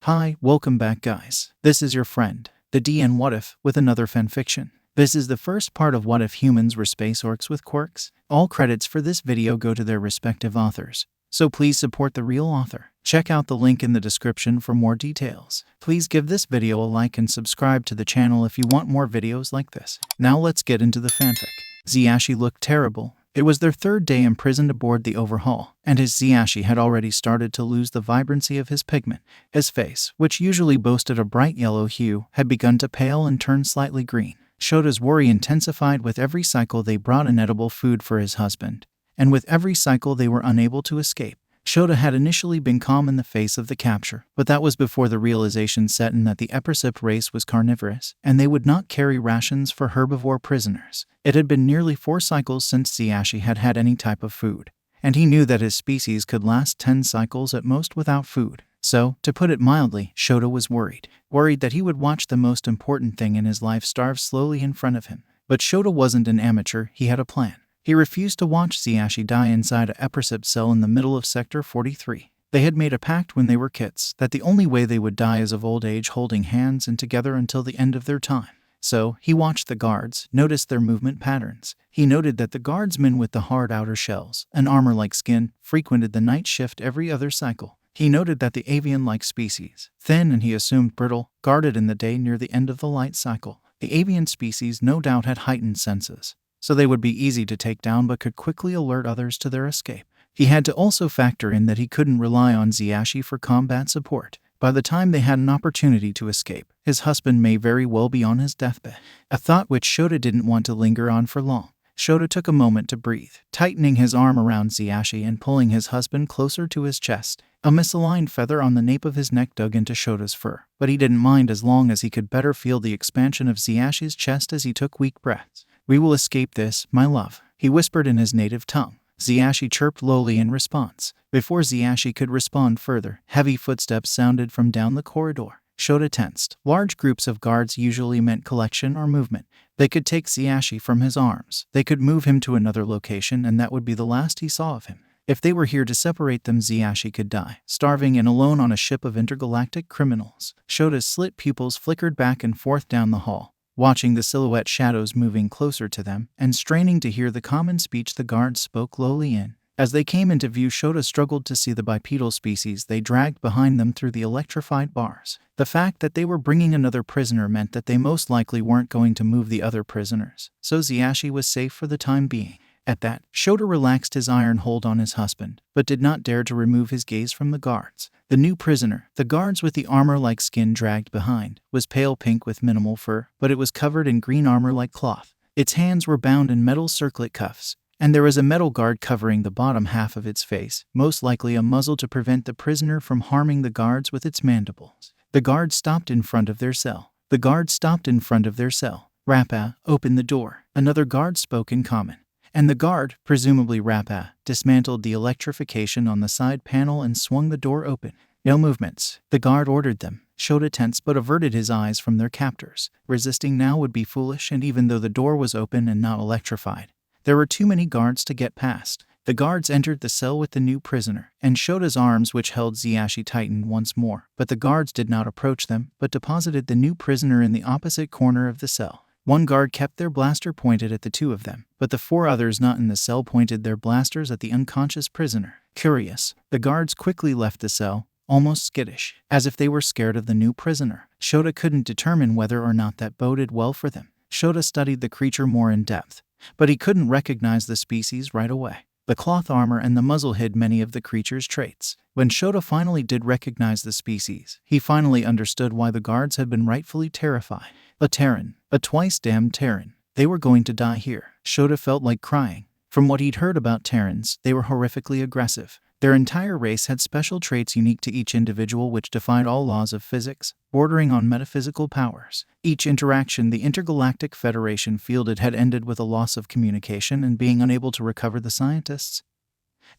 Hi, welcome back guys. This is your friend, the D and WhatIf, with another fanfiction. This is the first part of What If Humans Were Space Orcs with Quirks. All credits for this video go to their respective authors, so please support the real author. Check out the link in the description for more details. Please give this video a like and subscribe to the channel if you want more videos like this. Now let's get into the fanfic. Hijacking looked terrible. It was their third day imprisoned aboard the overhaul, and his Hijacking had already started to lose the vibrancy of his pigment. His face, which usually boasted a bright yellow hue, had begun to pale and turn slightly green. Shota's worry intensified with every cycle they brought inedible food for his husband, and with every cycle they were unable to escape. Shota had initially been calm in the face of the capture, but that was before the realization set in that the Epersip race was carnivorous, and they would not carry rations for herbivore prisoners. It had been nearly 4 cycles since Hijacking had had any type of food, and he knew that his species could last 10 cycles at most without food. So, to put it mildly, Shota was worried that he would watch the most important thing in his life starve slowly in front of him. But Shota wasn't an amateur, he had a plan. He refused to watch Hijacking die inside a Epersip cell in the middle of Sector 43. They had made a pact when they were kits that the only way they would die is of old age holding hands and together until the end of their time. So, he watched the guards, noticed their movement patterns. He noted that the guardsmen with the hard outer shells, an armor-like skin, frequented the night shift every other cycle. He noted that the avian-like species, thin and he assumed brittle, guarded in the day near the end of the light cycle. The avian species no doubt had heightened senses, so they would be easy to take down but could quickly alert others to their escape. He had to also factor in that he couldn't rely on Hijacking for combat support. By the time they had an opportunity to escape, his husband may very well be on his deathbed, a thought which Shota didn't want to linger on for long. Shota took a moment to breathe, tightening his arm around Hijacking and pulling his husband closer to his chest. A misaligned feather on the nape of his neck dug into Shota's fur, but he didn't mind as long as he could better feel the expansion of Hijacking's chest as he took weak breaths. "We will escape this, my love," he whispered in his native tongue. Hijacking chirped lowly in response. Before Hijacking could respond further, heavy footsteps sounded from down the corridor. Shota tensed. Large groups of guards usually meant collection or movement. They could take Hijacking from his arms. They could move him to another location, and that would be the last he saw of him. If they were here to separate them, Hijacking could die, starving and alone on a ship of intergalactic criminals. Shota's slit pupils flickered back and forth down the hall, watching the silhouette shadows moving closer to them, and straining to hear the common speech the guards spoke lowly in. As they came into view, Shota struggled to see the bipedal species they dragged behind them through the electrified bars. The fact that they were bringing another prisoner meant that they most likely weren't going to move the other prisoners, so Hijacking was safe for the time being. At that, Shota relaxed his iron hold on his husband, but did not dare to remove his gaze from the guards. The new prisoner, the guards with the armor-like skin dragged behind, was pale pink with minimal fur, but it was covered in green armor-like cloth. Its hands were bound in metal circlet cuffs, and there was a metal guard covering the bottom half of its face, most likely a muzzle to prevent the prisoner from harming the guards with its mandibles. The guard stopped in front of their cell. "Rappa, open the door," another guard spoke in common. And the guard, presumably Rappa, dismantled the electrification on the side panel and swung the door open. "No movements," the guard ordered them. Shota tensed but averted his eyes from their captors. Resisting now would be foolish, and even though the door was open and not electrified, there were too many guards to get past. The guards entered the cell with the new prisoner, and Shota's arms which held Hijacking tightened once more, but the guards did not approach them, but deposited the new prisoner in the opposite corner of the cell. One guard kept their blaster pointed at the two of them, but the 4 others not in the cell pointed their blasters at the unconscious prisoner. Curious, the guards quickly left the cell, almost skittish, as if they were scared of the new prisoner. Shota couldn't determine whether or not that boded well for them. Shota studied the creature more in depth, but he couldn't recognize the species right away. The cloth armor and the muzzle hid many of the creature's traits. When Shota finally did recognize the species, he finally understood why the guards had been rightfully terrified. A Terran. A twice-damned Terran. They were going to die here. Shota felt like crying. From what he'd heard about Terrans, they were horrifically aggressive. Their entire race had special traits unique to each individual which defied all laws of physics, bordering on metaphysical powers. Each interaction the Intergalactic Federation fielded had ended with a loss of communication and being unable to recover the scientists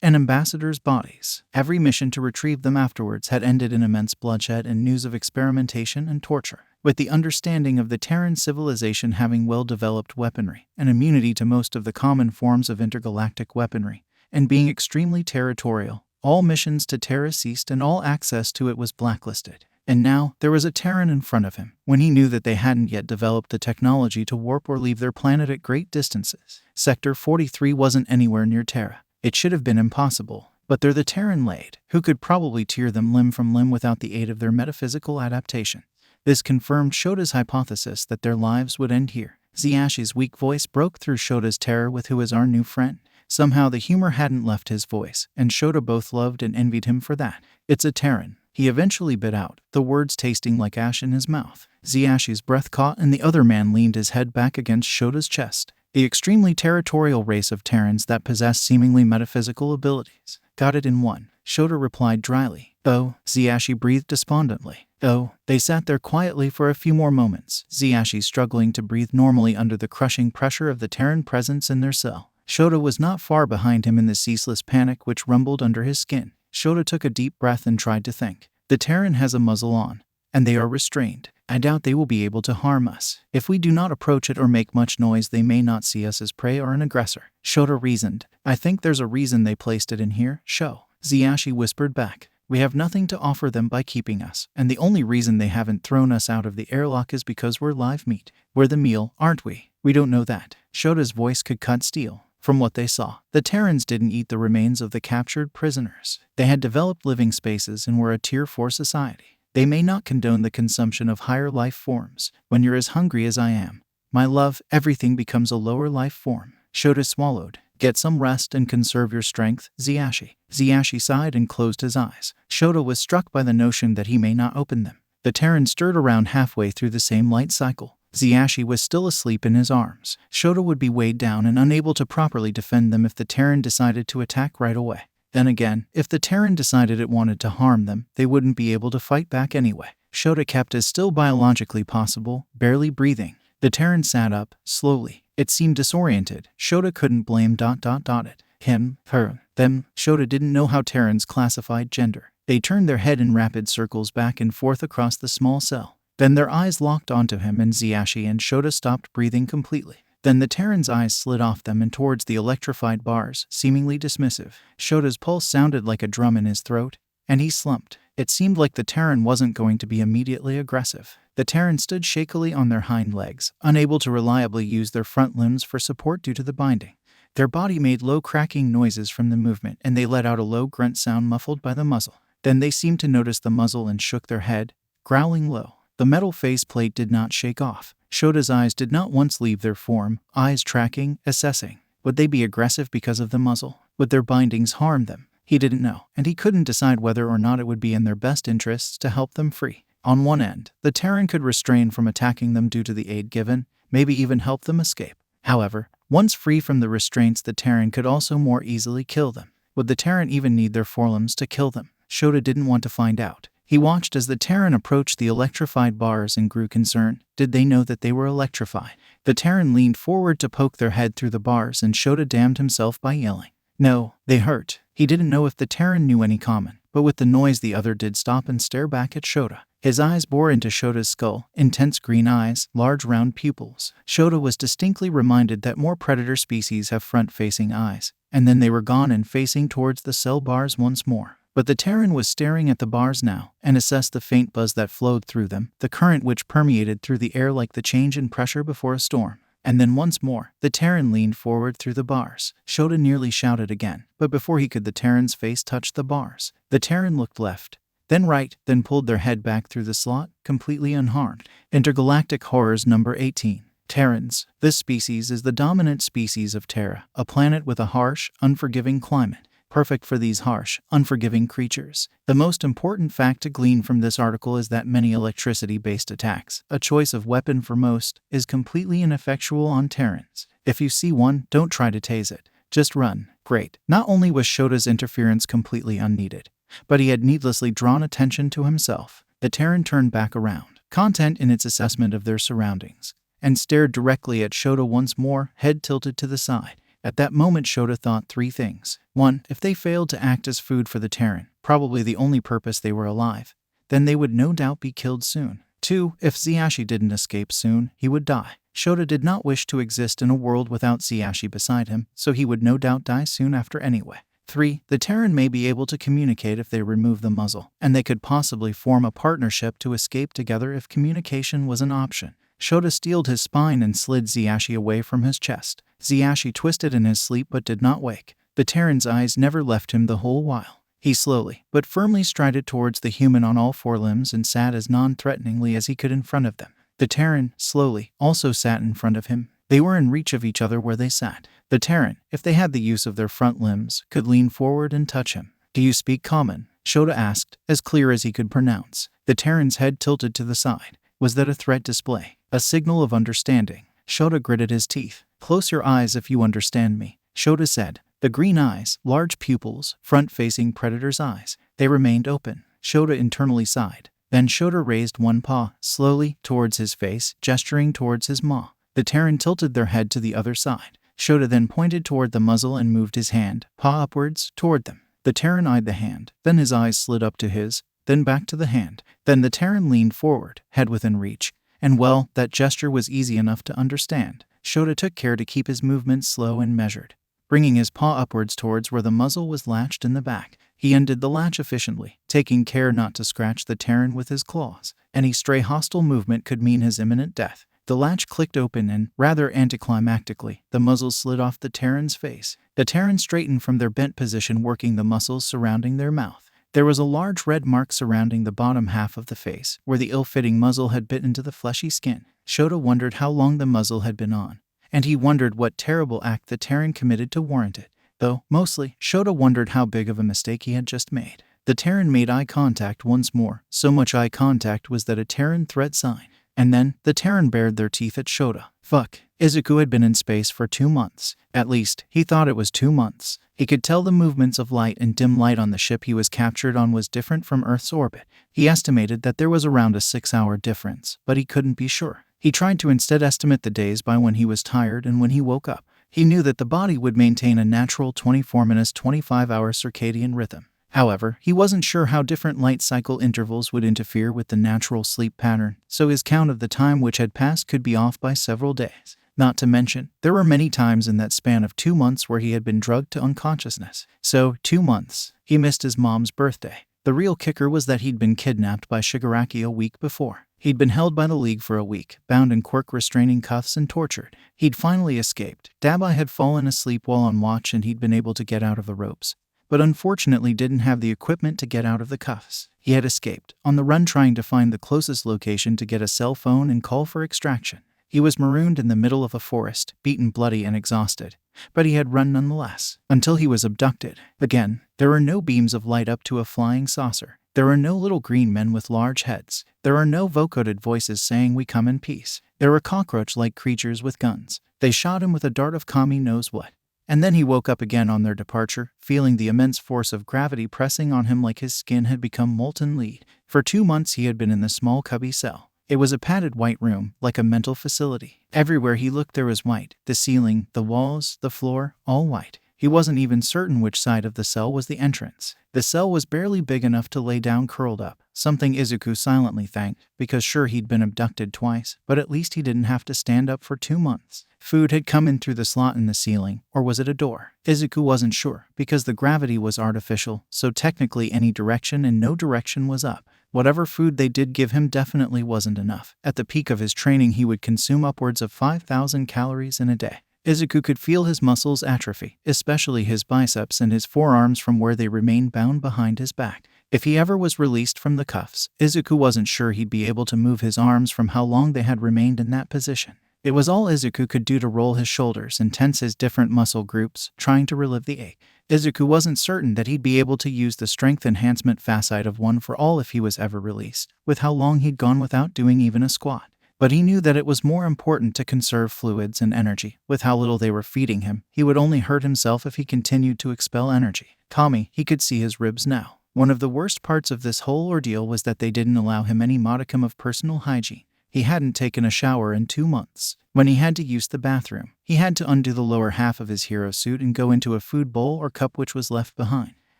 and ambassadors' bodies. Every mission to retrieve them afterwards had ended in immense bloodshed and news of experimentation and torture. With the understanding of the Terran civilization having well-developed weaponry and immunity to most of the common forms of intergalactic weaponry, and being extremely territorial, all missions to Terra ceased and all access to it was blacklisted. And now, there was a Terran in front of him, when he knew that they hadn't yet developed the technology to warp or leave their planet at great distances. Sector 43 wasn't anywhere near Terra. It should have been impossible. But they're the Terran laid, who could probably tear them limb from limb without the aid of their metaphysical adaptation. This confirmed Shota's hypothesis that their lives would end here. Ziyashi's weak voice broke through Shota's terror with "Who is our new friend?" Somehow the humor hadn't left his voice, and Shota both loved and envied him for that. "It's a Terran," he eventually bit out, the words tasting like ash in his mouth. Ziyashi's breath caught and the other man leaned his head back against Shota's chest. The extremely territorial race of Terrans that possess seemingly metaphysical abilities. "Got it in one," Shota replied dryly. "Oh," Ziyashi breathed despondently. "Oh." They sat there quietly for a few more moments, Ziyashi struggling to breathe normally under the crushing pressure of the Terran presence in their cell. Shota was not far behind him in the ceaseless panic which rumbled under his skin. Shota took a deep breath and tried to think. The Terran has a muzzle on, and they are restrained. I doubt they will be able to harm us. If we do not approach it or make much noise, they may not see us as prey or an aggressor. Shota reasoned. "I think there's a reason they placed it in here, Sho." Ziyashi whispered back. "We have nothing to offer them by keeping us, and the only reason they haven't thrown us out of the airlock is because we're live meat. We're the meal, aren't we?" "We don't know that." Shota's voice could cut steel. From what they saw, the Terrans didn't eat the remains of the captured prisoners. They had developed living spaces and were a Tier 4 society. They may not condone the consumption of higher life forms. When you're as hungry as I am, my love, everything becomes a lower life form. Shota swallowed. "Get some rest and conserve your strength, Ziyashi." Ziyashi sighed and closed his eyes. Shota was struck by the notion that he may not open them. The Terran stirred around halfway through the same light cycle. Ziyashi was still asleep in his arms. Shota would be weighed down and unable to properly defend them if the Terran decided to attack right away. Then again, if the Terran decided it wanted to harm them, they wouldn't be able to fight back anyway. Shota kept as still biologically possible, barely breathing. The Terran sat up, slowly. It seemed disoriented. Shota couldn't blame ... it. Him, her, them. Shota didn't know how Terrans classified gender. They turned their head in rapid circles back and forth across the small cell. Then their eyes locked onto him and Ziyashi, and Shota stopped breathing completely. Then the Terran's eyes slid off them and towards the electrified bars, seemingly dismissive. Shota's pulse sounded like a drum in his throat, and he slumped. It seemed like the Terran wasn't going to be immediately aggressive. The Terran stood shakily on their hind legs, unable to reliably use their front limbs for support due to the binding. Their body made low cracking noises from the movement, and they let out a low grunt sound muffled by the muzzle. Then they seemed to notice the muzzle and shook their head, growling low. The metal faceplate did not shake off. Shota's eyes did not once leave their form, eyes tracking, assessing. Would they be aggressive because of the muzzle? Would their bindings harm them? He didn't know, and he couldn't decide whether or not it would be in their best interests to help them free. On one end, the Terran could restrain from attacking them due to the aid given, maybe even help them escape. However, once free from the restraints, the Terran could also more easily kill them. Would the Terran even need their forelimbs to kill them? Shota didn't want to find out. He watched as the Terran approached the electrified bars and grew concerned. Did they know that they were electrified? The Terran leaned forward to poke their head through the bars, and Shota damned himself by yelling. No, they hurt. He didn't know if the Terran knew any common, but with the noise the other did stop and stare back at Shota. His eyes bore into Shota's skull, intense green eyes, large round pupils. Shota was distinctly reminded that more predator species have front-facing eyes, and then they were gone and facing towards the cell bars once more. But the Terran was staring at the bars now, and assessed the faint buzz that flowed through them, the current which permeated through the air like the change in pressure before a storm. And then once more, the Terran leaned forward through the bars. Shota nearly shouted again, but before he could, the Terran's face touched the bars. The Terran looked left, then right, then pulled their head back through the slot, completely unharmed. Intergalactic Horrors number 18. Terrans. This species is the dominant species of Terra, a planet with a harsh, unforgiving climate. Perfect for these harsh, unforgiving creatures. The most important fact to glean from this article is that many electricity-based attacks, a choice of weapon for most, is completely ineffectual on Terrans. If you see one, don't try to tase it. Just run. Great. Not only was Shota's interference completely unneeded, but he had needlessly drawn attention to himself. The Terran turned back around, content in its assessment of their surroundings, and stared directly at Shota once more, head tilted to the side. At that moment, Shota thought three things. 1. If they failed to act as food for the Terran, probably the only purpose they were alive, then they would no doubt be killed soon. 2. If Ziyashi didn't escape soon, he would die. Shota did not wish to exist in a world without Ziyashi beside him, so he would no doubt die soon after anyway. 3. The Terran may be able to communicate if they remove the muzzle, and they could possibly form a partnership to escape together if communication was an option. Shota steeled his spine and slid Xiashi away from his chest. Xiashi twisted in his sleep but did not wake. The Terran's eyes never left him the whole while. He slowly, but firmly strided towards the human on all four limbs and sat as non-threateningly as he could in front of them. The Terran, slowly, also sat in front of him. They were in reach of each other where they sat. The Terran, if they had the use of their front limbs, could lean forward and touch him. "Do you speak common?" Shota asked, as clear as he could pronounce. The Terran's head tilted to the side. Was that a threat display? A signal of understanding? Shota gritted his teeth. "Close your eyes if you understand me," Shota said. The green eyes, large pupils, front-facing predator's eyes. They remained open. Shota internally sighed. Then Shota raised one paw, slowly, towards his face, gesturing towards his maw. The Terran tilted their head to the other side. Shota then pointed toward the muzzle and moved his hand, paw upwards, toward them. The Terran eyed the hand, then his eyes slid up to his, then back to the hand. Then the Terran leaned forward, head within reach. And well, that gesture was easy enough to understand. Shota took care to keep his movements slow and measured, bringing his paw upwards towards where the muzzle was latched in the back. He undid the latch efficiently, taking care not to scratch the Terran with his claws. Any stray hostile movement could mean his imminent death. The latch clicked open and, rather anticlimactically, the muzzle slid off the Terran's face. The Terran straightened from their bent position, working the muscles surrounding their mouth. There was a large red mark surrounding the bottom half of the face, where the ill-fitting muzzle had bit into the fleshy skin. Shota wondered how long the muzzle had been on, and he wondered what terrible act the Terran committed to warrant it. Though, mostly, Shota wondered how big of a mistake he had just made. The Terran made eye contact once more. So much eye contact was that a Terran threat sign. And then, the Terran bared their teeth at Shota. Fuck. Isaku had been in space for 2 months. At least, he thought it was 2 months. He could tell the movements of light and dim light on the ship he was captured on was different from Earth's orbit. He estimated that there was around a 6-hour difference, but he couldn't be sure. He tried to instead estimate the days by when he was tired and when he woke up. He knew that the body would maintain a natural 24-25-hour circadian rhythm. However, he wasn't sure how different light cycle intervals would interfere with the natural sleep pattern, so his count of the time which had passed could be off by several days. Not to mention, there were many times in that span of 2 months where he had been drugged to unconsciousness. So, 2 months. He missed his mom's birthday. The real kicker was that he'd been kidnapped by Shigaraki a week before. He'd been held by the League for a week, bound in quirk restraining cuffs and tortured. He'd finally escaped. Dabai had fallen asleep while on watch and he'd been able to get out of the ropes, but unfortunately didn't have the equipment to get out of the cuffs. He had escaped, on the run trying to find the closest location to get a cell phone and call for extraction. He was marooned in the middle of a forest, beaten bloody and exhausted, but he had run nonetheless, until he was abducted. Again, there were no beams of light up to a flying saucer. There were no little green men with large heads. There were no vocoded voices saying "we come in peace." There were cockroach-like creatures with guns. They shot him with a dart of Kami knows what. And then he woke up again on their departure, feeling the immense force of gravity pressing on him like his skin had become molten lead. For 2 months he had been in the small cubby cell. It was a padded white room, like a mental facility. Everywhere he looked there was white. The ceiling, the walls, the floor, all white. He wasn't even certain which side of the cell was the entrance. The cell was barely big enough to lay down curled up, something Isaku silently thanked, because sure he'd been abducted twice, but at least he didn't have to stand up for 2 months. Food had come in through the slot in the ceiling, or was it a door? Isaku wasn't sure, because the gravity was artificial, so technically any direction and no direction was up. Whatever food they did give him definitely wasn't enough. At the peak of his training he would consume upwards of 5,000 calories in a day. Isaku could feel his muscles atrophy, especially his biceps and his forearms from where they remained bound behind his back. If he ever was released from the cuffs, Isaku wasn't sure he'd be able to move his arms from how long they had remained in that position. It was all Isaku could do to roll his shoulders and tense his different muscle groups, trying to relieve the ache. Isaku wasn't certain that he'd be able to use the strength enhancement facite of One for All if he was ever released, with how long he'd gone without doing even a squat. But he knew that it was more important to conserve fluids and energy. With how little they were feeding him, he would only hurt himself if he continued to expel energy. Kami, he could see his ribs now. One of the worst parts of this whole ordeal was that they didn't allow him any modicum of personal hygiene. He hadn't taken a shower in 2 months. When he had to use the bathroom, he had to undo the lower half of his hero suit and go into a food bowl or cup which was left behind.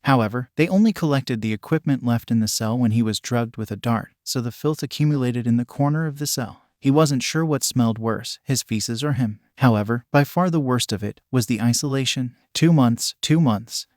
However, they only collected the equipment left in the cell when he was drugged with a dart, so the filth accumulated in the corner of the cell. He wasn't sure what smelled worse, his feces or him. However, by far the worst of it was the isolation. 2 months.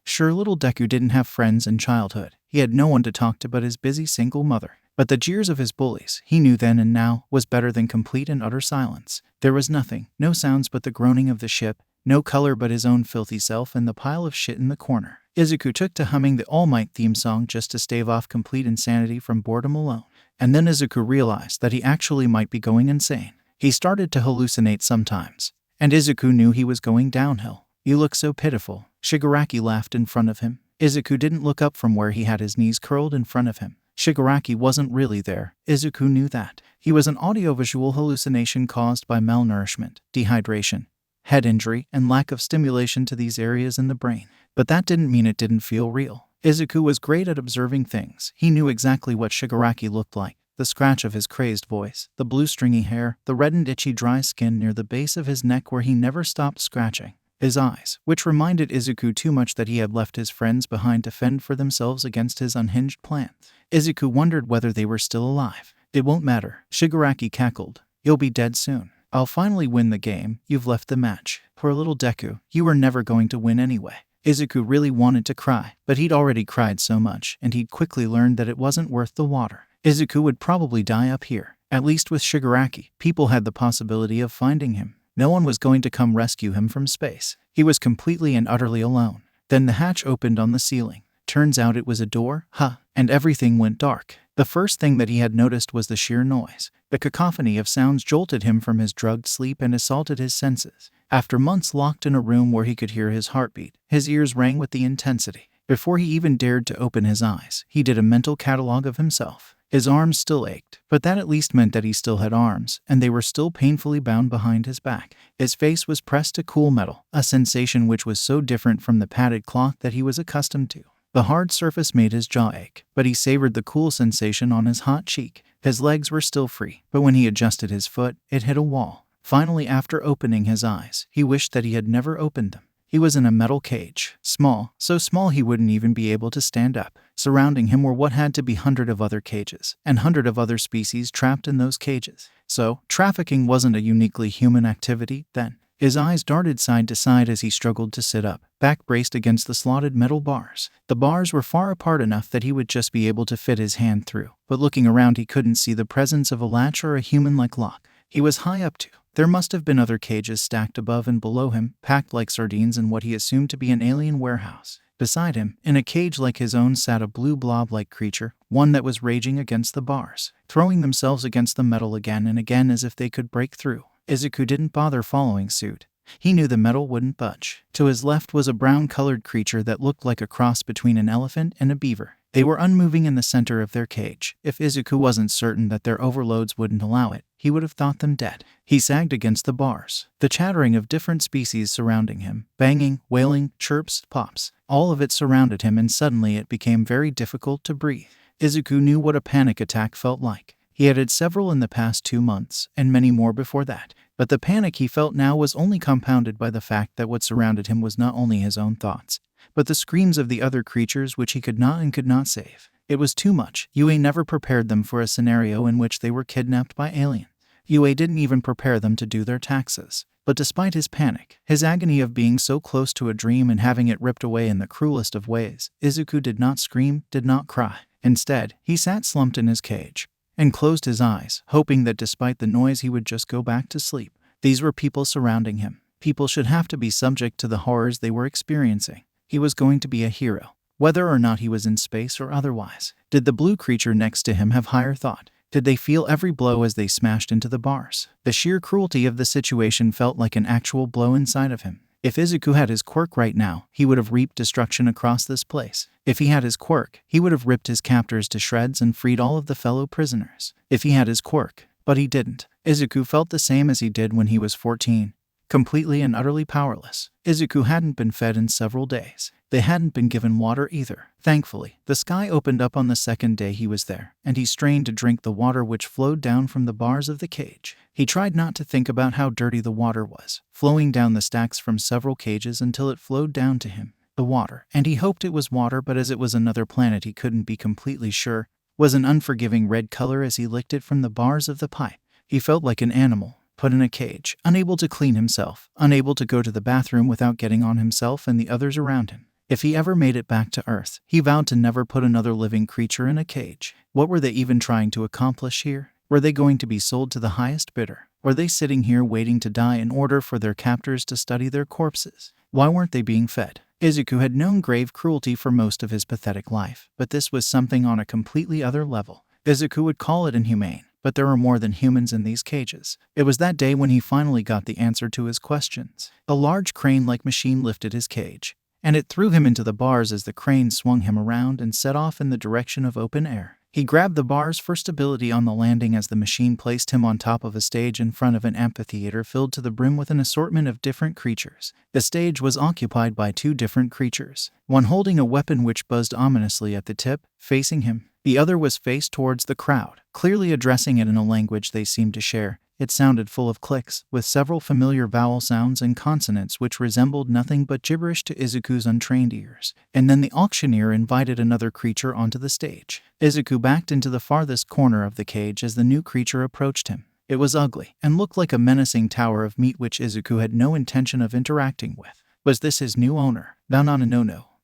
Sure, little Deku didn't have friends in childhood. He had no one to talk to but his busy single mother. But the jeers of his bullies, he knew then and now, was better than complete and utter silence. There was nothing, no sounds but the groaning of the ship, no color but his own filthy self and the pile of shit in the corner. Isaku took to humming the All Might theme song just to stave off complete insanity from boredom alone. And then Isaku realized that he actually might be going insane. He started to hallucinate sometimes, and Isaku knew he was going downhill. "You look so pitiful," Shigaraki laughed in front of him. Isaku didn't look up from where he had his knees curled in front of him. Shigaraki wasn't really there. Isaku knew that. He was an audiovisual hallucination caused by malnourishment, dehydration, head injury, and lack of stimulation to these areas in the brain. But that didn't mean it didn't feel real. Isaku was great at observing things. He knew exactly what Shigaraki looked like. The scratch of his crazed voice, the blue stringy hair, the reddened itchy dry skin near the base of his neck where he never stopped scratching. His eyes, which reminded Isaku too much that he had left his friends behind to fend for themselves against his unhinged plans. Isaku wondered whether they were still alive. "It won't matter," Shigaraki cackled. "You'll be dead soon. I'll finally win the game. You've left the match. Poor little Deku, you were never going to win anyway." Isaku really wanted to cry, but he'd already cried so much, and he'd quickly learned that it wasn't worth the water. Isaku would probably die up here. At least with Shigaraki, people had the possibility of finding him. No one was going to come rescue him from space. He was completely and utterly alone. Then the hatch opened on the ceiling. Turns out it was a door, and everything went dark. The first thing that he had noticed was the sheer noise. The cacophony of sounds jolted him from his drugged sleep and assaulted his senses. After months locked in a room where he could hear his heartbeat, his ears rang with the intensity. Before he even dared to open his eyes, he did a mental catalog of himself. His arms still ached, but that at least meant that he still had arms, and they were still painfully bound behind his back. His face was pressed to cool metal, a sensation which was so different from the padded cloth that he was accustomed to. The hard surface made his jaw ache, but he savored the cool sensation on his hot cheek. His legs were still free, but when he adjusted his foot, it hit a wall. Finally, after opening his eyes, he wished that he had never opened them. He was in a metal cage, small, so small he wouldn't even be able to stand up. Surrounding him were what had to be hundreds of other cages, and hundreds of other species trapped in those cages. So, trafficking wasn't a uniquely human activity, then. His eyes darted side to side as he struggled to sit up, back braced against the slotted metal bars. The bars were far apart enough that he would just be able to fit his hand through, but looking around he couldn't see the presence of a latch or a human-like lock. He was high up too. There must have been other cages stacked above and below him, packed like sardines in what he assumed to be an alien warehouse. Beside him, in a cage like his own, sat a blue blob-like creature, one that was raging against the bars, throwing themselves against the metal again and again as if they could break through. Isaku didn't bother following suit. He knew the metal wouldn't budge. To his left was a brown-colored creature that looked like a cross between an elephant and a beaver. They were unmoving in the center of their cage. If Isaku wasn't certain that their overloads wouldn't allow it, he would have thought them dead. He sagged against the bars, the chattering of different species surrounding him, banging, wailing, chirps, pops. All of it surrounded him, and suddenly it became very difficult to breathe. Isaku knew what a panic attack felt like. He had several in the past 2 months, and many more before that. But the panic he felt now was only compounded by the fact that what surrounded him was not only his own thoughts, but the screams of the other creatures which he could not save. It was too much. Yue never prepared them for a scenario in which they were kidnapped by aliens. Yue didn't even prepare them to do their taxes. But despite his panic, his agony of being so close to a dream and having it ripped away in the cruelest of ways, Isaku did not scream, did not cry. Instead, he sat slumped in his cage and closed his eyes, hoping that despite the noise he would just go back to sleep. These were people surrounding him. People should have to be subject to the horrors they were experiencing. He was going to be a hero, whether or not he was in space or otherwise. Did the blue creature next to him have higher thought? Did they feel every blow as they smashed into the bars? The sheer cruelty of the situation felt like an actual blow inside of him. If Isaku had his quirk right now, he would have reaped destruction across this place. If he had his quirk, he would have ripped his captors to shreds and freed all of the fellow prisoners. If he had his quirk, but he didn't. Isaku felt the same as he did when he was 14, completely and utterly powerless. Isaku hadn't been fed in several days. They hadn't been given water either. Thankfully, the sky opened up on the second day he was there, and he strained to drink the water which flowed down from the bars of the cage. He tried not to think about how dirty the water was, flowing down the stacks from several cages until it flowed down to him. The water, and he hoped it was water, but as it was another planet he couldn't be completely sure, was an unforgiving red color as he licked it from the bars of the pipe. He felt like an animal, put in a cage, unable to clean himself, unable to go to the bathroom without getting on himself and the others around him. If he ever made it back to Earth, he vowed to never put another living creature in a cage. What were they even trying to accomplish here? Were they going to be sold to the highest bidder? Were they sitting here waiting to die in order for their captors to study their corpses? Why weren't they being fed? Isaku had known grave cruelty for most of his pathetic life, but this was something on a completely other level. Isaku would call it inhumane, but there were more than humans in these cages. It was that day when he finally got the answer to his questions. A large crane-like machine lifted his cage, and it threw him into the bars as the crane swung him around and set off in the direction of open air. He grabbed the bars for stability on the landing as the machine placed him on top of a stage in front of an amphitheater filled to the brim with an assortment of different creatures. The stage was occupied by 2 different creatures, one holding a weapon which buzzed ominously at the tip, facing him. The other was faced towards the crowd, clearly addressing it in a language they seemed to share. It sounded full of clicks, with several familiar vowel sounds and consonants which resembled nothing but gibberish to Izuku's untrained ears. And then the auctioneer invited another creature onto the stage. Izuku backed into the farthest corner of the cage as the new creature approached him. It was ugly, and looked like a menacing tower of meat which Isaku had no intention of interacting with. Was this his new owner? No,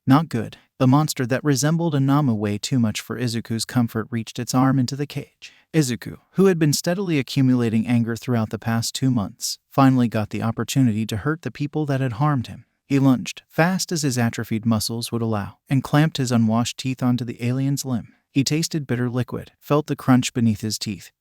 not good. The monster that resembled a Namu way too much for Izuku's comfort reached its arm into the cage. Izuku, who had been steadily accumulating anger throughout the past 2 months, finally got the opportunity to hurt the people that had harmed him. He lunged, fast as his atrophied muscles would allow, and clamped his unwashed teeth onto the alien's limb. He tasted bitter liquid, felt the crunch beneath his teeth,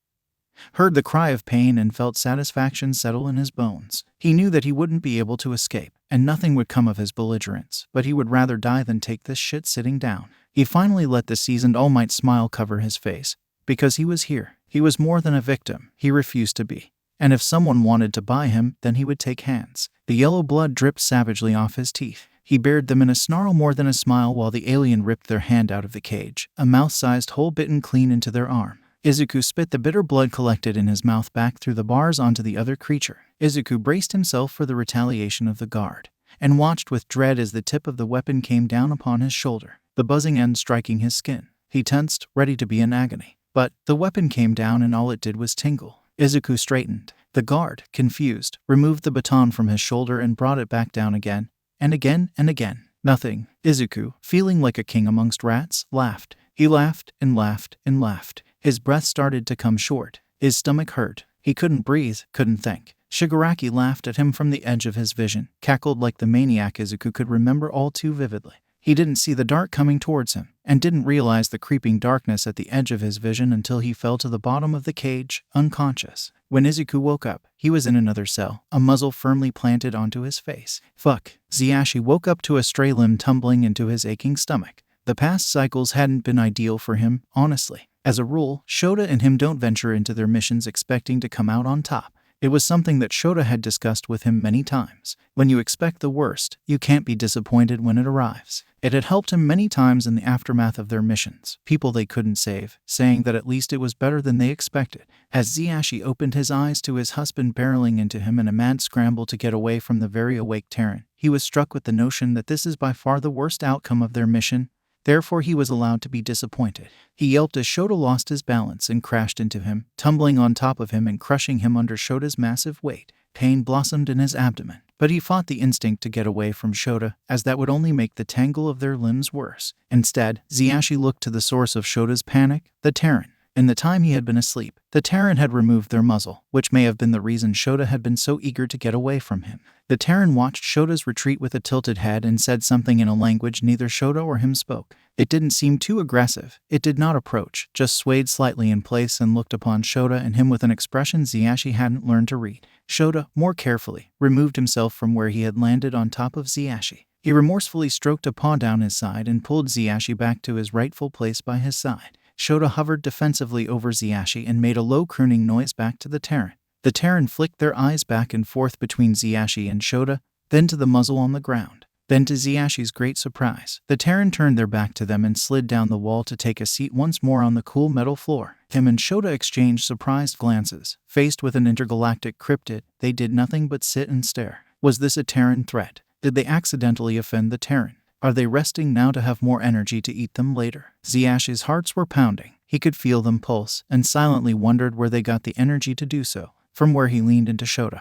heard the cry of pain, and felt satisfaction settle in his bones. He knew that he wouldn't be able to escape, and nothing would come of his belligerence, but he would rather die than take this shit sitting down. He finally let the seasoned All Might smile cover his face, because he was here. He was more than a victim, he refused to be. And if someone wanted to buy him, then he would take hands. The yellow blood dripped savagely off his teeth. He bared them in a snarl more than a smile while the alien ripped their hand out of the cage, a mouth-sized hole bitten clean into their arm. Izuku spit the bitter blood collected in his mouth back through the bars onto the other creature. Izuku braced himself for the retaliation of the guard, and watched with dread as the tip of the weapon came down upon his shoulder, the buzzing end striking his skin. He tensed, ready to be in agony. But the weapon came down and all it did was tingle. Izuku straightened. The guard, confused, removed the baton from his shoulder and brought it back down again, and again, and again. Nothing. Izuku, feeling like a king amongst rats, laughed. He laughed and laughed and laughed. His breath started to come short. His stomach hurt. He couldn't breathe, couldn't think. Shigaraki laughed at him from the edge of his vision, cackled like the maniac Izuku could remember all too vividly. He didn't see the dark coming towards him, and didn't realize the creeping darkness at the edge of his vision until he fell to the bottom of the cage, unconscious. When Izuku woke up, he was in another cell, a muzzle firmly planted onto his face. Fuck. Ziyashii woke up to a stray limb tumbling into his aching stomach. The past cycles hadn't been ideal for him, honestly. As a rule, Shota and him don't venture into their missions expecting to come out on top. It was something that Shota had discussed with him many times. When you expect the worst, you can't be disappointed when it arrives. It had helped him many times in the aftermath of their missions, people they couldn't save, saying that at least it was better than they expected. As Ziyashii opened his eyes to his husband barreling into him in a mad scramble to get away from the very awake Terran, he was struck with the notion that this is by far the worst outcome of their mission. Therefore he was allowed to be disappointed. He yelped as Shota lost his balance and crashed into him, tumbling on top of him and crushing him under Shota's massive weight. Pain blossomed in his abdomen, but he fought the instinct to get away from Shota, as that would only make the tangle of their limbs worse. Instead, Ziyashii looked to the source of Shota's panic, the Terran. In the time he had been asleep, the Terran had removed their muzzle, which may have been the reason Shota had been so eager to get away from him. The Terran watched Shota's retreat with a tilted head and said something in a language neither Shota or him spoke. It didn't seem too aggressive. It did not approach, just swayed slightly in place and looked upon Shota and him with an expression Ziyashii hadn't learned to read. Shota, more carefully, removed himself from where he had landed on top of Ziyashii. He remorsefully stroked a paw down his side and pulled Ziyashii back to his rightful place by his side. Shota hovered defensively over Ziyashii and made a low crooning noise back to the Terran. The Terran flicked their eyes back and forth between Ziyashii and Shota, then to the muzzle on the ground. Then to Ziyashi's great surprise, the Terran turned their back to them and slid down the wall to take a seat once more on the cool metal floor. Him and Shota exchanged surprised glances. Faced with an intergalactic cryptid, they did nothing but sit and stare. Was this a Terran threat? Did they accidentally offend the Terran? Are they resting now to have more energy to eat them later? Ziyashi's hearts were pounding. He could feel them pulse, and silently wondered where they got the energy to do so. From where he leaned into Shota,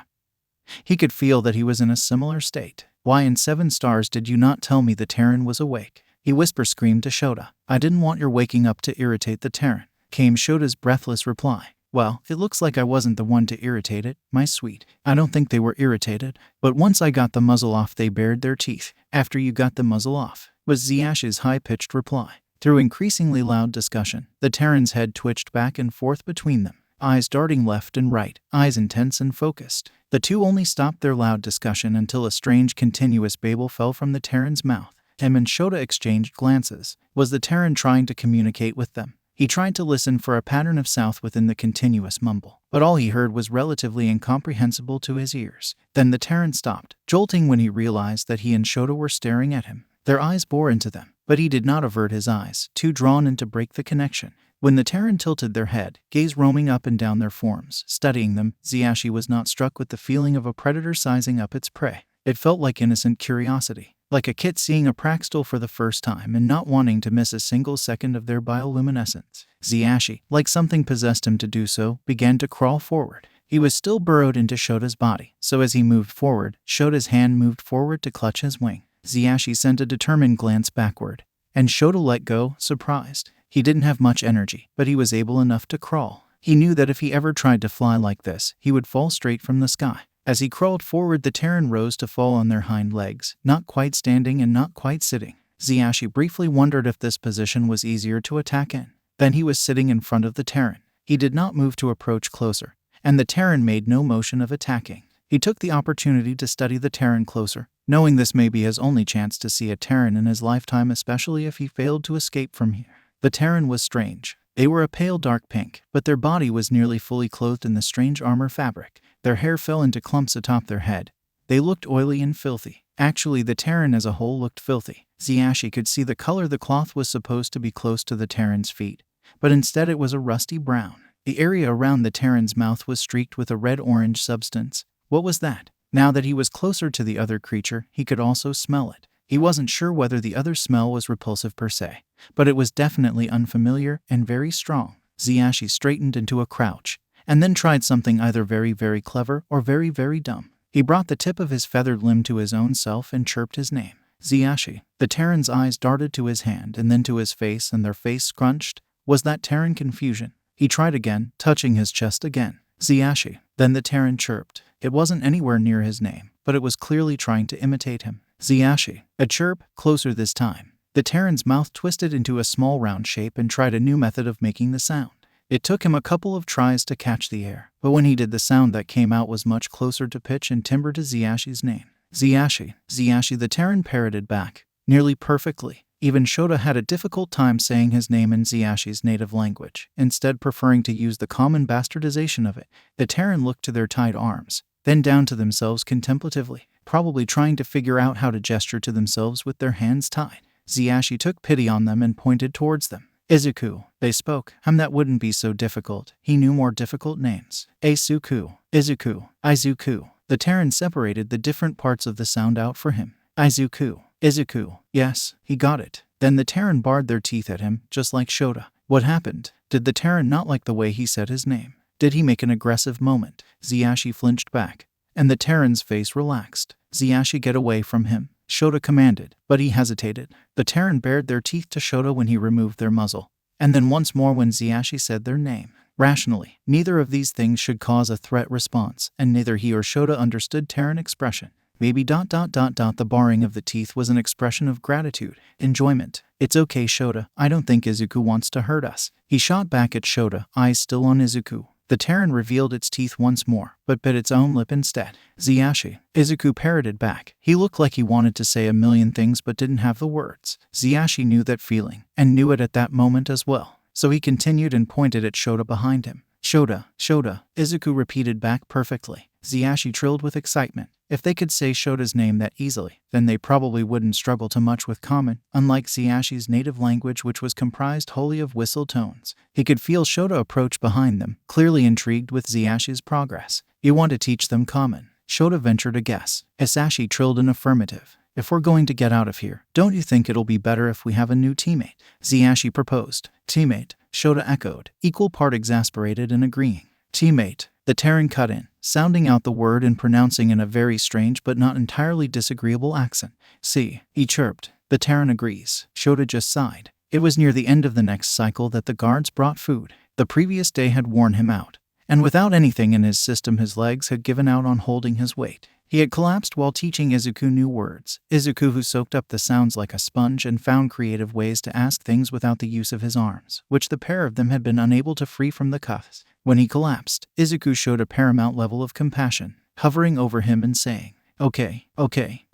he could feel that he was in a similar state. "Why in 7 stars did you not tell me the Terran was awake?" he whisper-screamed to Shota. "I didn't want your waking up to irritate the Terran," came Shota's breathless reply. "Well, it looks like I wasn't the one to irritate it, my sweet. I don't think they were irritated, but once I got the muzzle off they bared their teeth." "After you got the muzzle off," was Ziyash's high-pitched reply. Through increasingly loud discussion, the Terran's head twitched back and forth between them, eyes darting left and right, eyes intense and focused. The two only stopped their loud discussion until a strange continuous babble fell from the Terran's mouth. Him and Shota exchanged glances. Was the Terran trying to communicate with them? He tried to listen for a pattern of sound within the continuous mumble, but all he heard was relatively incomprehensible to his ears. Then the Terran stopped, jolting when he realized that he and Shota were staring at him. Their eyes bore into them, but he did not avert his eyes, too drawn in to break the connection. When the Terran tilted their head, gaze roaming up and down their forms, studying them, Ziyashi was not struck with the feeling of a predator sizing up its prey. It felt like innocent curiosity, like a kid seeing a praxtal for the first time and not wanting to miss a single second of their bioluminescence. Ziyashi, like something possessed him to do so, began to crawl forward. He was still burrowed into Shota's body, so as he moved forward, Shota's hand moved forward to clutch his wing. Ziyashi sent a determined glance backward, and Shota let go, surprised. He didn't have much energy, but he was able enough to crawl. He knew that if he ever tried to fly like this, he would fall straight from the sky. As he crawled forward, the Terran rose to fall on their hind legs, not quite standing and not quite sitting. Ziyashi briefly wondered if this position was easier to attack in. Then he was sitting in front of the Terran. He did not move to approach closer, and the Terran made no motion of attacking. He took the opportunity to study the Terran closer, knowing this may be his only chance to see a Terran in his lifetime, especially if he failed to escape from here. The Terran was strange. They were a pale dark pink, but their body was nearly fully clothed in the strange armor fabric. Their hair fell into clumps atop their head. They looked oily and filthy. Actually, the Terran as a whole looked filthy. Ziyashi could see the color. The cloth was supposed to be close to the Terran's feet, but instead it was a rusty brown. The area around the Terran's mouth was streaked with a red-orange substance. What was that? Now that he was closer to the other creature, he could also smell it. He wasn't sure whether the other smell was repulsive per se, but it was definitely unfamiliar and very strong. Ziyashi straightened into a crouch, and then tried something either very, very clever or very, very dumb. He brought the tip of his feathered limb to his own self and chirped his name. Ziyashi. The Terran's eyes darted to his hand and then to his face, and their face scrunched. Was that Terran confusion? He tried again, touching his chest again. Ziyashi. Then the Terran chirped. It wasn't anywhere near his name, but it was clearly trying to imitate him. Ziyashi. A chirp, closer this time. The Terran's mouth twisted into a small round shape and tried a new method of making the sound. It took him a couple of tries to catch the air, but when he did, the sound that came out was much closer to pitch and timbre to Ziyashi's name. Ziyashi. Ziyashi. The Terran parroted back, nearly perfectly. Even Shota had a difficult time saying his name in Ziyashi's native language, instead preferring to use the common bastardization of it. The Terran looked to their tied arms, then down to themselves contemplatively, probably trying to figure out how to gesture to themselves with their hands tied. Ziyashi took pity on them and pointed towards them. Isaku. They spoke. That wouldn't be so difficult. He knew more difficult names. Isaku. Izuku. Izuku. The Terran separated the different parts of the sound out for him. Izuku. Izuku. Yes, he got it. Then the Terran bared their teeth at him, just like Shota. What happened? Did the Terran not like the way he said his name? Did he make an aggressive moment? Ziyashi flinched back, and the Terran's face relaxed. Ziyashi, get away from him, Shota commanded, but he hesitated. The Terran bared their teeth to Shota when he removed their muzzle, and then once more when Ziyashi said their name. Rationally, neither of these things should cause a threat response, and neither he or Shota understood Terran expression. Maybe ... The baring of the teeth was an expression of gratitude, enjoyment. It's okay, Shota, I don't think Izuku wants to hurt us. He shot back at Shota, eyes still on Izuku. The Terran revealed its teeth once more, but bit its own lip instead. Ziyashi. Izuku parroted back. He looked like he wanted to say a million things but didn't have the words. Ziyashi knew that feeling, and knew it at that moment as well. So he continued and pointed at Shota behind him. Shota, Shota, Isaku repeated back perfectly. Ziyashi trilled with excitement. If they could say Shota's name that easily, then they probably wouldn't struggle too much with common, unlike Ziyashi's native language, which was comprised wholly of whistle tones. He could feel Shota approach behind them, clearly intrigued with Ziyashi's progress. You want to teach them common? Shota ventured a guess. Isashi trilled an affirmative. If we're going to get out of here, don't you think it'll be better if we have a new teammate? Ziyashi proposed. Teammate? Shota echoed, equal part exasperated and agreeing. Teammate, the Terran cut in, sounding out the word and pronouncing in a very strange but not entirely disagreeable accent. See, he chirped. The Terran agrees. Shota just sighed. It was near the end of the next cycle that the guards brought food. The previous day had worn him out, and without anything in his system his legs had given out on holding his weight. He had collapsed while teaching Isaku new words. Isaku, who soaked up the sounds like a sponge and found creative ways to ask things without the use of his arms, which the pair of them had been unable to free from the cuffs. When he collapsed, Isaku showed a paramount level of compassion, hovering over him and saying, Okay,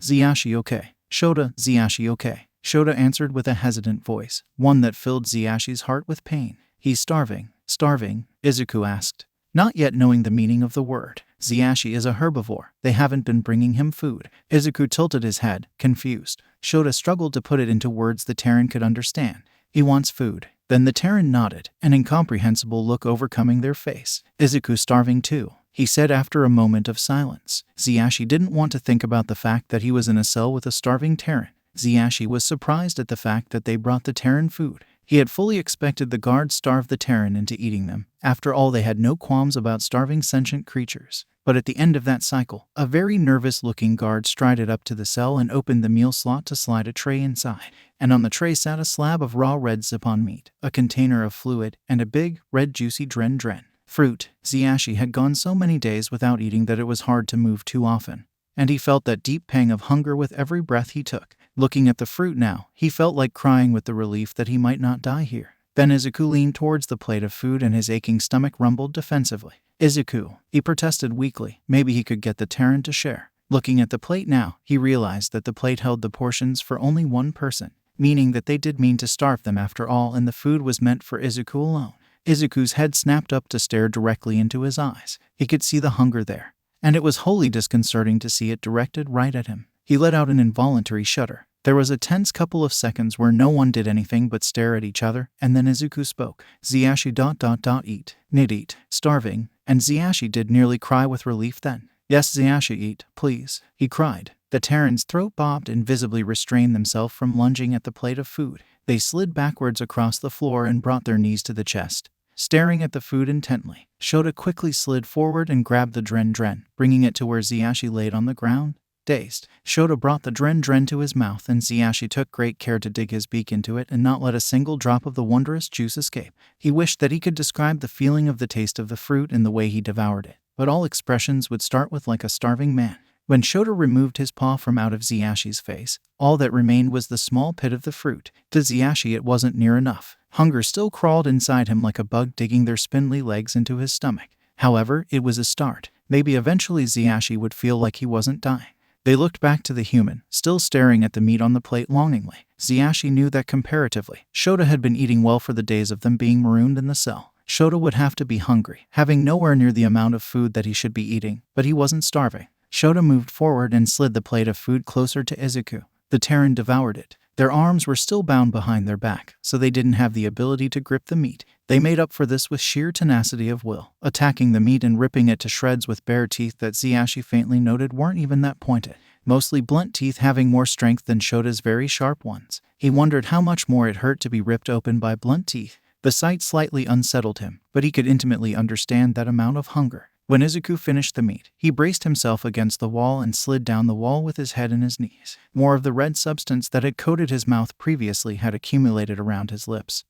Xiashi okay. Shota, Xiashi okay. Shota answered with a hesitant voice, one that filled Xiashi's heart with pain. He's starving. Starving? Isaku asked, not yet knowing the meaning of the word. Xiashi is a herbivore. They haven't been bringing him food. Isaku tilted his head, confused. Shota struggled to put it into words the Terran could understand. He wants food. Then the Terran nodded, an incomprehensible look overcoming their face. Isaku's starving too, he said after a moment of silence. Xiashi didn't want to think about the fact that he was in a cell with a starving Terran. Xiashi was surprised at the fact that they brought the Terran food. He had fully expected the guards starve the Terran into eating them. After all, they had no qualms about starving sentient creatures. But at the end of that cycle, a very nervous-looking guard strided up to the cell and opened the meal slot to slide a tray inside. And on the tray sat a slab of raw red Zippon meat, a container of fluid, and a big, red juicy dren fruit. Xiashi had gone so many days without eating that it was hard to move too often, and he felt that deep pang of hunger with every breath he took. Looking at the fruit now, he felt like crying with the relief that he might not die here. Then Isaku leaned towards the plate of food and his aching stomach rumbled defensively. Isaku, he protested weakly. Maybe he could get the Terran to share. Looking at the plate now, he realized that the plate held the portions for only one person, meaning that they did mean to starve them after all, and the food was meant for Isaku alone. Isaku's head snapped up to stare directly into his eyes. He could see the hunger there, and it was wholly disconcerting to see it directed right at him. He let out an involuntary shudder. There was a tense couple of seconds where no one did anything but stare at each other, and then Isaku spoke. Xiashi ... eat. Need eat. Starving. And Xiashi did nearly cry with relief then. Yes, Xiashi, eat, please, he cried. The Terran's throat bobbed and visibly restrained themselves from lunging at the plate of food. They slid backwards across the floor and brought their knees to the chest, staring at the food intently. Shota quickly slid forward and grabbed the dren, bringing it to where Xiashi laid on the ground. Dazed, Shota brought the dren to his mouth, and Xiashi took great care to dig his beak into it and not let a single drop of the wondrous juice escape. He wished that he could describe the feeling of the taste of the fruit in the way he devoured it, but all expressions would start with like a starving man. When Shota removed his paw from out of Xiashi's face, all that remained was the small pit of the fruit. To Xiashi it wasn't near enough. Hunger still crawled inside him like a bug digging their spindly legs into his stomach. However, it was a start. Maybe eventually Xiashi would feel like he wasn't dying. They looked back to the human, still staring at the meat on the plate longingly. Xiashi knew that comparatively, Shota had been eating well for the days of them being marooned in the cell. Shota would have to be hungry, having nowhere near the amount of food that he should be eating, but he wasn't starving. Shota moved forward and slid the plate of food closer to Isaku. The Terran devoured it. Their arms were still bound behind their back, so they didn't have the ability to grip the meat. They made up for this with sheer tenacity of will, attacking the meat and ripping it to shreds with bare teeth that Xiashi faintly noted weren't even that pointed, mostly blunt teeth having more strength than Shota's very sharp ones. He wondered how much more it hurt to be ripped open by blunt teeth. The sight slightly unsettled him, but he could intimately understand that amount of hunger. When Isaku finished the meat, he braced himself against the wall and slid down the wall with his head in his knees. More of the red substance that had coated his mouth previously had accumulated around his lips.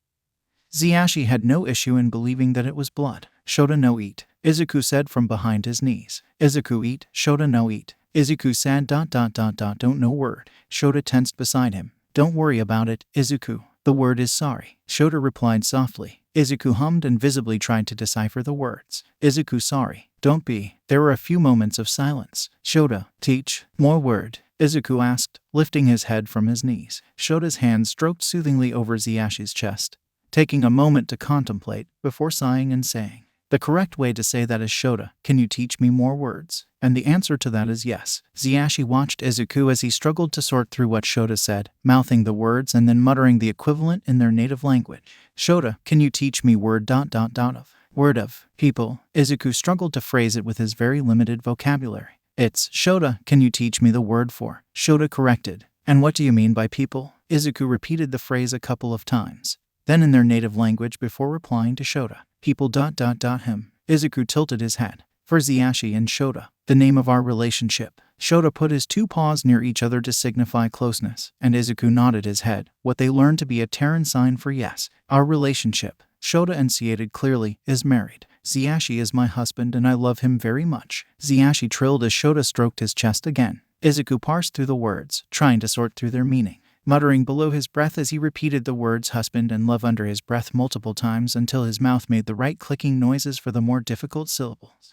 Xiashi had no issue in believing that it was blood. Shota no eat, Isaku said from behind his knees. Isaku eat, Shota no eat. Isaku said ... don't no word. Shota tensed beside him. Don't worry about it, Isaku. The word is sorry. Shota replied softly. Isaku hummed and visibly tried to decipher the words. Isaku sorry. Don't be. There were a few moments of silence. Shota, teach more word, Isaku asked, lifting his head from his knees. Shota's hand stroked soothingly over Xiashi's chest, taking a moment to contemplate before sighing and saying, the correct way to say that is Shota, can you teach me more words? And the answer to that is yes. Xiashi watched Isaku as he struggled to sort through what Shota said, mouthing the words and then muttering the equivalent in their native language. Shota, can you teach me word ... of? Word of people. Isaku struggled to phrase it with his very limited vocabulary. It's Shota, can you teach me the word for? Shota corrected. And what do you mean by people? Isaku repeated the phrase a couple of times. then in their native language before replying to Shota. People ... him. Isaku tilted his head. For Xyashi and Shota, the name of our relationship. Shota put his two paws near each other to signify closeness, and Isaku nodded his head, what they learned to be a Terran sign for yes. Our relationship, Shota enunciated clearly, is married. Xyashi is my husband and I love him very much. Xyashi trilled as Shota stroked his chest again. Isaku parsed through the words, trying to sort through their meaning, muttering below his breath as he repeated the words husband and love under his breath multiple times until his mouth made the right clicking noises for the more difficult syllables.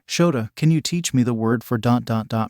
Shota, can you teach me the word for ...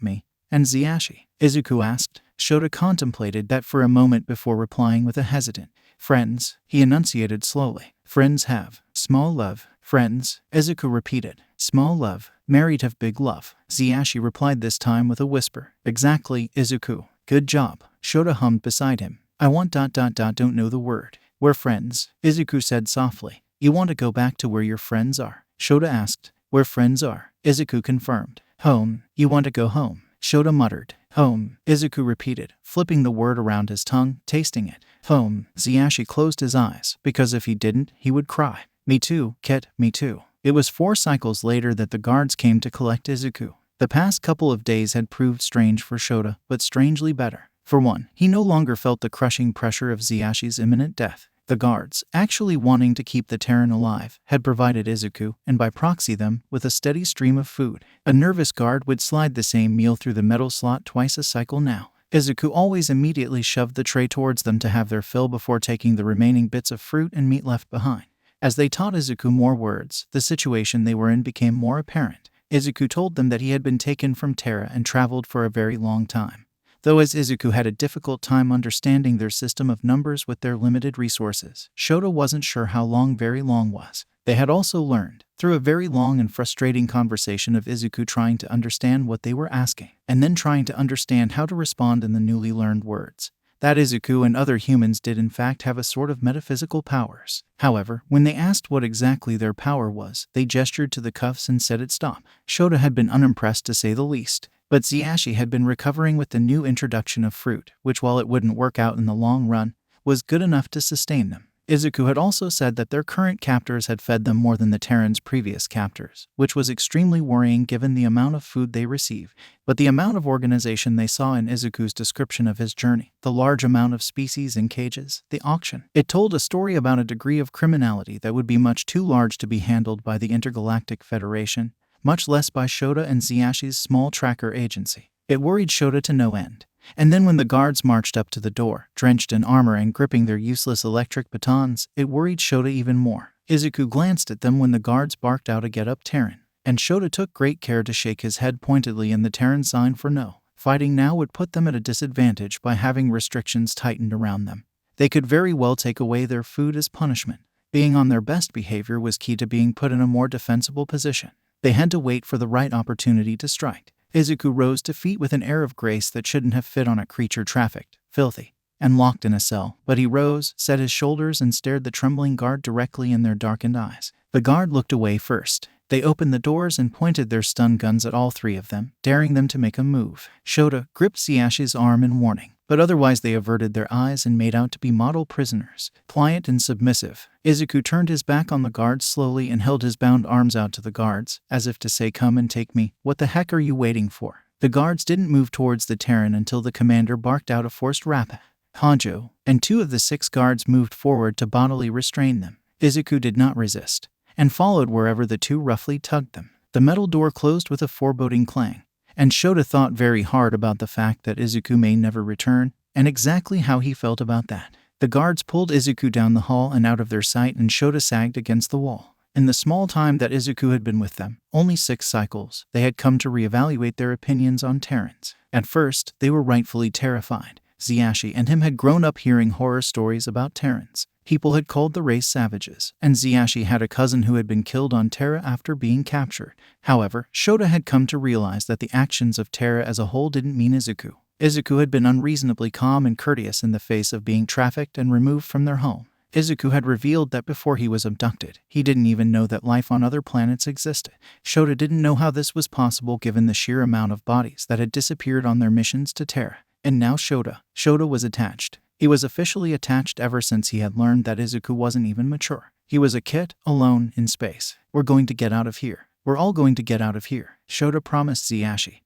me? And Xyashi? Isaku asked. Shota contemplated that for a moment before replying with a hesitant, friends, he enunciated slowly. Friends have small love. Friends, Isaku repeated. Small love, married have big love. Xyashi replied this time with a whisper. Exactly, Isaku. Good job. Shota hummed beside him. I want ... don't know the word. We're friends, Isaku said softly. You want to go back to where your friends are? Shota asked. Where friends are? Isaku confirmed. Home. You want to go home? Shota muttered. Home, Isaku repeated, flipping the word around his tongue, tasting it. Home. Xyashi closed his eyes, because if he didn't, he would cry. Me too, Ket, me too. It was 4 cycles later that the guards came to collect Isaku. The past couple of days had proved strange for Shota, but strangely better. For one, he no longer felt the crushing pressure of Xyashi's imminent death. The guards, actually wanting to keep the Terran alive, had provided Isaku, and by proxy them, with a steady stream of food. A nervous guard would slide the same meal through the metal slot twice a cycle now. Isaku always immediately shoved the tray towards them to have their fill before taking the remaining bits of fruit and meat left behind. As they taught Isaku more words, the situation they were in became more apparent. Isaku told them that he had been taken from Terra and traveled for a very long time. Though as Isaku had a difficult time understanding their system of numbers with their limited resources, Shota wasn't sure how long very long was. They had also learned, through a very long and frustrating conversation of Isaku trying to understand what they were asking, and then trying to understand how to respond in the newly learned words, that Isaku and other humans did in fact have a sort of metaphysical powers. However, when they asked what exactly their power was, they gestured to the cuffs and said it stopped. Shota had been unimpressed to say the least. But Xyashi had been recovering with the new introduction of fruit, which while it wouldn't work out in the long run, was good enough to sustain them. Isaku had also said that their current captors had fed them more than the Terran's previous captors, which was extremely worrying given the amount of food they received. But the amount of organization they saw in Izuku's description of his journey, the large amount of species in cages, the auction, it told a story about a degree of criminality that would be much too large to be handled by the Intergalactic Federation, much less by Shota and Xyashi's small tracker agency. It worried Shota to no end. And then when the guards marched up to the door, drenched in armor and gripping their useless electric batons, it worried Shota even more. Isaku glanced at them when the guards barked out a get-up Terran, and Shota took great care to shake his head pointedly in the Terran sign for no. Fighting now would put them at a disadvantage by having restrictions tightened around them. They could very well take away their food as punishment. Being on their best behavior was key to being put in a more defensible position. They had to wait for the right opportunity to strike. Isaku rose to feet with an air of grace that shouldn't have fit on a creature trafficked, filthy, and locked in a cell. But he rose, set his shoulders and stared the trembling guard directly in their darkened eyes. The guard looked away first. They opened the doors and pointed their stun guns at all 3 of them, daring them to make a move. Shota gripped Xyashi's arm in warning, but otherwise they averted their eyes and made out to be model prisoners, pliant and submissive. Isaku turned his back on the guards slowly and held his bound arms out to the guards, as if to say, come and take me. What the heck are you waiting for? The guards didn't move towards the Terran until the commander barked out a forced rap. Hanjo, and 2 of the 6 guards moved forward to bodily restrain them. Isaku did not resist, and followed wherever the 2 roughly tugged them. The metal door closed with a foreboding clang, and Shota thought very hard about the fact that Isaku may never return, and exactly how he felt about that. The guards pulled Isaku down the hall and out of their sight, and Shota sagged against the wall. In the small time that Isaku had been with them, only 6 cycles, they had come to reevaluate their opinions on Terrans. At first, they were rightfully terrified. Xyashi and him had grown up hearing horror stories about Terrans. People had called the race savages, and Xyashi had a cousin who had been killed on Terra after being captured. However, Shota had come to realize that the actions of Terra as a whole didn't mean Isaku. Isaku had been unreasonably calm and courteous in the face of being trafficked and removed from their home. Isaku had revealed that before he was abducted, he didn't even know that life on other planets existed. Shota didn't know how this was possible given the sheer amount of bodies that had disappeared on their missions to Terra. And now Shota was attached. He was officially attached ever since he had learned that Isaku wasn't even mature. He was a kid, alone, in space. We're going to get out of here. We're all going to get out of here, Shota promised Xyashi,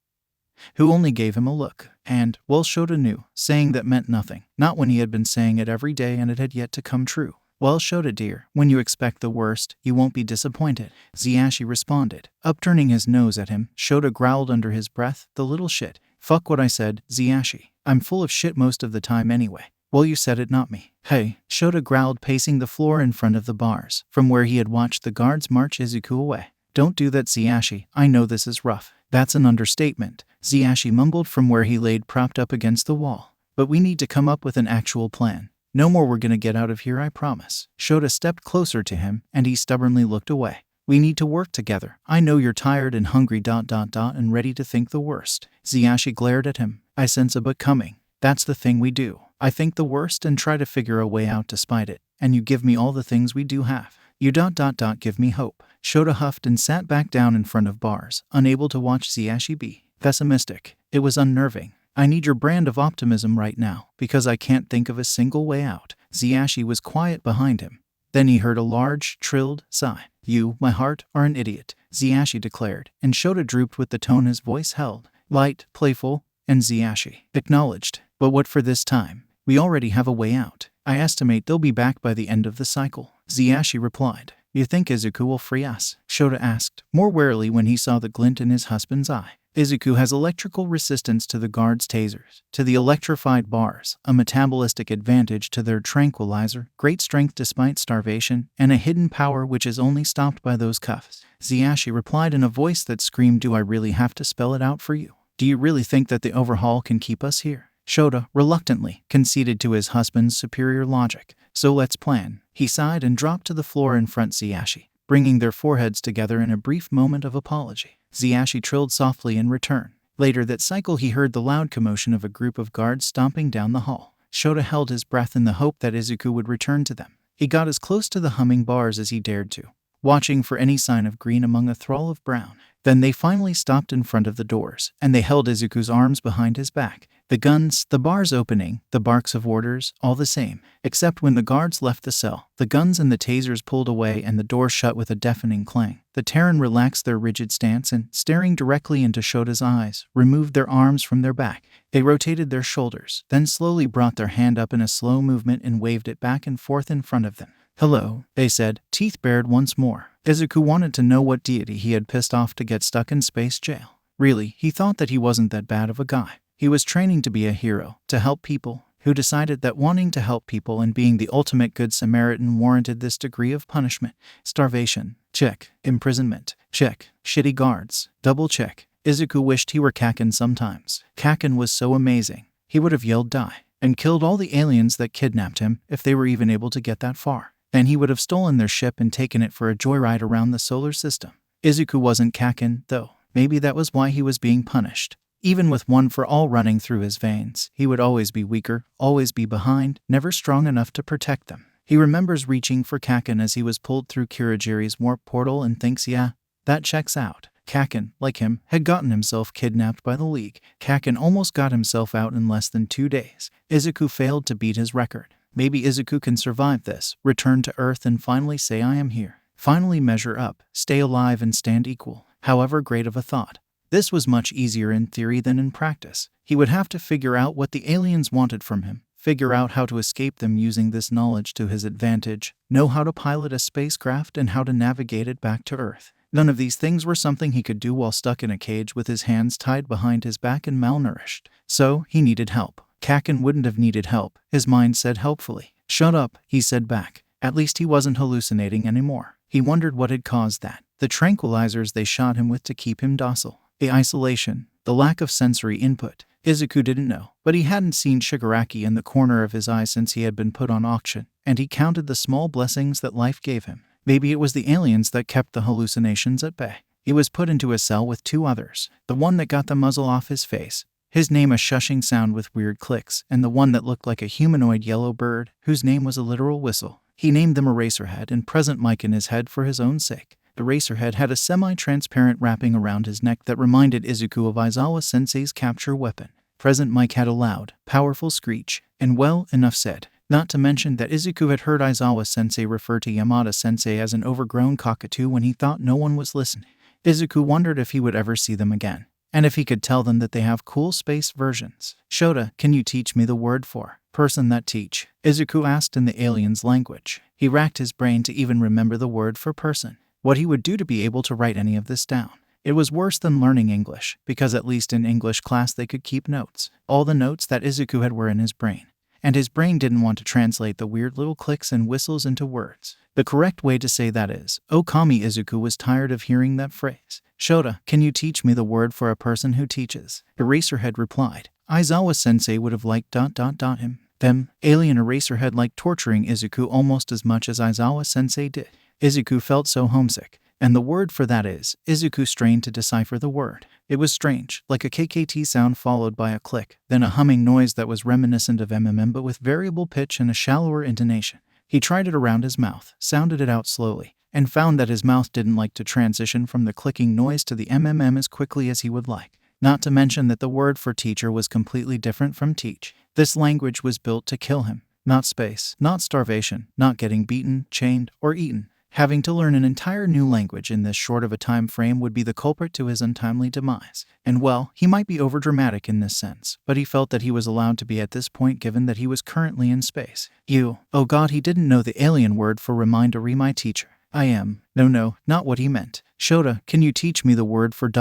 who only gave him a look. And, well, Shota knew, saying that meant nothing. Not when he had been saying it every day and it had yet to come true. Well, Shota dear, when you expect the worst, you won't be disappointed, Xyashi responded. Upturning his nose at him, Shota growled under his breath, the little shit. Fuck what I said, Xyashi. I'm full of shit most of the time anyway. Well, you said it, not me. Hey, Shota growled, pacing the floor in front of the bars, from where he had watched the guards march Isaku away. Don't do that, Xyashi. I know this is rough. That's an understatement, Xyashi mumbled from where he laid propped up against the wall. But we need to come up with an actual plan. No more we're gonna get out of here, I promise. Shota stepped closer to him, and he stubbornly looked away. We need to work together. I know you're tired and hungry ... and ready to think the worst. Xyashi glared at him. I sense a but coming. That's the thing we do. I think the worst and try to figure a way out despite it. And you give me all the things we do have. You ... give me hope. Shota huffed and sat back down in front of bars, unable to watch Xyashi be pessimistic. It was unnerving. I need your brand of optimism right now, because I can't think of a single way out. Xyashi was quiet behind him. Then he heard a large, trilled sigh. You, my heart, are an idiot, Xyashi declared, and Shota drooped with the tone his voice held. Light, playful, and Xyashi acknowledged. But what for this time? We already have a way out. I estimate they'll be back by the end of the cycle, Xyashi replied. You think Isaku will free us? Shota asked, more warily when he saw the glint in his husband's eye. Isaku has electrical resistance to the guards' tasers, to the electrified bars, a metabolistic advantage to their tranquilizer, great strength despite starvation, and a hidden power which is only stopped by those cuffs. Xyashi replied in a voice that screamed, do I really have to spell it out for you? Do you really think that the overhaul can keep us here? Shota, reluctantly, conceded to his husband's superior logic. So let's plan. He sighed and dropped to the floor in front of Xyashi, bringing their foreheads together in a brief moment of apology. Xyashi trilled softly in return. Later that cycle he heard the loud commotion of a group of guards stomping down the hall. Shota held his breath in the hope that Isaku would return to them. He got as close to the humming bars as he dared to, watching for any sign of green among a thrall of brown. Then they finally stopped in front of the doors, and they held Izuku's arms behind his back. The guns, the bars opening, the barks of orders, all the same. Except when the guards left the cell, the guns and the tasers pulled away and the door shut with a deafening clang. The Terran relaxed their rigid stance and, staring directly into Shota's eyes, removed their arms from their back. They rotated their shoulders, then slowly brought their hand up in a slow movement and waved it back and forth in front of them. Hello, they said, teeth bared once more. Isaku wanted to know what deity he had pissed off to get stuck in space jail. Really, he thought that he wasn't that bad of a guy. He was training to be a hero, to help people, who decided that wanting to help people and being the ultimate good Samaritan warranted this degree of punishment. Starvation, check. Imprisonment, check. Shitty guards, double check. Isaku wished he were Kaken sometimes. Kaken was so amazing. He would have yelled die, and killed all the aliens that kidnapped him if they were even able to get that far. Then he would have stolen their ship and taken it for a joyride around the solar system. Isaku wasn't Kaken, though. Maybe that was why he was being punished. Even with one for all running through his veins, he would always be weaker, always be behind, never strong enough to protect them. He remembers reaching for Kaken as he was pulled through Kurogiri's warp portal and thinks, yeah, that checks out. Kaken, like him, had gotten himself kidnapped by the League. Kaken almost got himself out in less than 2 days. Isaku failed to beat his record. Maybe Isaku can survive this, return to Earth and finally say I am here. Finally measure up, stay alive and stand equal. However great of a thought. This was much easier in theory than in practice. He would have to figure out what the aliens wanted from him, figure out how to escape them using this knowledge to his advantage, know how to pilot a spacecraft and how to navigate it back to Earth. None of these things were something he could do while stuck in a cage with his hands tied behind his back and malnourished. So, he needed help. Kaken wouldn't have needed help, his mind said helpfully. Shut up, he said back. At least he wasn't hallucinating anymore. He wondered what had caused that. The tranquilizers they shot him with to keep him docile. The isolation, the lack of sensory input. Isaku didn't know, but he hadn't seen Shigaraki in the corner of his eye since he had been put on auction, and he counted the small blessings that life gave him. Maybe it was the aliens that kept the hallucinations at bay. He was put into a cell with 2 others, the one that got the muzzle off his face, his name a shushing sound with weird clicks, and the one that looked like a humanoid yellow bird, whose name was a literal whistle. He named them Eraserhead and present Mike in his head for his own sake. Eraserhead had a semi-transparent wrapping around his neck that reminded Isaku of Aizawa Sensei's capture weapon. Present Mike had a loud, powerful screech, and well, enough said. Not to mention that Isaku had heard Aizawa-sensei refer to Yamada-sensei as an overgrown cockatoo when he thought no one was listening. Isaku wondered if he would ever see them again, and if he could tell them that they have cool space versions. Shota, can you teach me the word for person that teach? Isaku asked in the alien's language. He racked his brain to even remember the word for person. What he would do to be able to write any of this down. It was worse than learning English, because at least in English class they could keep notes. All the notes that Isaku had were in his brain. And his brain didn't want to translate the weird little clicks and whistles into words. The correct way to say that is, Okami. Isaku was tired of hearing that phrase. Shota, can you teach me the word for a person who teaches? Eraserhead replied. Aizawa-sensei would have liked ... him. Them. Alien Eraserhead liked torturing Isaku almost as much as Aizawa-sensei did. Isaku felt so homesick. And the word for that is, Isaku strained to decipher the word. It was strange, like a KKT sound followed by a click, then a humming noise that was reminiscent of MMM but with variable pitch and a shallower intonation. He tried it around his mouth, sounded it out slowly, and found that his mouth didn't like to transition from the clicking noise to the MMM as quickly as he would like. Not to mention that the word for teacher was completely different from teach. This language was built to kill him. Not space, not starvation, not getting beaten, chained, or eaten. Having to learn an entire new language in this short of a time frame would be the culprit to his untimely demise. And well, he might be overdramatic in this sense, but he felt that he was allowed to be at this point given that he was currently in space. Oh god, he didn't know the alien word for reminder. My teacher. I am. No, not what he meant. Shota, can you teach me the word for ...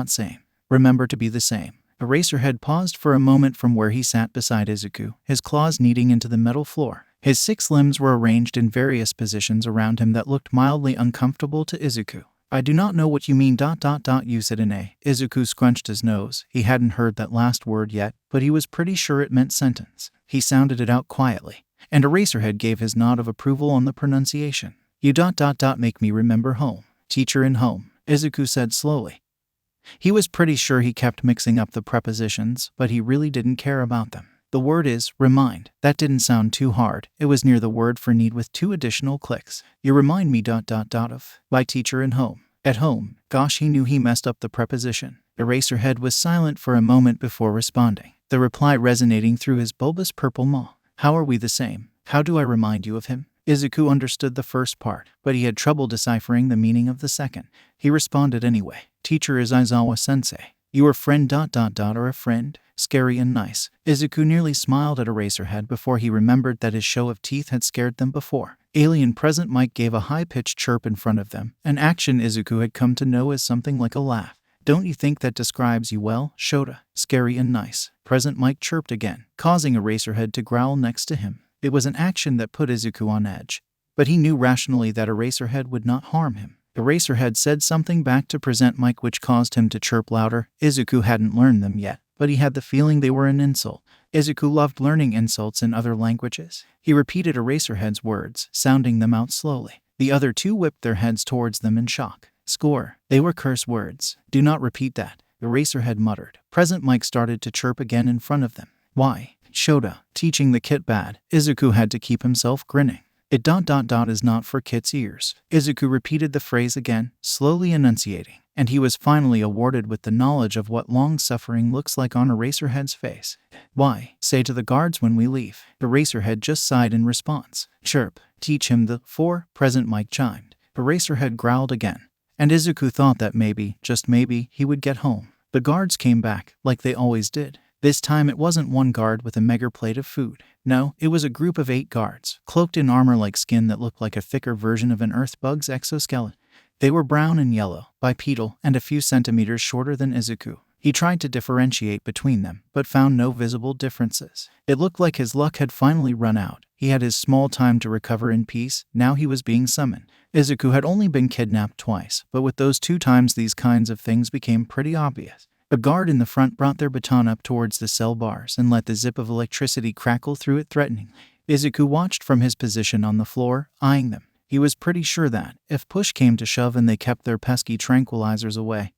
same? Remember to be the same. Eraserhead paused for a moment from where he sat beside Isaku, his claws kneading into the metal floor. His 6 limbs were arranged in various positions around him that looked mildly uncomfortable to Isaku. I do not know what you mean ... You said in a. Isaku scrunched his nose. He hadn't heard that last word yet, but he was pretty sure it meant sentence. He sounded it out quietly, and Eraserhead gave his nod of approval on the pronunciation. You ... make me remember home. Teacher in home, Isaku said slowly. He was pretty sure he kept mixing up the prepositions, but he really didn't care about them. The word is remind. That didn't sound too hard. It was near the word for need with 2 additional clicks. You remind me ... of. By teacher in home. At home. Gosh, he knew he messed up the preposition. Eraserhead was silent for a moment before responding, the reply resonating through his bulbous purple maw. How are we the same? How do I remind you of him? Isaku understood the first part, but he had trouble deciphering the meaning of the second. He responded anyway. Teacher is Aizawa-sensei. Your friend ... or a friend? Scary and nice. Isaku nearly smiled at Eraserhead before he remembered that his show of teeth had scared them before. Alien Present Mike gave a high-pitched chirp in front of them, an action Isaku had come to know as something like a laugh. Don't you think that describes you well, Shota? Scary and nice. Present Mike chirped again, causing Eraserhead to growl next to him. It was an action that put Isaku on edge, but he knew rationally that Eraserhead would not harm him. Eraserhead said something back to Present Mike which caused him to chirp louder. Isaku hadn't learned them yet, but he had the feeling they were an insult. Isaku loved learning insults in other languages. He repeated Eraserhead's words, sounding them out slowly. The other 2 whipped their heads towards them in shock. Score. They were curse words. Do not repeat that, Eraserhead muttered. Present Mike started to chirp again in front of them. Why? Shota, teaching the kit bad. Isaku had to keep himself grinning. It ... is not for Kit's ears. Isaku repeated the phrase again, slowly enunciating, and he was finally awarded with the knowledge of what long suffering looks like on Eraserhead's face. Why? Say to the guards when we leave. Eraserhead just sighed in response. Chirp. Teach him the Present Mike chimed. Eraserhead growled again, and Isaku thought that maybe, just maybe, he would get home. The guards came back, like they always did. This time it wasn't one guard with a mega plate of food. No, it was a group of 8 guards, cloaked in armor-like skin that looked like a thicker version of an earthbug's exoskeleton. They were brown and yellow, bipedal, and a few centimeters shorter than Isaku. He tried to differentiate between them, but found no visible differences. It looked like his luck had finally run out. He had his small time to recover in peace. Now he was being summoned. Isaku had only been kidnapped twice, but with those 2 times these kinds of things became pretty obvious. A guard in the front brought their baton up towards the cell bars and let the zip of electricity crackle through it threateningly. Isaku watched from his position on the floor, eyeing them. He was pretty sure that, if push came to shove and they kept their pesky tranquilizers away,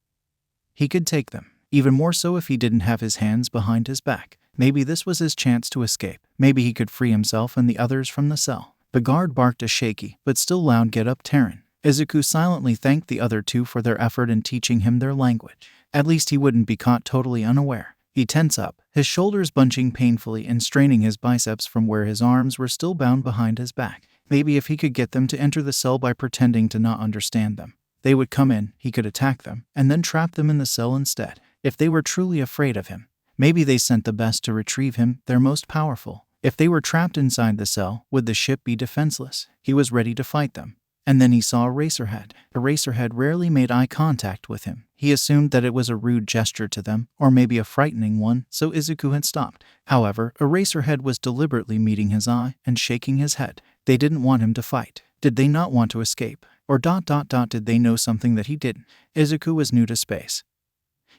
he could take them. Even more so if he didn't have his hands behind his back. Maybe this was his chance to escape. Maybe he could free himself and the others from the cell. The guard barked a shaky, but still loud "Get up, Terran." Isaku silently thanked the other 2 for their effort in teaching him their language. At least he wouldn't be caught totally unaware. He tense up, his shoulders bunching painfully and straining his biceps from where his arms were still bound behind his back. Maybe if he could get them to enter the cell by pretending to not understand them, they would come in, he could attack them, and then trap them in the cell instead. If they were truly afraid of him, maybe they sent the best to retrieve him, their most powerful. If they were trapped inside the cell, would the ship be defenseless? He was ready to fight them. And then he saw Eraserhead. Eraserhead rarely made eye contact with him. He assumed that it was a rude gesture to them, or maybe a frightening one, so Isaku had stopped. However, Eraserhead was deliberately meeting his eye and shaking his head. They didn't want him to fight. Did they not want to escape? Or did they know something that he didn't? Isaku was new to space.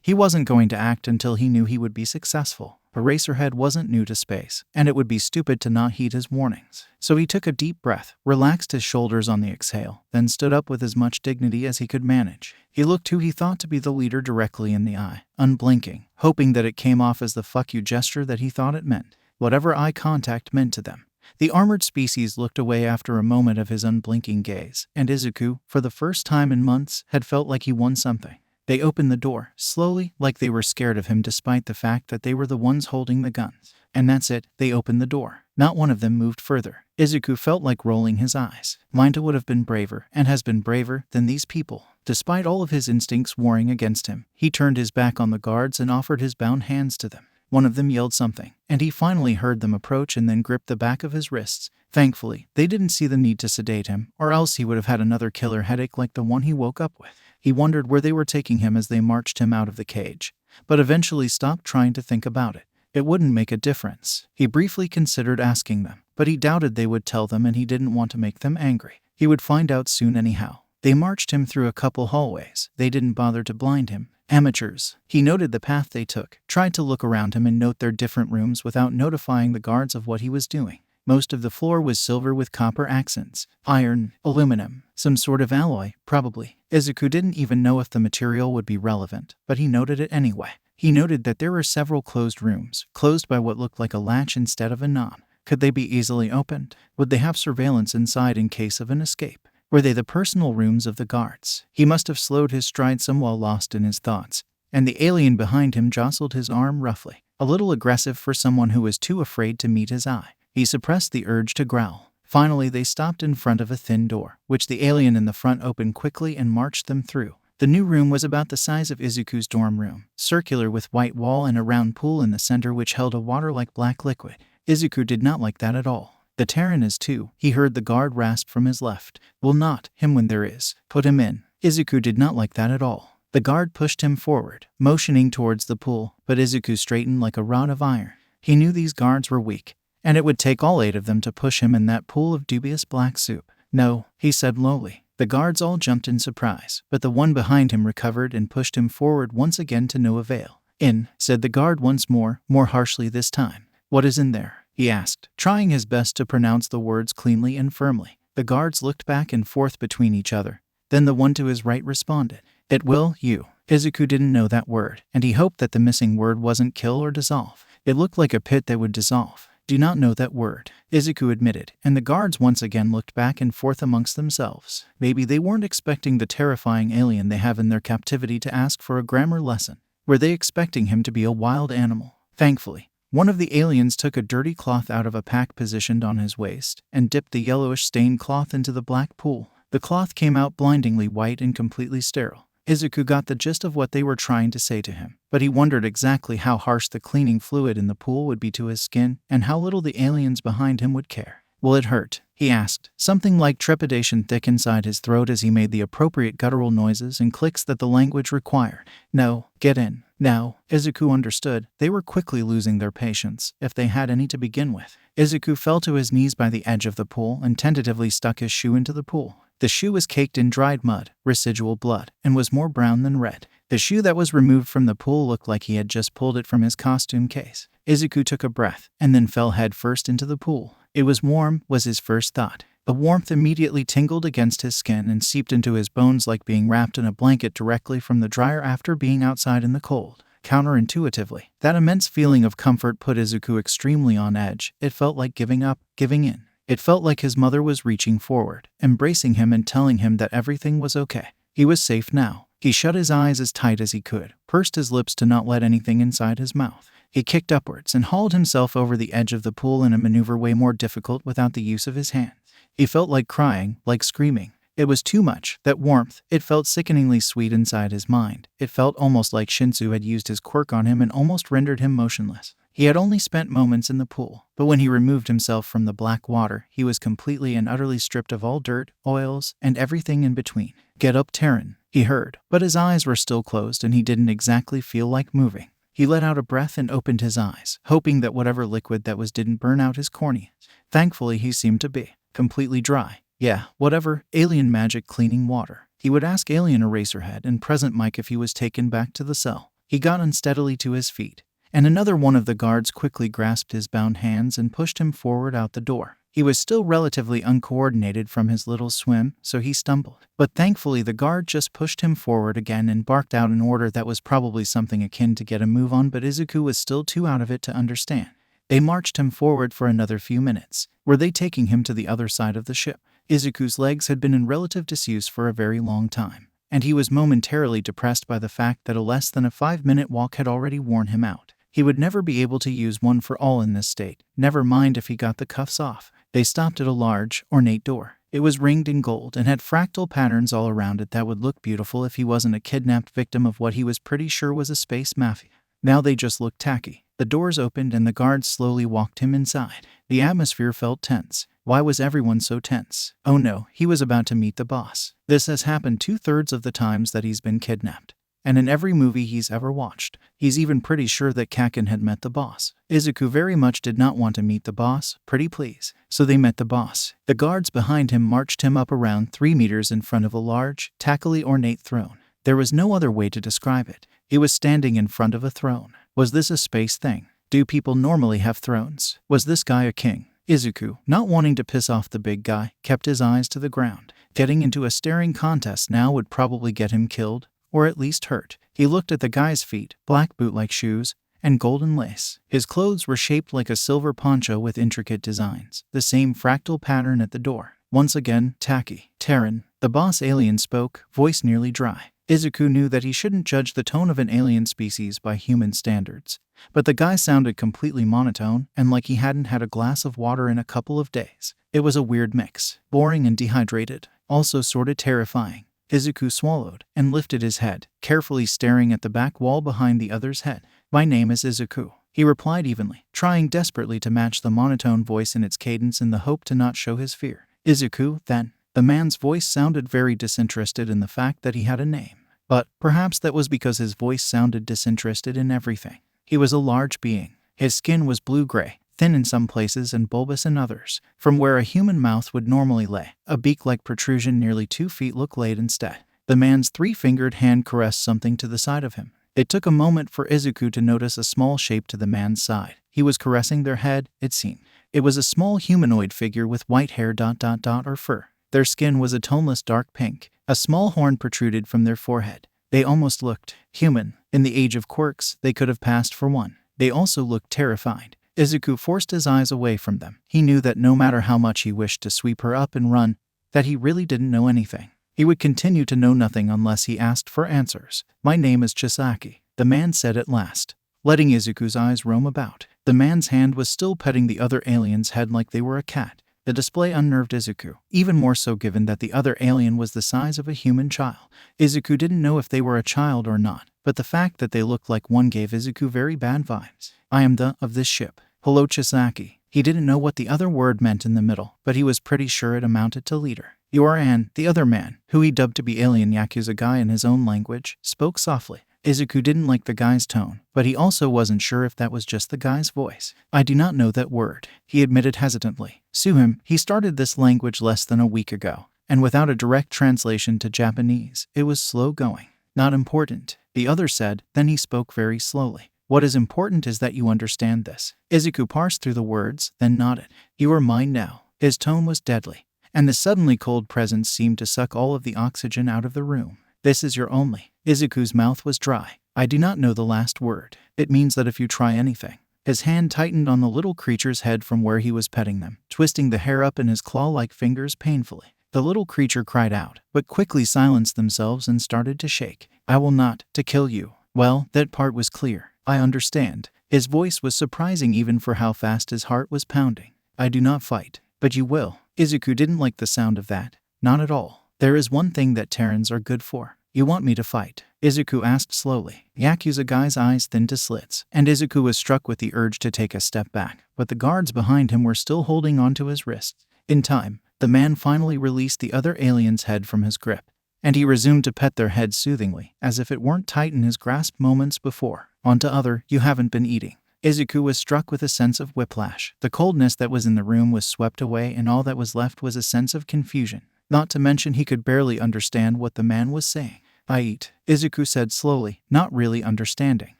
He wasn't going to act until he knew he would be successful. Eraserhead wasn't new to space, and it would be stupid to not heed his warnings. So he took a deep breath, relaxed his shoulders on the exhale, then stood up with as much dignity as he could manage. He looked who he thought to be the leader directly in the eye, unblinking, hoping that it came off as the fuck you gesture that he thought it meant, whatever eye contact meant to them. The armored species looked away after a moment of his unblinking gaze, and Isaku, for the first time in months, had felt like he won something. They opened the door, slowly, like they were scared of him despite the fact that they were the ones holding the guns. And that's it, they opened the door. Not one of them moved further. Isaku felt like rolling his eyes. Minta would have been braver, and has been braver, than these people. Despite all of his instincts warring against him, he turned his back on the guards and offered his bound hands to them. One of them yelled something, and he finally heard them approach and then gripped the back of his wrists. Thankfully, they didn't see the need to sedate him, or else he would have had another killer headache like the one he woke up with. He wondered where they were taking him as they marched him out of the cage, but eventually stopped trying to think about it. It wouldn't make a difference. He briefly considered asking them, but he doubted they would tell them and he didn't want to make them angry. He would find out soon anyhow. They marched him through a couple hallways. They didn't bother to blind him. Amateurs. He noted the path they took, tried to look around him and note their different rooms without notifying the guards of what he was doing. Most of the floor was silver with copper accents, iron, aluminum, some sort of alloy, probably. Isaku didn't even know if the material would be relevant, but he noted it anyway. He noted that there were several closed rooms, closed by what looked like a latch instead of a knob. Could they be easily opened? Would they have surveillance inside in case of an escape? Were they the personal rooms of the guards? He must have slowed his stride somewhat lost in his thoughts, and the alien behind him jostled his arm roughly, a little aggressive for someone who was too afraid to meet his eye. He suppressed the urge to growl. Finally, they stopped in front of a thin door, which the alien in the front opened quickly and marched them through. The new room was about the size of Izuku's dorm room, circular with white wall and a round pool in the center which held a water-like black liquid. Izuku did not like that at all. The Terran is too, he heard the guard rasp from his left. Will not, him when there is. Put him in. Izuku did not like that at all. The guard pushed him forward, motioning towards the pool, but Izuku straightened like a rod of iron. He knew these guards were weak, and it would take all 8 of them to push him in that pool of dubious black soup. No, he said lowly. The guards all jumped in surprise, but the one behind him recovered and pushed him forward once again to no avail. In, said the guard once more harshly this time. What is in there? He asked, trying his best to pronounce the words cleanly and firmly. The guards looked back and forth between each other. Then the one to his right responded. It will, you. Isaku didn't know that word, and he hoped that the missing word wasn't kill or dissolve. It looked like a pit that would dissolve. Do not know that word, Isaku admitted, and the guards once again looked back and forth amongst themselves. Maybe they weren't expecting the terrifying alien they have in their captivity to ask for a grammar lesson. Were they expecting him to be a wild animal? Thankfully, one of the aliens took a dirty cloth out of a pack positioned on his waist and dipped the yellowish stained cloth into the black pool. The cloth came out blindingly white and completely sterile. Isaku got the gist of what they were trying to say to him, but he wondered exactly how harsh the cleaning fluid in the pool would be to his skin and how little the aliens behind him would care. Will it hurt? He asked, something like trepidation thick inside his throat as he made the appropriate guttural noises and clicks that the language required. No, get in. Now, Isaku understood. They were quickly losing their patience, if they had any to begin with. Isaku fell to his knees by the edge of the pool and tentatively stuck his shoe into the pool. The shoe was caked in dried mud, residual blood, and was more brown than red. The shoe that was removed from the pool looked like he had just pulled it from his costume case. Isaku took a breath, and then fell head first into the pool. It was warm, was his first thought. The warmth immediately tingled against his skin and seeped into his bones like being wrapped in a blanket directly from the dryer after being outside in the cold. Counterintuitively, that immense feeling of comfort put Isaku extremely on edge. It felt like giving up, giving in. It felt like his mother was reaching forward, embracing him and telling him that everything was okay. He was safe now. He shut his eyes as tight as he could, pursed his lips to not let anything inside his mouth. He kicked upwards and hauled himself over the edge of the pool in a maneuver way more difficult without the use of his hands. He felt like crying, like screaming. It was too much, that warmth. It felt sickeningly sweet inside his mind. It felt almost like Shinsu had used his quirk on him and almost rendered him motionless. He had only spent moments in the pool, but when he removed himself from the black water, he was completely and utterly stripped of all dirt, oils, and everything in between. "Get up, Terran," he heard, but his eyes were still closed and he didn't exactly feel like moving. He let out a breath and opened his eyes, hoping that whatever liquid that was didn't burn out his corneas. Thankfully, he seemed to be completely dry. Yeah, whatever, alien magic cleaning water. He would ask Alien Eraserhead and Present Mike if he was taken back to the cell. He got unsteadily to his feet, and another one of the guards quickly grasped his bound hands and pushed him forward out the door. He was still relatively uncoordinated from his little swim, so he stumbled. But thankfully the guard just pushed him forward again and barked out an order that was probably something akin to get a move on, but Isaku was still too out of it to understand. They marched him forward for another few minutes. Were they taking him to the other side of the ship? Izuku's legs had been in relative disuse for a very long time, and he was momentarily depressed by the fact that a less than a 5-minute walk had already worn him out. He would never be able to use one for all in this state, never mind if he got the cuffs off. They stopped at a large, ornate door. It was ringed in gold and had fractal patterns all around it that would look beautiful if he wasn't a kidnapped victim of what he was pretty sure was a space mafia. Now they just looked tacky. The doors opened and the guards slowly walked him inside. The atmosphere felt tense. Why was everyone so tense? Oh no, he was about to meet the boss. This has happened 2/3 of the times that he's been kidnapped. And in every movie he's ever watched. He's even pretty sure that Kaken had met the boss. Izuku very much did not want to meet the boss, pretty please. So they met the boss. The guards behind him marched him up around 3 meters in front of a large, tackily ornate throne. There was no other way to describe it. He was standing in front of a throne. Was this a space thing? Do people normally have thrones? Was this guy a king? Izuku, not wanting to piss off the big guy, kept his eyes to the ground. Getting into a staring contest now would probably get him killed, or at least hurt. He looked at the guy's feet, black boot-like shoes, and golden lace. His clothes were shaped like a silver poncho with intricate designs, the same fractal pattern at the door. Once again, tacky. Terran, the boss alien spoke, voice nearly dry. Izuku knew that he shouldn't judge the tone of an alien species by human standards, but the guy sounded completely monotone and like he hadn't had a glass of water in a couple of days. It was a weird mix, boring and dehydrated, also sorta terrifying. Izuku swallowed and lifted his head, carefully staring at the back wall behind the other's head. "My name is Isaku," he replied evenly, trying desperately to match the monotone voice in its cadence in the hope to not show his fear. "Isaku, then?" The man's voice sounded very disinterested in the fact that he had a name. But perhaps that was because his voice sounded disinterested in everything. He was a large being. His skin was blue-gray, thin in some places and bulbous in others. From where a human mouth would normally lay, a beak-like protrusion nearly 2 feet looked laid instead. The man's 3-fingered hand caressed something to the side of him. It took a moment for Izuku to notice a small shape to the man's side. He was caressing their head, it seemed. It was a small humanoid figure with white hair or fur. Their skin was a toneless dark pink. A small horn protruded from their forehead. They almost looked human. In the age of quirks, they could have passed for one. They also looked terrified. Izuku forced his eyes away from them. He knew that no matter how much he wished to sweep her up and run, that he really didn't know anything. He would continue to know nothing unless he asked for answers. "My name is Chisaki," the man said at last, letting Izuku's eyes roam about. The man's hand was still petting the other alien's head like they were a cat. The display unnerved Isaku, even more so given that the other alien was the size of a human child. Isaku didn't know if they were a child or not, but the fact that they looked like one gave Isaku very bad vibes. "I am the of this ship. Hello, Chisaki." He didn't know what the other word meant in the middle, but he was pretty sure it amounted to leader. "You are An," the other man, who he dubbed to be alien Yakuza guy in his own language, spoke softly. Izuku didn't like the guy's tone, but he also wasn't sure if that was just the guy's voice. "I do not know that word," he admitted hesitantly. Sue him, he started this language less than a week ago, and without a direct translation to Japanese, it was slow going. "Not important," the other said, then he spoke very slowly. "What is important is that you understand this." Izuku parsed through the words, then nodded. "You are mine now." His tone was deadly, and the suddenly cold presence seemed to suck all of the oxygen out of the room. "This is your only." Izuku's mouth was dry. "I do not know the last word. It means that if you try anything." His hand tightened on the little creature's head from where he was petting them, twisting the hair up in his claw-like fingers painfully. The little creature cried out, but quickly silenced themselves and started to shake. I will not, to kill you. Well, that part was clear. I understand. His voice was surprising even for how fast his heart was pounding. I do not fight. But you will. Isaku didn't like the sound of that. Not at all. There is one thing that Terrans are good for. You want me to fight? Izuku asked slowly. Yakuza-guy's eyes thinned to slits, and Izuku was struck with the urge to take a step back, but the guards behind him were still holding onto his wrists. In time, the man finally released the other alien's head from his grip, and he resumed to pet their heads soothingly, as if it weren't tight in his grasp moments before. On to other, you haven't been eating. Izuku was struck with a sense of whiplash. The coldness that was in the room was swept away, and all that was left was a sense of confusion. Not to mention he could barely understand what the man was saying. I eat, Izuku said slowly, not really understanding.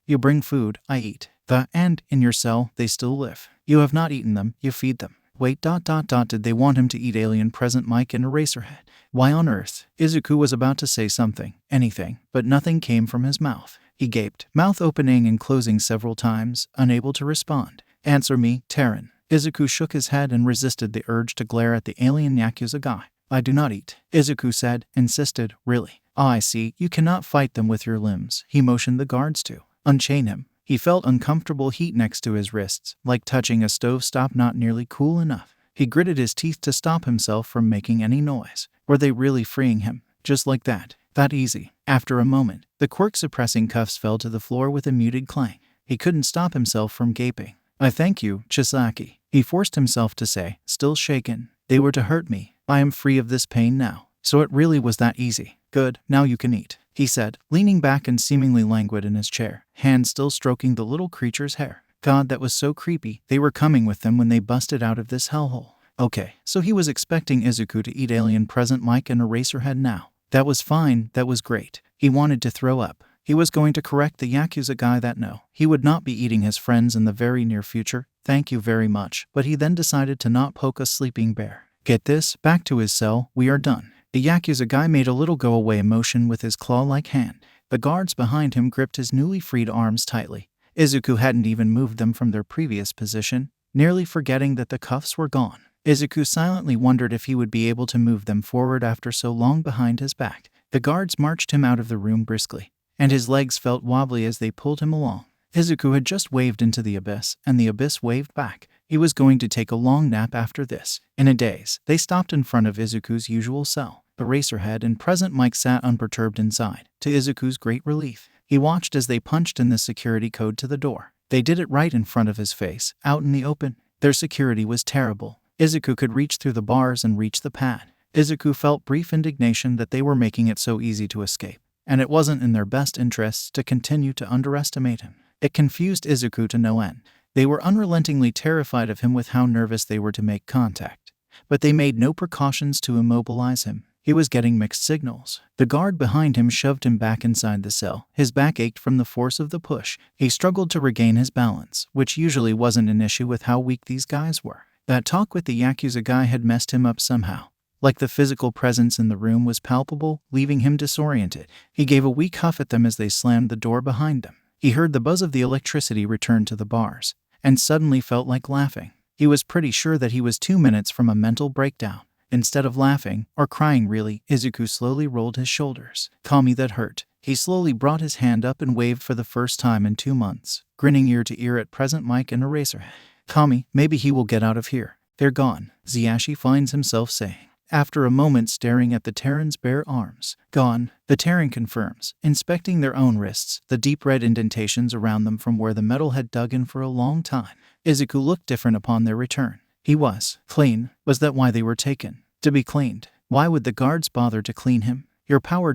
You bring food, I eat. And, in your cell, they still live. You have not eaten them, you feed them. Wait, did they want him to eat alien present Mike and Eraserhead? Why on earth? Izuku was about to say something, anything, but nothing came from his mouth. He gaped, mouth opening and closing several times, unable to respond. Answer me, Terran. Izuku shook his head and resisted the urge to glare at the alien Yakuza guy. I do not eat, Izuku said, insisted, really. I see, you cannot fight them with your limbs. He motioned the guards to unchain him. He felt uncomfortable heat next to his wrists, like touching a stovetop not nearly cool enough. He gritted his teeth to stop himself from making any noise. Were they really freeing him? Just like that? That easy? After a moment, the quirk-suppressing cuffs fell to the floor with a muted clang. He couldn't stop himself from gaping. I thank you, Chisaki. He forced himself to say, still shaken. They were to hurt me. I am free of this pain now. So it really was that easy. Good, now you can eat, he said, leaning back and seemingly languid in his chair, hands still stroking the little creature's hair. God, that was so creepy. They were coming with them when they busted out of this hellhole. Okay, so he was expecting Izuku to eat alien present Mike and Eraserhead now. That was fine, that was great. He wanted to throw up. He was going to correct the Yakuza guy that no, he would not be eating his friends in the very near future. Thank you very much. But he then decided to not poke a sleeping bear. Get this, back to his cell, we are done. The Yakuza guy made a little go-away motion with his claw-like hand. The guards behind him gripped his newly freed arms tightly. Izuku hadn't even moved them from their previous position, nearly forgetting that the cuffs were gone. Izuku silently wondered if he would be able to move them forward after so long behind his back. The guards marched him out of the room briskly, and his legs felt wobbly as they pulled him along. Izuku had just waved into the abyss, and the abyss waved back. He was going to take a long nap after this. In a daze, they stopped in front of Izuku's usual cell. Eraserhead and present Mike sat unperturbed inside, to Izuku's great relief. He watched as they punched in the security code to the door. They did it right in front of his face, out in the open. Their security was terrible. Izuku could reach through the bars and reach the pad. Izuku felt brief indignation that they were making it so easy to escape, and it wasn't in their best interests to continue to underestimate him. It confused Izuku to no end. They were unrelentingly terrified of him with how nervous they were to make contact, but they made no precautions to immobilize him. He was getting mixed signals. The guard behind him shoved him back inside the cell. His back ached from the force of the push. He struggled to regain his balance, which usually wasn't an issue with how weak these guys were. That talk with the Yakuza guy had messed him up somehow. Like the physical presence in the room was palpable, leaving him disoriented. He gave a weak huff at them as they slammed the door behind them. He heard the buzz of the electricity return to the bars, and suddenly felt like laughing. He was pretty sure that he was 2 minutes from a mental breakdown. Instead of laughing, or crying really, Izuku slowly rolled his shoulders. Kami, that hurt. He slowly brought his hand up and waved for the first time in 2 months, grinning ear to ear at present Mike and Eraserhead. Kami, maybe he will get out of here. They're gone, Zyashi finds himself saying, after a moment staring at the Terran's bare arms. Gone, the Terran confirms, inspecting their own wrists, the deep red indentations around them from where the metal had dug in for a long time. Izuku looked different upon their return. He was clean. Was that why they were taken? To be cleaned. Why would the guards bother to clean him? Your power ...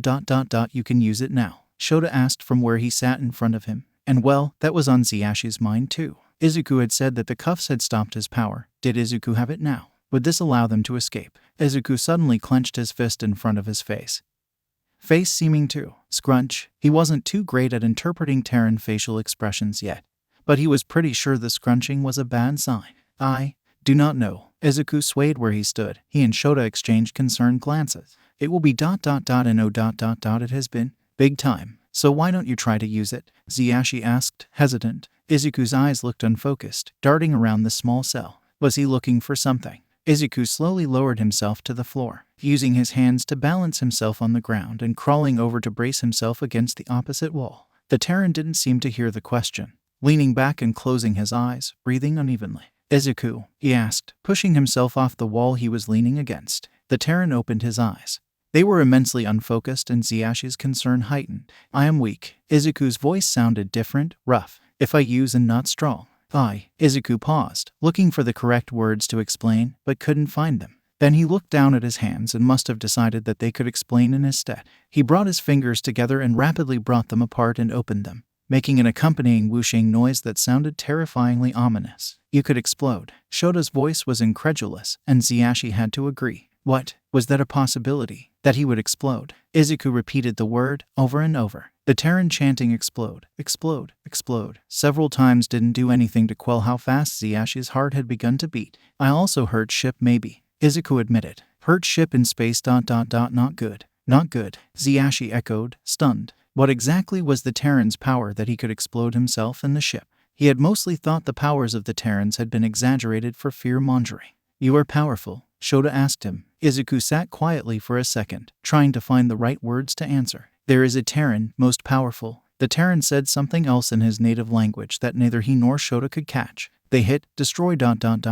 you can use it now, Shota asked from where he sat in front of him. And well, that was on Ziyashi's mind too. Izuku had said that the cuffs had stopped his power. Did Izuku have it now? Would this allow them to escape? Izuku suddenly clenched his fist in front of his face seeming to scrunch. He wasn't too great at interpreting Terran facial expressions yet, but he was pretty sure the scrunching was a bad sign. I do not know. Izuku swayed where he stood. He and Shota exchanged concerned glances. It will be ... and oh ... it has been big time. So why don't you try to use it? Zyashi asked, hesitant. Izuku's eyes looked unfocused, darting around the small cell. Was he looking for something? Izuku slowly lowered himself to the floor, using his hands to balance himself on the ground and crawling over to brace himself against the opposite wall. The Terran didn't seem to hear the question, leaning back and closing his eyes, breathing unevenly. "Izuku?" he asked, pushing himself off the wall he was leaning against. The Terran opened his eyes. They were immensely unfocused and Ziyashi's concern heightened. "I am weak." Izuku's voice sounded different, rough. "If I use and not strong." Izuku paused, looking for the correct words to explain, but couldn't find them. Then he looked down at his hands and must have decided that they could explain in his stead. He brought his fingers together and rapidly brought them apart and opened them, making an accompanying whooshing noise that sounded terrifyingly ominous. "You could explode." Shota's voice was incredulous, and Ziyashi had to agree. What? Was that a possibility? That he would explode? Izuku repeated the word over and over. The Terran chanting "explode, explode, explode" several times didn't do anything to quell how fast Ziyashi's heart had begun to beat. "I also heard ship maybe," Izuku admitted. "Hurt ship in space ... Not good. Not good," Ziyashi echoed, stunned. What exactly was the Terran's power that he could explode himself and the ship? He had mostly thought the powers of the Terrans had been exaggerated for fear-mongering. "You are powerful?" Shota asked him. Izuku sat quietly for a second, trying to find the right words to answer. "There is a Terran, most powerful." The Terran said something else in his native language that neither he nor Shota could catch. "They hit, destroy ...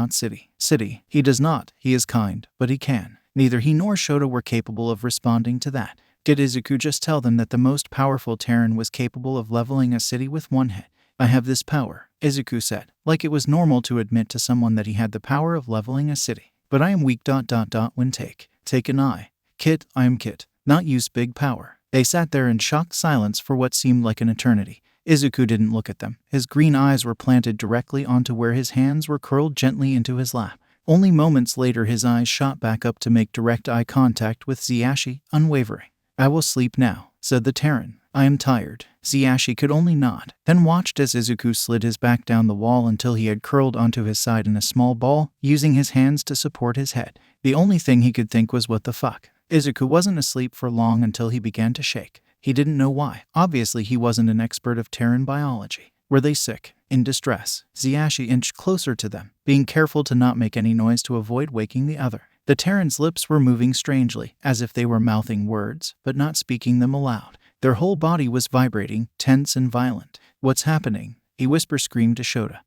city. City. He does not. He is kind, but he can." Neither he nor Shota were capable of responding to that. Did Izuku just tell them that the most powerful Terran was capable of leveling a city with one hit? "I have this power," Izuku said, like it was normal to admit to someone that he had the power of leveling a city. "But I am weak ... when take an eye. Kit, I am Kit. Not use big power." They sat there in shocked silence for what seemed like an eternity. Izuku didn't look at them. His green eyes were planted directly onto where his hands were curled gently into his lap. Only moments later his eyes shot back up to make direct eye contact with Ziyashi, unwavering. "I will sleep now," said the Terran. "I am tired." Ziyashi could only nod, then watched as Izuku slid his back down the wall until he had curled onto his side in a small ball, using his hands to support his head. The only thing he could think was what the fuck. Izuku wasn't asleep for long until he began to shake. He didn't know why. Obviously he wasn't an expert of Terran biology. Were they sick? In distress? Ziyashi inched closer to them, being careful to not make any noise to avoid waking the other. The Terran's lips were moving strangely, as if they were mouthing words, but not speaking them aloud. Their whole body was vibrating, tense and violent. "What's happening?" a whisper screamed to Shota,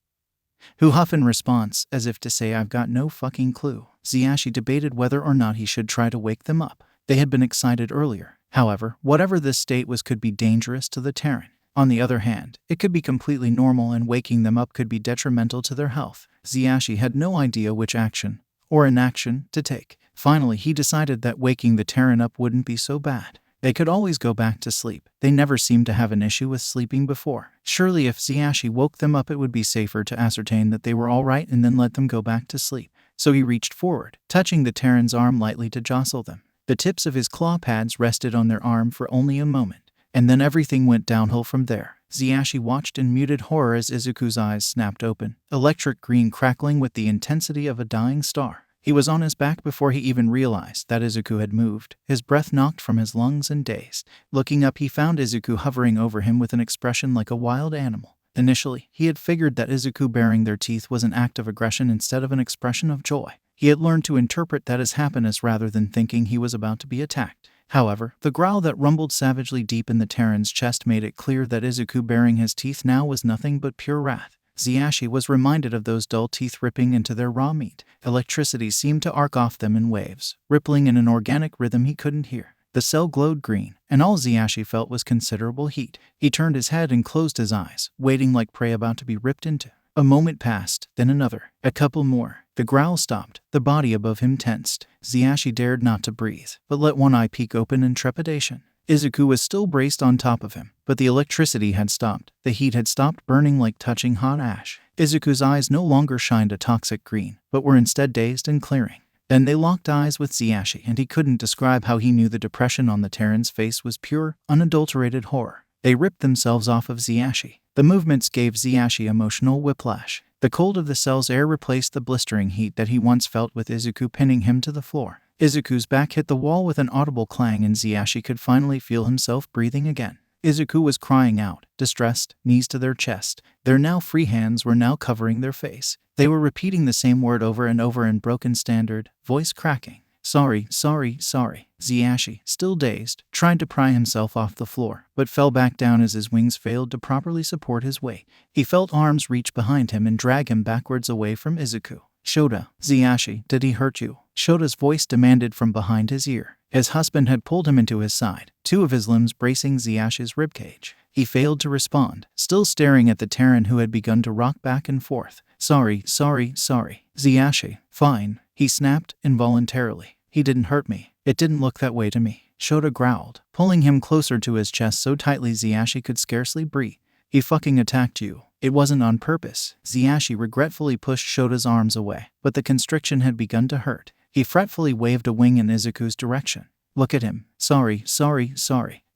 who huffed in response, as if to say, "I've got no fucking clue." Ziyashi debated whether or not he should try to wake them up. They had been excited earlier. However, whatever this state was could be dangerous to the Terran. On the other hand, it could be completely normal and waking them up could be detrimental to their health. Ziyashi had no idea which action, or inaction, to take. Finally, he decided that waking the Terran up wouldn't be so bad. They could always go back to sleep. They never seemed to have an issue with sleeping before. Surely if Ziyashi woke them up it would be safer to ascertain that they were all right and then let them go back to sleep. So he reached forward, touching the Terran's arm lightly to jostle them. The tips of his claw pads rested on their arm for only a moment, and then everything went downhill from there. Ziyashi watched in muted horror as Izuku's eyes snapped open, electric green crackling with the intensity of a dying star. He was on his back before he even realized that Izuku had moved, his breath knocked from his lungs and dazed. Looking up, he found Izuku hovering over him with an expression like a wild animal. Initially, he had figured that Izuku baring their teeth was an act of aggression instead of an expression of joy. He had learned to interpret that as happiness rather than thinking he was about to be attacked. However, the growl that rumbled savagely deep in the Terran's chest made it clear that Izuku baring his teeth now was nothing but pure wrath. Ziyashi was reminded of those dull teeth ripping into their raw meat. Electricity seemed to arc off them in waves, rippling in an organic rhythm he couldn't hear. The cell glowed green, and all Ziyashi felt was considerable heat. He turned his head and closed his eyes, waiting like prey about to be ripped into. A moment passed, then another. A couple more. The growl stopped. The body above him tensed. Ziyashi dared not to breathe, but let one eye peek open in trepidation. Izuku was still braced on top of him, but the electricity had stopped. The heat had stopped burning like touching hot ash. Izuku's eyes no longer shined a toxic green, but were instead dazed and clearing. Then they locked eyes with Ziyashi, and he couldn't describe how he knew the depression on the Terran's face was pure, unadulterated horror. They ripped themselves off of Ziyashi. The movements gave Ziyashi emotional whiplash. The cold of the cell's air replaced the blistering heat that he once felt with Izuku pinning him to the floor. Izuku's back hit the wall with an audible clang and Ziyashi could finally feel himself breathing again. Izuku was crying out, distressed, knees to their chest. Their now free hands were now covering their face. They were repeating the same word over and over in broken standard, voice cracking. Sorry. Zyashi, still dazed, tried to pry himself off the floor, but fell back down as his wings failed to properly support his weight. He felt arms reach behind him and drag him backwards away from Izuku. Shota, Zyashi, did he hurt you? Shota's voice demanded from behind his ear. His husband had pulled him into his side, two of his limbs bracing Ziyashi's ribcage. He failed to respond, still staring at the Terran who had begun to rock back and forth. Sorry. Zyashi, fine, he snapped involuntarily. He didn't hurt me. It didn't look that way to me. Shota growled, pulling him closer to his chest so tightly Zyashi could scarcely breathe. He fucking attacked you. It wasn't on purpose. Zyashi regretfully pushed Shota's arms away, but the constriction had begun to hurt. He fretfully waved a wing in Izuku's direction. Look at him. Sorry.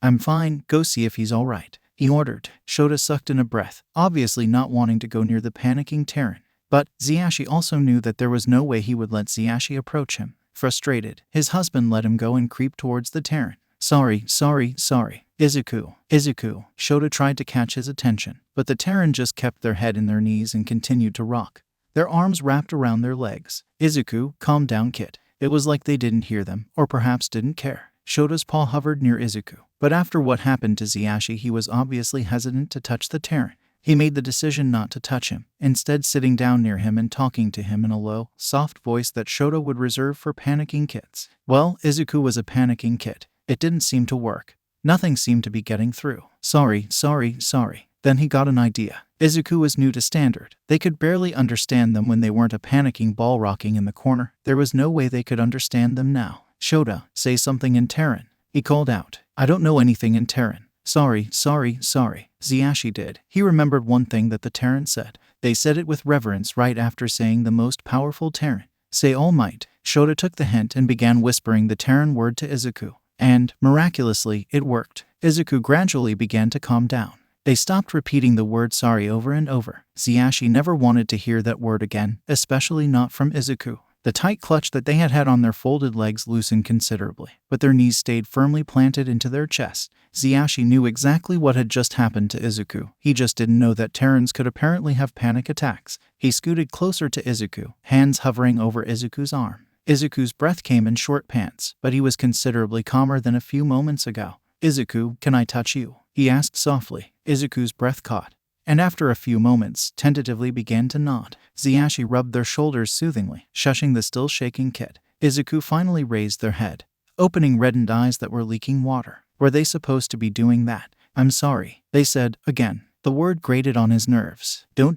I'm fine. Go see if he's alright, he ordered. Shota sucked in a breath, obviously not wanting to go near the panicking Terran. But Zyashi also knew that there was no way he would let Zyashi approach him. Frustrated, his husband let him go and creep towards the Terran. Sorry. Izuku. Shota tried to catch his attention, but the Terran just kept their head in their knees and continued to rock, their arms wrapped around their legs. Izuku, calm down, kid. It was like they didn't hear them, or perhaps didn't care. Shota's paw hovered near Izuku, but after what happened to Zyashi, he was obviously hesitant to touch the Terran. He made the decision not to touch him, instead sitting down near him and talking to him in a low, soft voice that Shota would reserve for panicking kids. Well, Izuku was a panicking kid. It didn't seem to work. Nothing seemed to be getting through. Sorry. Then he got an idea. Izuku was new to standard. They could barely understand them when they weren't a panicking ball rocking in the corner. There was no way they could understand them now. Shota, say something in Terran, he called out. I don't know anything in Terran. Sorry. Zyashi did. He remembered one thing that the Terran said. They said it with reverence right after saying the most powerful Terran. Say All Might. Shota took the hint and began whispering the Terran word to Izuku. And, miraculously, it worked. Izuku gradually began to calm down. They stopped repeating the word sorry over and over. Zyashi never wanted to hear that word again, especially not from Izuku. The tight clutch that they had had on their folded legs loosened considerably, but their knees stayed firmly planted into their chest. Zyashi knew exactly what had just happened to Izuku. He just didn't know that Terrans could apparently have panic attacks. He scooted closer to Izuku, hands hovering over Izuku's arm. Izuku's breath came in short pants, but he was considerably calmer than a few moments ago. Izuku, can I touch you? He asked softly. Izuku's breath caught, and after a few moments, tentatively began to nod. Zyashi rubbed their shoulders soothingly, shushing the still shaking kid. Izuku finally raised their head, opening reddened eyes that were leaking water. Were they supposed to be doing that? I'm sorry, they said, again. The word grated on his nerves. Don't ...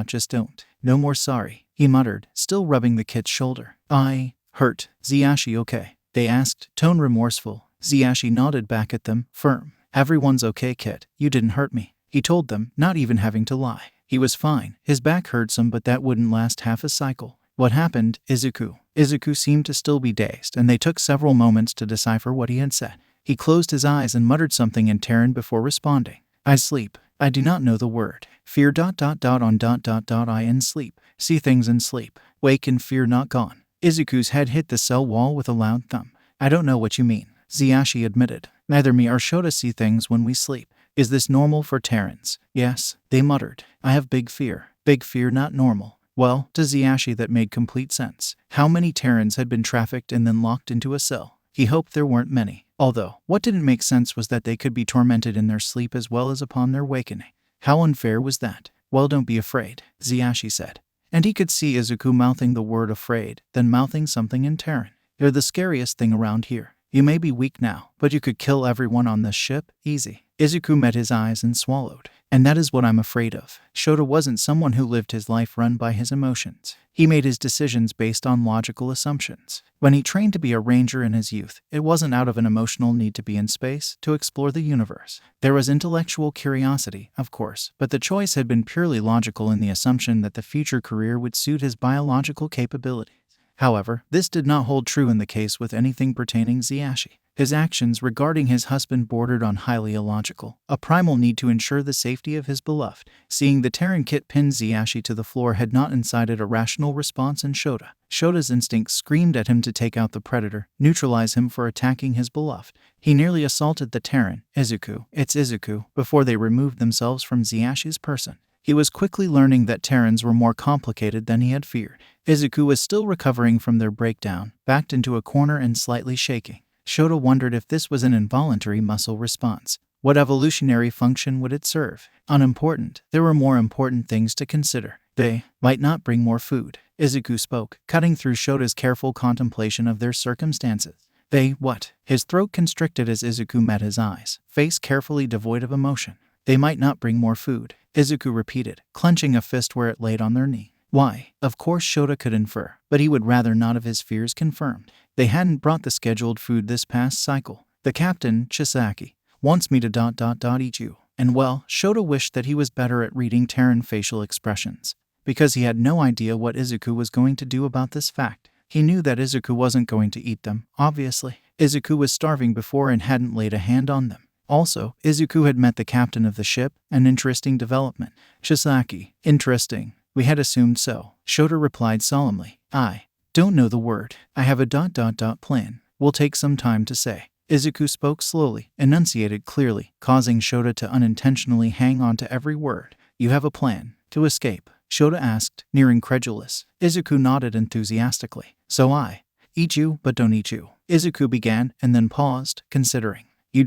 just don't. No more sorry, he muttered, still rubbing the kid's shoulder. I hurt. Zyashi okay? They asked, tone remorseful. Zyashi nodded back at them, firm. Everyone's okay, kid. You didn't hurt me, he told them, not even having to lie. He was fine. His back hurt some, but that wouldn't last half a cycle. What happened, Izuku? Izuku seemed to still be dazed, and they took several moments to decipher what he had said. He closed his eyes and muttered something in Terran before responding. I sleep. I do not know the word. Fear ... on ... I in sleep. See things in sleep. Wake in fear not gone. Izuku's head hit the cell wall with a loud thump. I don't know what you mean, Zyashi admitted. Neither me or Shota see things when we sleep. Is this normal for Terrans? Yes, they muttered. I have big fear. Big fear not normal. Well, to Zyashi that made complete sense. How many Terrans had been trafficked and then locked into a cell? He hoped there weren't many. Although, what didn't make sense was that they could be tormented in their sleep as well as upon their awakening. How unfair was that? Well, don't be afraid, Zyashi said. And he could see Izuku mouthing the word afraid, then mouthing something in Terran. You're the scariest thing around here. You may be weak now, but you could kill everyone on this ship, easy. Izuku met his eyes and swallowed. And that is what I'm afraid of. Shota wasn't someone who lived his life run by his emotions. He made his decisions based on logical assumptions. When he trained to be a ranger in his youth, it wasn't out of an emotional need to be in space, to explore the universe. There was intellectual curiosity, of course, but the choice had been purely logical in the assumption that the future career would suit his biological capabilities. However, this did not hold true in the case with anything pertaining Zyashi. His actions regarding his husband bordered on highly illogical, a primal need to ensure the safety of his beloved. Seeing the Terran kit pin Zyashi to the floor had not incited a rational response in Shota. Shota's instinct screamed at him to take out the predator, neutralize him for attacking his beloved. He nearly assaulted the Terran, Isaku, before they removed themselves from Ziyashi's person. He was quickly learning that Terrans were more complicated than he had feared. Isaku was still recovering from their breakdown, backed into a corner and slightly shaking. Shota wondered if this was an involuntary muscle response. What evolutionary function would it serve? Unimportant. There were more important things to consider. They might not bring more food. Isaku spoke, cutting through Shota's careful contemplation of their circumstances. They what? His throat constricted as Isaku met his eyes, face carefully devoid of emotion. They might not bring more food, Isaku repeated, clenching a fist where it laid on their knee. Why? Of course Shota could infer, but he would rather not have his fears confirmed. They hadn't brought the scheduled food this past cycle. The captain, Chisaki, wants me to eat you. And well, Shota wished that he was better at reading Terran facial expressions, because he had no idea what Isaku was going to do about this fact. He knew that Isaku wasn't going to eat them, obviously. Isaku was starving before and hadn't laid a hand on them. Also, Isaku had met the captain of the ship, an interesting development. Chisaki, interesting. We had assumed so. Shota replied solemnly. I don't know the word. I have a plan. Will take some time to say. Isaku spoke slowly, enunciated clearly, causing Shota to unintentionally hang on to every word. You have a plan. To escape? Shota asked, near incredulous. Isaku nodded enthusiastically. So I eat you, but don't eat you. Isaku began, and then paused, considering. You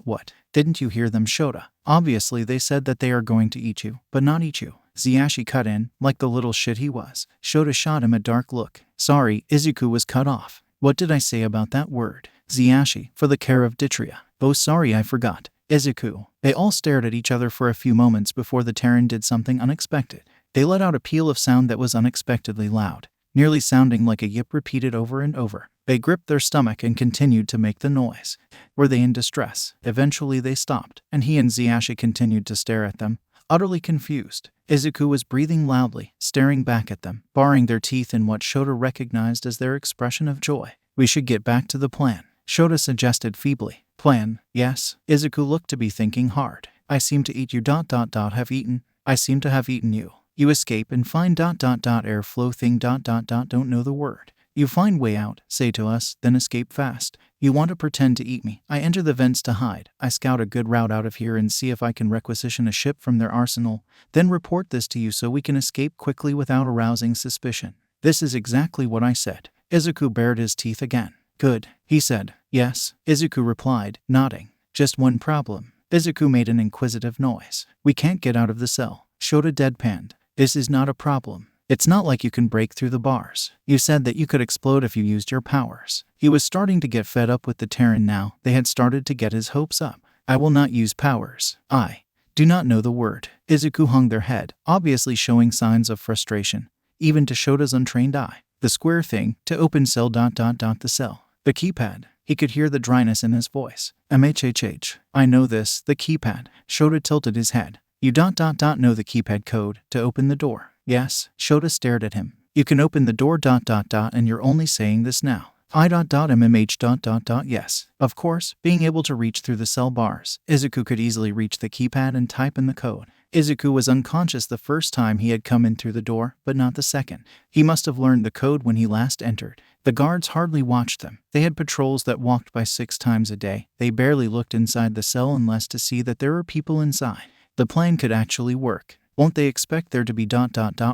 what? Didn't you hear them, Shota? Obviously they said that they are going to eat you, but not eat you. Zyashi cut in, like the little shit he was. Shota shot him a dark look. Sorry, Isaku was cut off. What did I say about that word? Zyashi, for the care of Dietary. Oh sorry, I forgot. Isaku. They all stared at each other for a few moments before the Terran did something unexpected. They let out a peal of sound that was unexpectedly loud, nearly sounding like a yip repeated over and over. They gripped their stomach and continued to make the noise. Were they in distress? Eventually they stopped, and he and Zyashi continued to stare at them, utterly confused. Isaku was breathing loudly, staring back at them, baring their teeth in what Shota recognized as their expression of joy. We should get back to the plan, Shota suggested feebly. Plan? Yes. Isaku looked to be thinking hard. I seem to eat you have eaten. I seem to have eaten you. You escape and find airflow thing don't know the word. You find way out, say to us, then escape fast. You want to pretend to eat me. I enter the vents to hide. I scout a good route out of here and see if I can requisition a ship from their arsenal, then report this to you so we can escape quickly without arousing suspicion. This is exactly what I said. Isaku bared his teeth again. Good, he said. Yes, Isaku replied, nodding. Just one problem. Isaku made an inquisitive noise. We can't get out of the cell. Shota deadpanned. This is not a problem. It's not like you can break through the bars. You said that you could explode if you used your powers. He was starting to get fed up with the Terran now. They had started to get his hopes up. I will not use powers. I do not know the word. Isaku hung their head, obviously showing signs of frustration, even to Shota's untrained eye. The square thing, to open cell the cell. The keypad. He could hear the dryness in his voice. MHHH. I know this, the keypad. Shota tilted his head. You know the keypad code, to open the door. Yes, Shota stared at him. You can open the door and you're only saying this now. Yes. Of course, being able to reach through the cell bars, Isaku could easily reach the keypad and type in the code. Isaku was unconscious the first time he had come in through the door, but not the second. He must have learned the code when he last entered. The guards hardly watched them. They had patrols that walked by 6 times a day. They barely looked inside the cell unless to see that there were people inside. The plan could actually work. Won't they expect there to be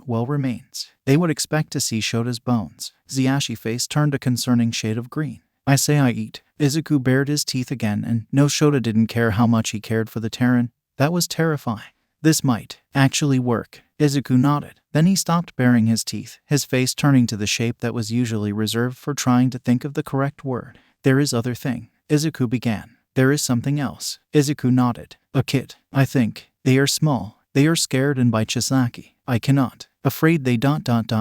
well remains? They would expect to see Shota's bones. Zyashi face turned a concerning shade of green. I say I eat. Isaku bared his teeth again, and no, Shota didn't care how much he cared for the Terran. That was terrifying. This might actually work. Isaku nodded. Then he stopped baring his teeth, his face turning to the shape that was usually reserved for trying to think of the correct word. There is other thing. Isaku began. There is something else. Isaku nodded. A kit, I think. They are small. They are scared and by Chisaki. I cannot. Afraid they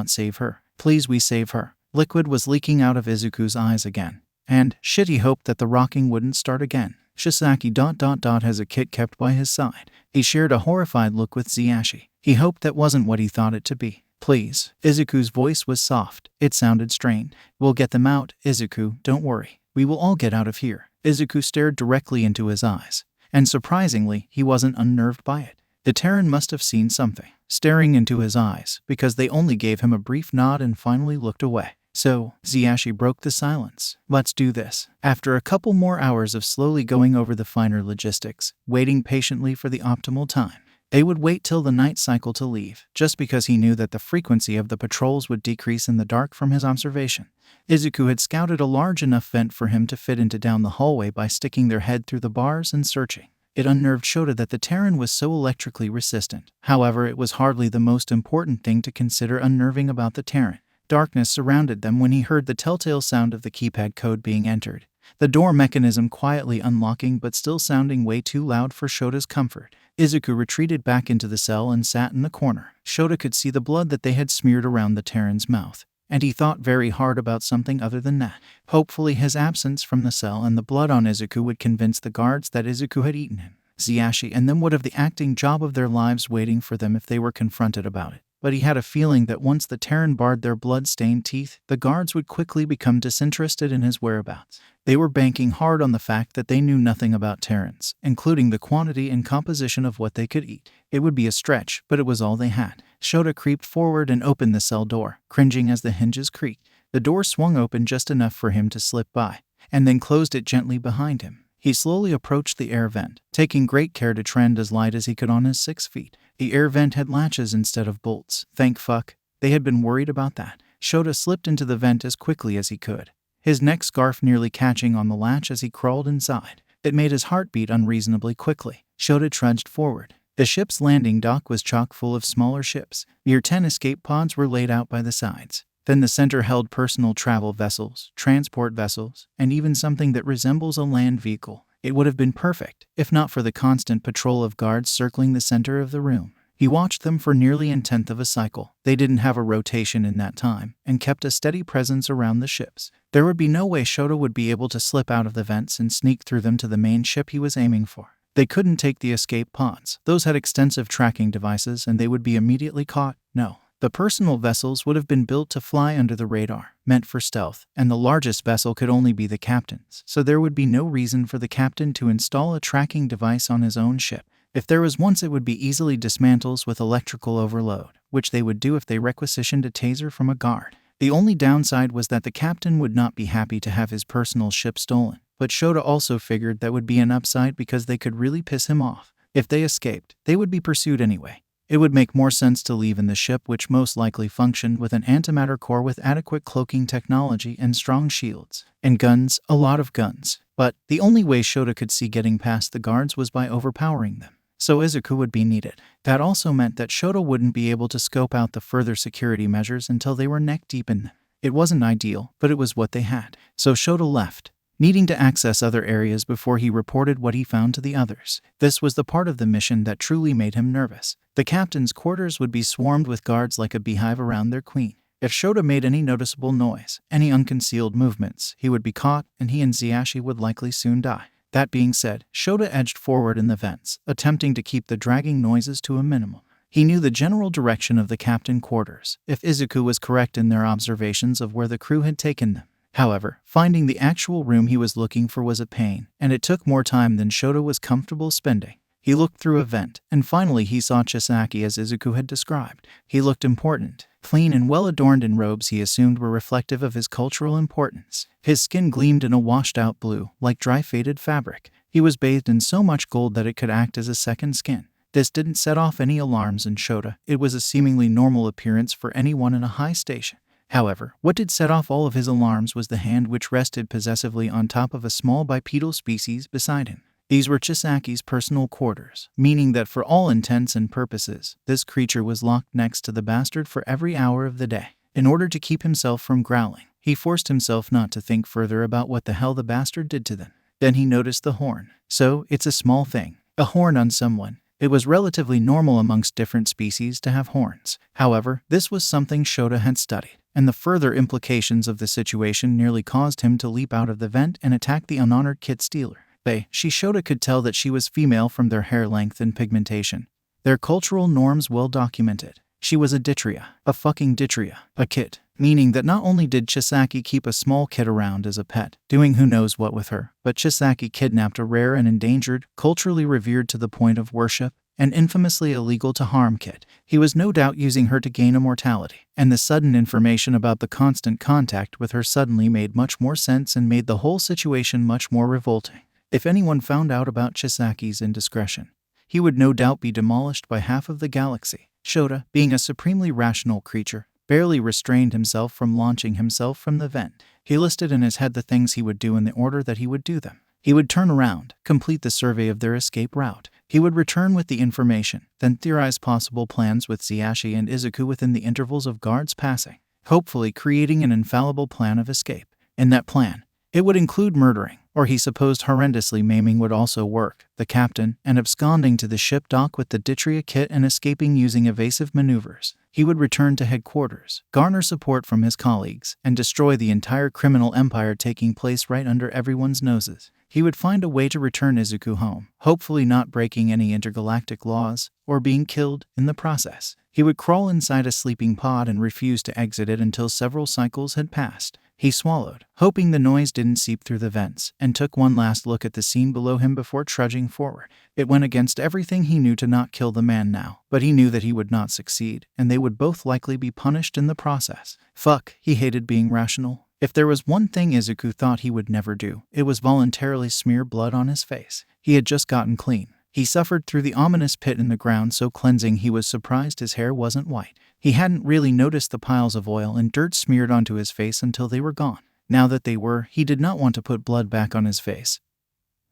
save her. Please we save her. Liquid was leaking out of Izuku's eyes again. And, shit, he hoped that the rocking wouldn't start again. Chisaki has a kit kept by his side. He shared a horrified look with Zyashi. He hoped that wasn't what he thought it to be. Please. Izuku's voice was soft. It sounded strained. We'll get them out, Isaku, don't worry. We will all get out of here. Isaku stared directly into his eyes, and surprisingly, he wasn't unnerved by it. The Terran must have seen something staring into his eyes, because they only gave him a brief nod and finally looked away. So, Hijacking broke the silence. Let's do this. After a couple more hours of slowly going over the finer logistics, waiting patiently for the optimal time, they would wait till the night cycle to leave, just because he knew that the frequency of the patrols would decrease in the dark from his observation. Isaku had scouted a large enough vent for him to fit into down the hallway by sticking their head through the bars and searching. It unnerved Shota that the Terran was so electrically resistant. However, it was hardly the most important thing to consider unnerving about the Terran. Darkness surrounded them when he heard the telltale sound of the keypad code being entered. The door mechanism quietly unlocking but still sounding way too loud for Shota's comfort. Isaku retreated back into the cell and sat in the corner. Shota could see the blood that they had smeared around the Terran's mouth, and he thought very hard about something other than that. Hopefully his absence from the cell and the blood on Isaku would convince the guards that Isaku had eaten him. Hijacking and them would have the acting job of their lives waiting for them if they were confronted about it. But he had a feeling that once the Terran bared their blood-stained teeth, the guards would quickly become disinterested in his whereabouts. They were banking hard on the fact that they knew nothing about Terrans, including the quantity and composition of what they could eat. It would be a stretch, but it was all they had. Shota creeped forward and opened the cell door, cringing as the hinges creaked. The door swung open just enough for him to slip by, and then closed it gently behind him. He slowly approached the air vent, taking great care to trend as light as he could on his 6 feet. The air vent had latches instead of bolts. Thank fuck. They had been worried about that. Shota slipped into the vent as quickly as he could, his neck scarf nearly catching on the latch as he crawled inside. It made his heart beat unreasonably quickly. Shota trudged forward. The ship's landing dock was chock full of smaller ships. Near 10 escape pods were laid out by the sides. Then the center held personal travel vessels, transport vessels, and even something that resembles a land vehicle. It would have been perfect, if not for the constant patrol of guards circling the center of the room. He watched them for nearly a tenth of a cycle. They didn't have a rotation in that time, and kept a steady presence around the ships. There would be no way Shota would be able to slip out of the vents and sneak through them to the main ship he was aiming for. They couldn't take the escape pods. Those had extensive tracking devices and they would be immediately caught. No. The personal vessels would have been built to fly under the radar, meant for stealth, and the largest vessel could only be the captain's, so there would be no reason for the captain to install a tracking device on his own ship. If there was once, it would be easily dismantles with electrical overload, which they would do if they requisitioned a taser from a guard. The only downside was that the captain would not be happy to have his personal ship stolen, but Shota also figured that would be an upside because they could really piss him off. If they escaped, they would be pursued anyway. It would make more sense to leave in the ship, which most likely functioned with an antimatter core with adequate cloaking technology and strong shields. And guns, a lot of guns. But the only way Shota could see getting past the guards was by overpowering them. So Isaku would be needed. That also meant that Shota wouldn't be able to scope out the further security measures until they were neck deep in them. It wasn't ideal, but it was what they had. So Shota left, needing to access other areas before he reported what he found to the others. This was the part of the mission that truly made him nervous. The captain's quarters would be swarmed with guards like a beehive around their queen. If Shota made any noticeable noise, any unconcealed movements, he would be caught, and he and Hijacking would likely soon die. That being said, Shota edged forward in the vents, attempting to keep the dragging noises to a minimum. He knew the general direction of the captain quarters, if Isaku was correct in their observations of where the crew had taken them. However, finding the actual room he was looking for was a pain, and it took more time than Shota was comfortable spending. He looked through a vent, and finally he saw Chisaki as Isaku had described. He looked important, clean and well adorned in robes he assumed were reflective of his cultural importance. His skin gleamed in a washed-out blue, like dry faded fabric. He was bathed in so much gold that it could act as a second skin. This didn't set off any alarms in Shota. It was a seemingly normal appearance for anyone in a high station. However, what did set off all of his alarms was the hand which rested possessively on top of a small bipedal species beside him. These were Chisaki's personal quarters, meaning that for all intents and purposes, this creature was locked next to the bastard for every hour of the day. In order to keep himself from growling, he forced himself not to think further about what the hell the bastard did to them. Then he noticed the horn. So, it's a small thing. A horn on someone. It was relatively normal amongst different species to have horns. However, this was something Shota had studied, and the further implications of the situation nearly caused him to leap out of the vent and attack the unhonored kit stealer. Shota could tell that she was female from their hair length and pigmentation. Their cultural norms well documented. She was a Ditria. A fucking Ditria. A kit. meaning that not only did Chisaki keep a small kid around as a pet, doing who knows what with her, but Chisaki kidnapped a rare and endangered, culturally revered to the point of worship, and infamously illegal to harm kid. He was no doubt using her to gain immortality, and the sudden information about the constant contact with her suddenly made much more sense and made the whole situation much more revolting. If anyone found out about Chisaki's indiscretion, he would no doubt be demolished by half of the galaxy. Shota, being a supremely rational creature, barely restrained himself from launching himself from the vent. He listed in his head the things he would do in the order that he would do them. He would turn around, complete the survey of their escape route. He would return with the information, then theorize possible plans with Xiashi and Isaku within the intervals of guards passing, hopefully creating an infallible plan of escape. In that plan, it would include murdering, or he supposed horrendously maiming would also work, the captain, and absconding to the ship dock with the Dietary kit and escaping using evasive maneuvers. He would return to headquarters, garner support from his colleagues, and destroy the entire criminal empire taking place right under everyone's noses. He would find a way to return Isaku home, hopefully not breaking any intergalactic laws, or being killed in the process. He would crawl inside a sleeping pod and refuse to exit it until several cycles had passed. He swallowed, hoping the noise didn't seep through the vents, and took one last look at the scene below him before trudging forward. It went against everything he knew to not kill the man now, but he knew that he would not succeed, and they would both likely be punished in the process. Fuck, he hated being rational. If there was one thing Isaku thought he would never do, it was voluntarily smear blood on his face. He had just gotten clean. He suffered through the ominous pit in the ground so cleansing he was surprised his hair wasn't white. He hadn't really noticed the piles of oil and dirt smeared onto his face until they were gone. Now that they were, he did not want to put blood back on his face.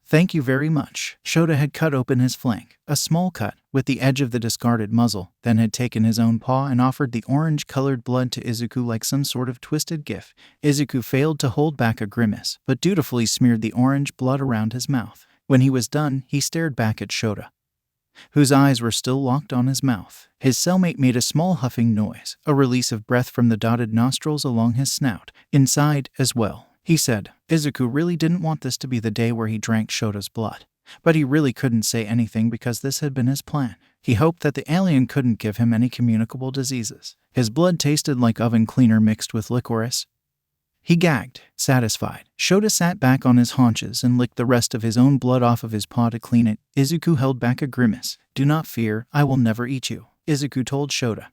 Thank you very much. Shota had cut open his flank, a small cut, with the edge of the discarded muzzle, then had taken his own paw and offered the orange-colored blood to Isaku like some sort of twisted gift. Isaku failed to hold back a grimace, but dutifully smeared the orange blood around his mouth. When he was done, he stared back at Shota, whose eyes were still locked on his mouth. His cellmate made a small huffing noise, a release of breath from the dotted nostrils along his snout. Inside, as well, he said. Isaku really didn't want this to be the day where he drank Shota's blood, but he really couldn't say anything because this had been his plan. He hoped that the alien couldn't give him any communicable diseases. His blood tasted like oven cleaner mixed with licorice. He gagged, satisfied. Shota sat back on his haunches and licked the rest of his own blood off of his paw to clean it. Isaku held back a grimace. Do not fear, I will never eat you, Isaku told Shota,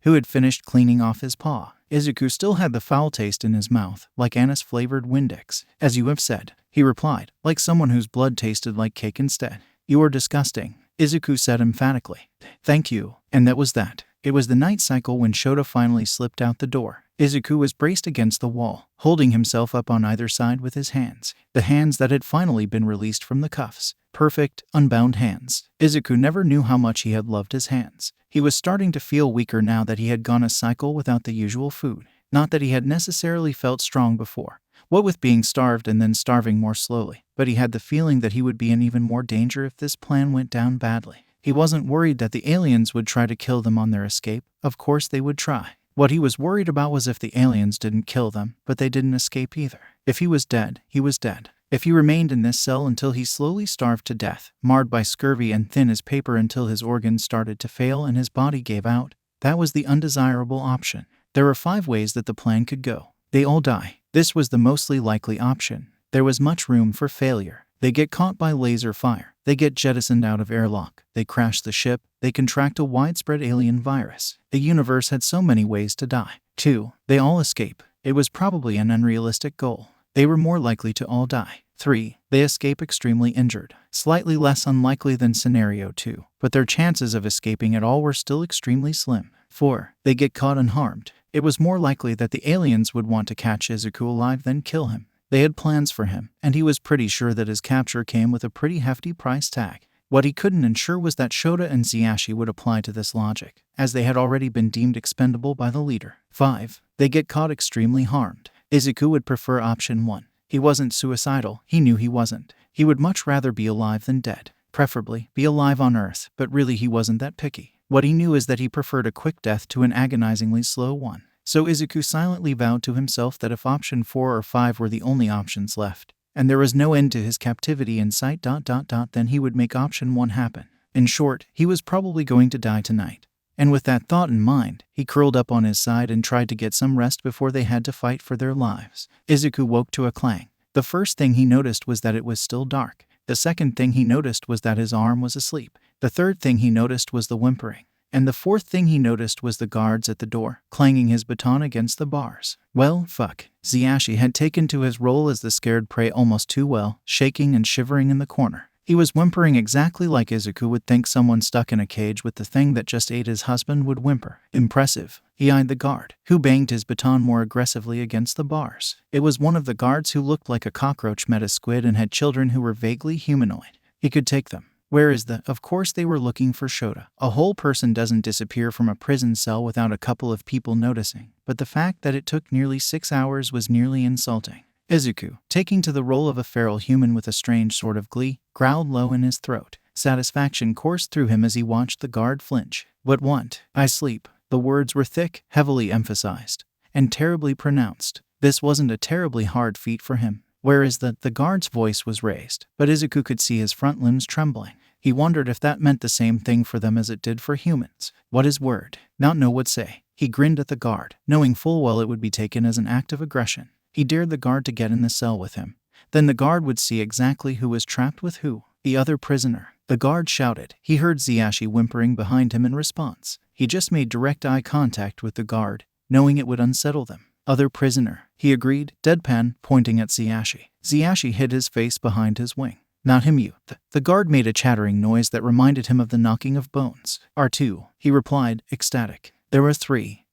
who had finished cleaning off his paw. Isaku still had the foul taste in his mouth, like anise-flavored Windex. As you have said, he replied, like someone whose blood tasted like cake instead. You are disgusting, Isaku said emphatically. Thank you, and that was that. It was the night cycle when Shota finally slipped out the door. Isaku was braced against the wall, holding himself up on either side with his hands, the hands that had finally been released from the cuffs. Perfect, unbound hands. Isaku never knew how much he had loved his hands. He was starting to feel weaker now that he had gone a cycle without the usual food. Not that he had necessarily felt strong before, what with being starved and then starving more slowly, but he had the feeling that he would be in even more danger if this plan went down badly. He wasn't worried that the aliens would try to kill them on their escape. Of course they would try. What he was worried about was if the aliens didn't kill them, but they didn't escape either. If he was dead, he was dead. If he remained in this cell until he slowly starved to death, marred by scurvy and thin as paper until his organs started to fail and his body gave out, that was the undesirable option. There were 5 ways that the plan could go. They all die. This was the mostly likely option. There was much room for failure. They get caught by laser fire. They get jettisoned out of airlock. They crash the ship. They contract a widespread alien virus. The universe had so many ways to die. 2. They all escape. It was probably an unrealistic goal. They were more likely to all die. 3. They escape extremely injured. Slightly less unlikely than scenario 2, but their chances of escaping at all were still extremely slim. 4. They get caught unharmed. It was more likely that the aliens would want to catch Isaku alive than kill him. They had plans for him, and he was pretty sure that his capture came with a pretty hefty price tag. What he couldn't ensure was that Shota and Xiashi would apply to this logic, as they had already been deemed expendable by the leader. 5. They get caught extremely harmed. Isaku would prefer option 1. He wasn't suicidal, he knew he wasn't. He would much rather be alive than dead. Preferably, be alive on Earth, but really he wasn't that picky. What he knew is that he preferred a quick death to an agonizingly slow one. So Isaku silently vowed to himself that if option 4 or 5 were the only options left, and there was no end to his captivity in sight, then he would make option 1 happen. In short, he was probably going to die tonight. And with that thought in mind, he curled up on his side and tried to get some rest before they had to fight for their lives. Izuku woke to a clang. The first thing he noticed was that it was still dark. The second thing he noticed was that his arm was asleep. The third thing he noticed was the whimpering. And the fourth thing he noticed was the guards at the door, clanging his baton against the bars. Well, fuck. Hijacking had taken to his role as the scared prey almost too well, shaking and shivering in the corner. He was whimpering exactly like Isaku would think someone stuck in a cage with the thing that just ate his husband would whimper. Impressive. He eyed the guard, who banged his baton more aggressively against the bars. It was one of the guards who looked like a cockroach met a squid and had children who were vaguely humanoid. He could take them. Where is the... Of course they were looking for Shota. A whole person doesn't disappear from a prison cell without a couple of people noticing, but the fact that it took nearly 6 hours was nearly insulting. Izuku, taking to the role of a feral human with a strange sort of glee, growled low in his throat. Satisfaction coursed through him as he watched the guard flinch. "What want? I sleep." The words were thick, heavily emphasized, and terribly pronounced. This wasn't a terribly hard feat for him. Where is the guard's voice was raised, but Izuku could see his front limbs trembling. He wondered if that meant the same thing for them as it did for humans. What is word? Not know what say. He grinned at the guard, knowing full well it would be taken as an act of aggression. He dared the guard to get in the cell with him. Then the guard would see exactly who was trapped with who. The other prisoner. The guard shouted. He heard Hijacking whimpering behind him in response. He just made direct eye contact with the guard, knowing it would unsettle them. "Other prisoner," he agreed, deadpan, pointing at Hijacking. Hijacking hid his face behind his wing. "Not him, you." The guard made a chattering noise that reminded him of the knocking of bones. "R2, he replied, ecstatic. "There were three.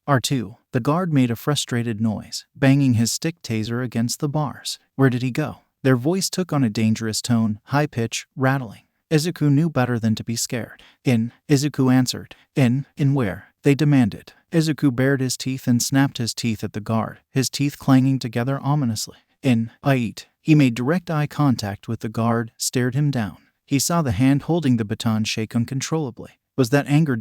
R2. The guard made a frustrated noise, banging his stick taser against the bars. "Where did he go?" Their voice took on a dangerous tone, high pitch, rattling. Izuku knew better than to be scared. "In," Izuku answered. In where?" they demanded. Izuku bared his teeth and snapped his teeth at the guard, his teeth clanging together ominously. I eat." He made direct eye contact with the guard, stared him down. He saw the hand holding the baton shake uncontrollably. Was that anger ...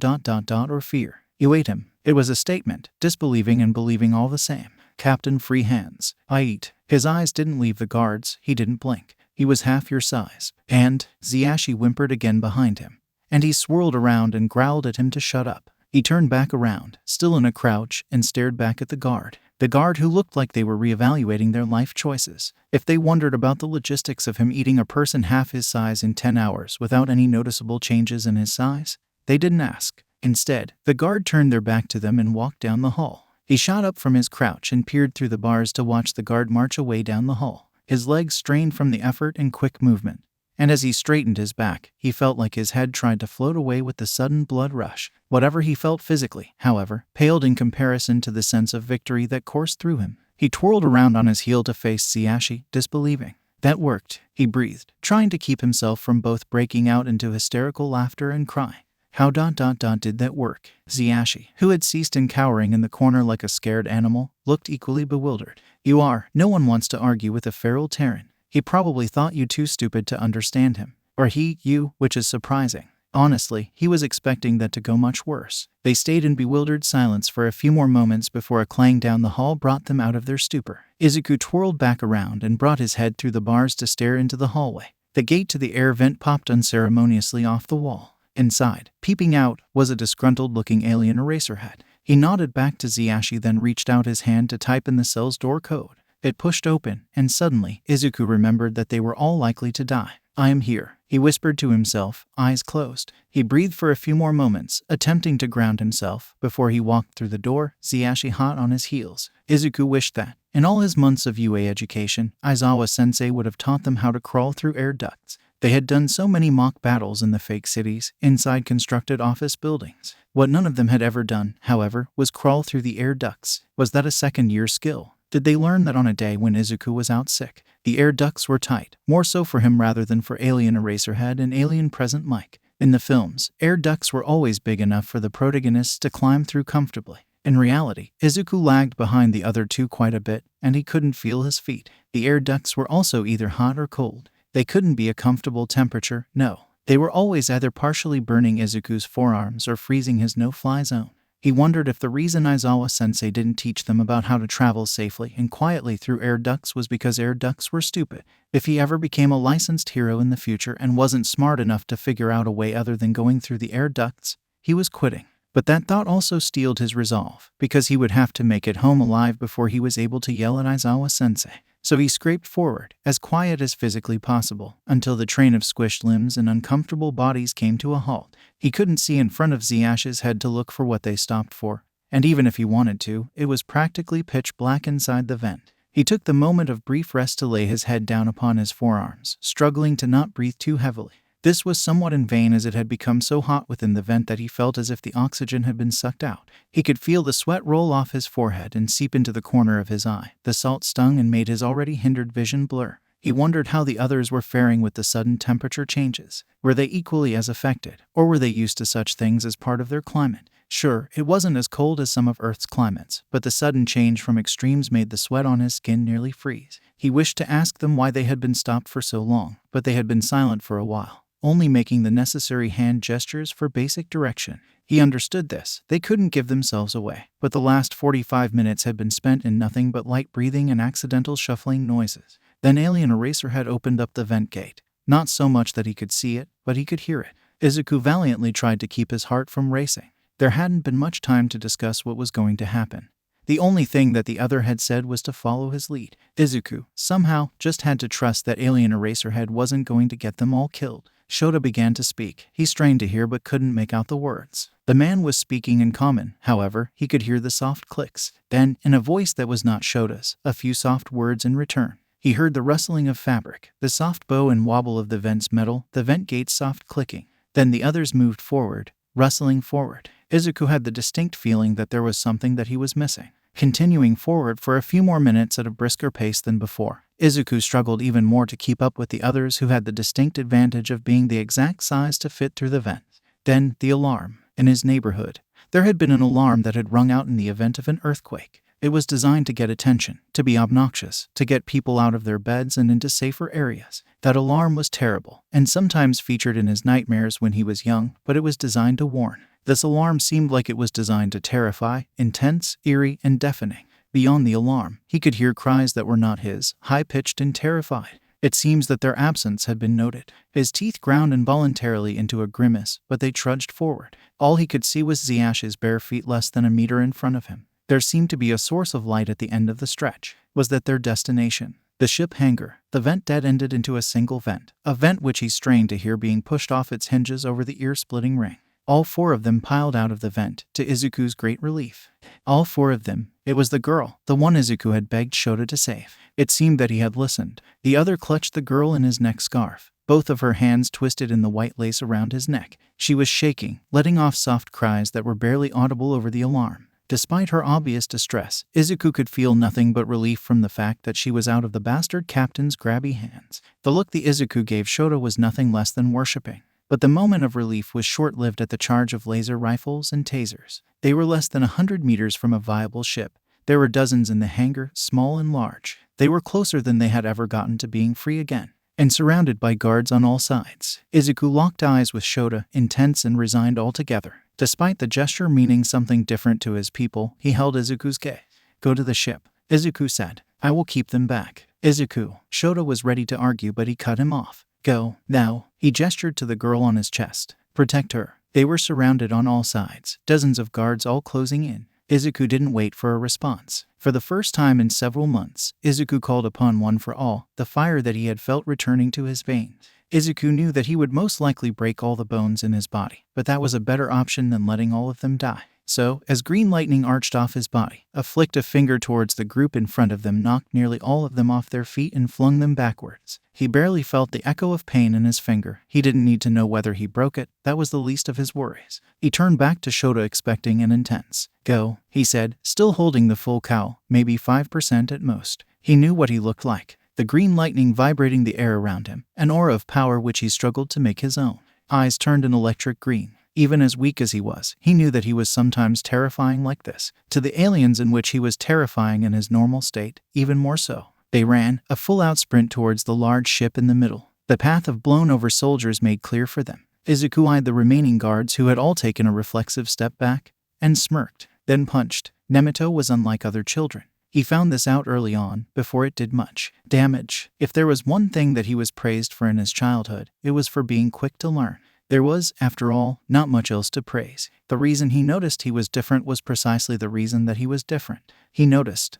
or fear? "You ate him." It was a statement, disbelieving and believing all the same. "Captain Free Hands. I eat." His eyes didn't leave the guards, he didn't blink. "He was half your size." And Hijacking whimpered again behind him. And he swirled around and growled at him to shut up. He turned back around, still in a crouch, and stared back at the guard. The guard who looked like they were reevaluating their life choices. If they wondered about the logistics of him eating a person half his size in 10 hours without any noticeable changes in his size, they didn't ask. Instead, the guard turned their back to them and walked down the hall. He shot up from his crouch and peered through the bars to watch the guard march away down the hall. His legs strained from the effort and quick movement. And as he straightened his back, he felt like his head tried to float away with the sudden blood rush. Whatever he felt physically, however, paled in comparison to the sense of victory that coursed through him. He twirled around on his heel to face Hijacking, disbelieving. "That worked," he breathed, trying to keep himself from both breaking out into hysterical laughter and cry. "How ... did that work?" Hijacking, who had ceased and cowering in the corner like a scared animal, looked equally bewildered. "You are. No one wants to argue with a feral Terran. He probably thought you too stupid to understand him. Or you, which is surprising. Honestly, he was expecting that to go much worse." They stayed in bewildered silence for a few more moments before a clang down the hall brought them out of their stupor. Izuku twirled back around and brought his head through the bars to stare into the hallway. The gate to the air vent popped unceremoniously off the wall. Inside, peeping out, was a disgruntled-looking alien Eraserhead. He nodded back to Hijacking, then reached out his hand to type in the cell's door code. It pushed open, and suddenly, Izuku remembered that they were all likely to die. "I am here," he whispered to himself, eyes closed. He breathed for a few more moments, attempting to ground himself, before he walked through the door, Hijacking hot on his heels. Izuku wished that, in all his months of UA education, Aizawa-sensei would have taught them how to crawl through air ducts. They had done so many mock battles in the fake cities, inside constructed office buildings. What none of them had ever done, however, was crawl through the air ducts. Was that a second-year skill? Did they learn that on a day when Izuku was out sick? The air ducts were tight, more so for him rather than for Alien Eraserhead and Alien Present Mike. In the films, air ducts were always big enough for the protagonists to climb through comfortably. In reality, Izuku lagged behind the other two quite a bit, and he couldn't feel his feet. The air ducts were also either hot or cold. They couldn't be a comfortable temperature, no. They were always either partially burning Izuku's forearms or freezing his no-fly zone. He wondered if the reason Aizawa-sensei didn't teach them about how to travel safely and quietly through air ducts was because air ducts were stupid. If he ever became a licensed hero in the future and wasn't smart enough to figure out a way other than going through the air ducts, he was quitting. But that thought also steeled his resolve, because he would have to make it home alive before he was able to yell at Aizawa-sensei. So he scraped forward, as quiet as physically possible, until the train of squished limbs and uncomfortable bodies came to a halt. He couldn't see in front of Ziyash's head to look for what they stopped for, and even if he wanted to, it was practically pitch black inside the vent. He took the moment of brief rest to lay his head down upon his forearms, struggling to not breathe too heavily. This was somewhat in vain, as it had become so hot within the vent that he felt as if the oxygen had been sucked out. He could feel the sweat roll off his forehead and seep into the corner of his eye. The salt stung and made his already hindered vision blur. He wondered how the others were faring with the sudden temperature changes. Were they equally as affected, or were they used to such things as part of their climate? Sure, it wasn't as cold as some of Earth's climates, but the sudden change from extremes made the sweat on his skin nearly freeze. He wished to ask them why they had been stopped for so long, but they had been silent for a while, only making the necessary hand gestures for basic direction. He understood this. They couldn't give themselves away. But the last 45 minutes had been spent in nothing but light breathing and accidental shuffling noises. Then Alien Eraserhead opened up the vent gate. Not so much that he could see it, but he could hear it. Izuku valiantly tried to keep his heart from racing. There hadn't been much time to discuss what was going to happen. The only thing that the other had said was to follow his lead. Izuku, somehow, just had to trust that Alien Eraserhead wasn't going to get them all killed. Shota began to speak. He strained to hear but couldn't make out the words. The man was speaking in common, however, he could hear the soft clicks. Then, in a voice that was not Shota's, a few soft words in return. He heard the rustling of fabric, the soft bow and wobble of the vent's metal, the vent gate's soft clicking. Then the others moved forward, rustling forward. Izuku had the distinct feeling that there was something that he was missing. Continuing forward for a few more minutes at a brisker pace than before, Izuku struggled even more to keep up with the others, who had the distinct advantage of being the exact size to fit through the vent. Then, the alarm. In his neighborhood, there had been an alarm that had rung out in the event of an earthquake. It was designed to get attention, to be obnoxious, to get people out of their beds and into safer areas. That alarm was terrible, and sometimes featured in his nightmares when he was young, but it was designed to warn. This alarm seemed like it was designed to terrify, intense, eerie, and deafening. Beyond the alarm, he could hear cries that were not his, high-pitched and terrified. It seems that their absence had been noted. His teeth ground involuntarily into a grimace, but they trudged forward. All he could see was Ziyash's bare feet less than a meter in front of him. There seemed to be a source of light at the end of the stretch. Was that their destination? The ship hangar. The vent dead-ended into a single vent. A vent which he strained to hear being pushed off its hinges over the ear-splitting ring. All four of them piled out of the vent, to Izuku's great relief. All four of them. It was the girl, the one Izuku had begged Shota to save. It seemed that he had listened. The other clutched the girl in his neck scarf, both of her hands twisted in the white lace around his neck. She was shaking, letting off soft cries that were barely audible over the alarm. Despite her obvious distress, Izuku could feel nothing but relief from the fact that she was out of the bastard captain's grabby hands. The look the Izuku gave Shota was nothing less than worshipping. But the moment of relief was short-lived at the charge of laser rifles and tasers. They were less than 100 meters from a viable ship. There were dozens in the hangar, small and large. They were closer than they had ever gotten to being free again, and surrounded by guards on all sides. Izuku locked eyes with Shota, intense and resigned altogether. Despite the gesture meaning something different to his people, he held Izuku's gaze. "Go to the ship," Izuku said. "I will keep them back." "Izuku," Shota was ready to argue, but he cut him off. "Go, now." He gestured to the girl on his chest. "Protect her." They were surrounded on all sides, dozens of guards all closing in. Izuku didn't wait for a response. For the first time in several months, Izuku called upon one for all, the fire that he had felt returning to his veins. Izuku knew that he would most likely break all the bones in his body, but that was a better option than letting all of them die. So, as green lightning arched off his body, flicked a finger towards the group in front of them, knocked nearly all of them off their feet and flung them backwards. He barely felt the echo of pain in his finger. He didn't need to know whether he broke it. That was the least of his worries. He turned back to Shota, expecting an intense "Go," he said, still holding the full cowl, maybe 5% at most. He knew what he looked like. The green lightning vibrating the air around him, an aura of power which he struggled to make his own. Eyes turned an electric green. Even as weak as he was, he knew that he was sometimes terrifying like this. To the aliens in which he was terrifying in his normal state, even more so. They ran, a full-out sprint towards the large ship in the middle. The path of blown-over soldiers made clear for them. Izuku eyed the remaining guards, who had all taken a reflexive step back, and smirked, then punched. Nemoto was unlike other children. He found this out early on, before it did much damage. If there was one thing that he was praised for in his childhood, it was for being quick to learn. There was, after all, not much else to praise. The reason he noticed he was different was precisely the reason that he was different. He noticed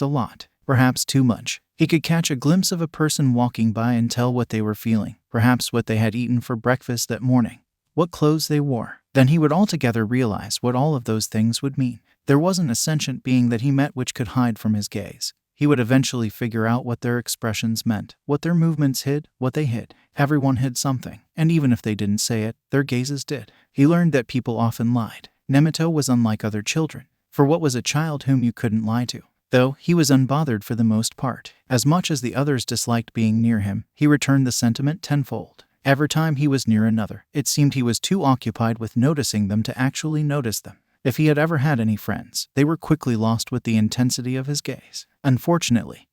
a lot, perhaps too much. He could catch a glimpse of a person walking by and tell what they were feeling, perhaps what they had eaten for breakfast that morning, what clothes they wore. Then he would altogether realize what all of those things would mean. There wasn't a sentient being that he met which could hide from his gaze. He would eventually figure out what their expressions meant, what their movements hid, what they hid. Everyone hid something, and even if they didn't say it, their gazes did. He learned that people often lied. Nezuko was unlike other children, for what was a child whom you couldn't lie to? Though he was unbothered for the most part. As much as the others disliked being near him, he returned the sentiment tenfold. Every time he was near another, it seemed he was too occupied with noticing them to actually notice them. If he had ever had any friends, they were quickly lost with the intensity of his gaze. Unfortunately,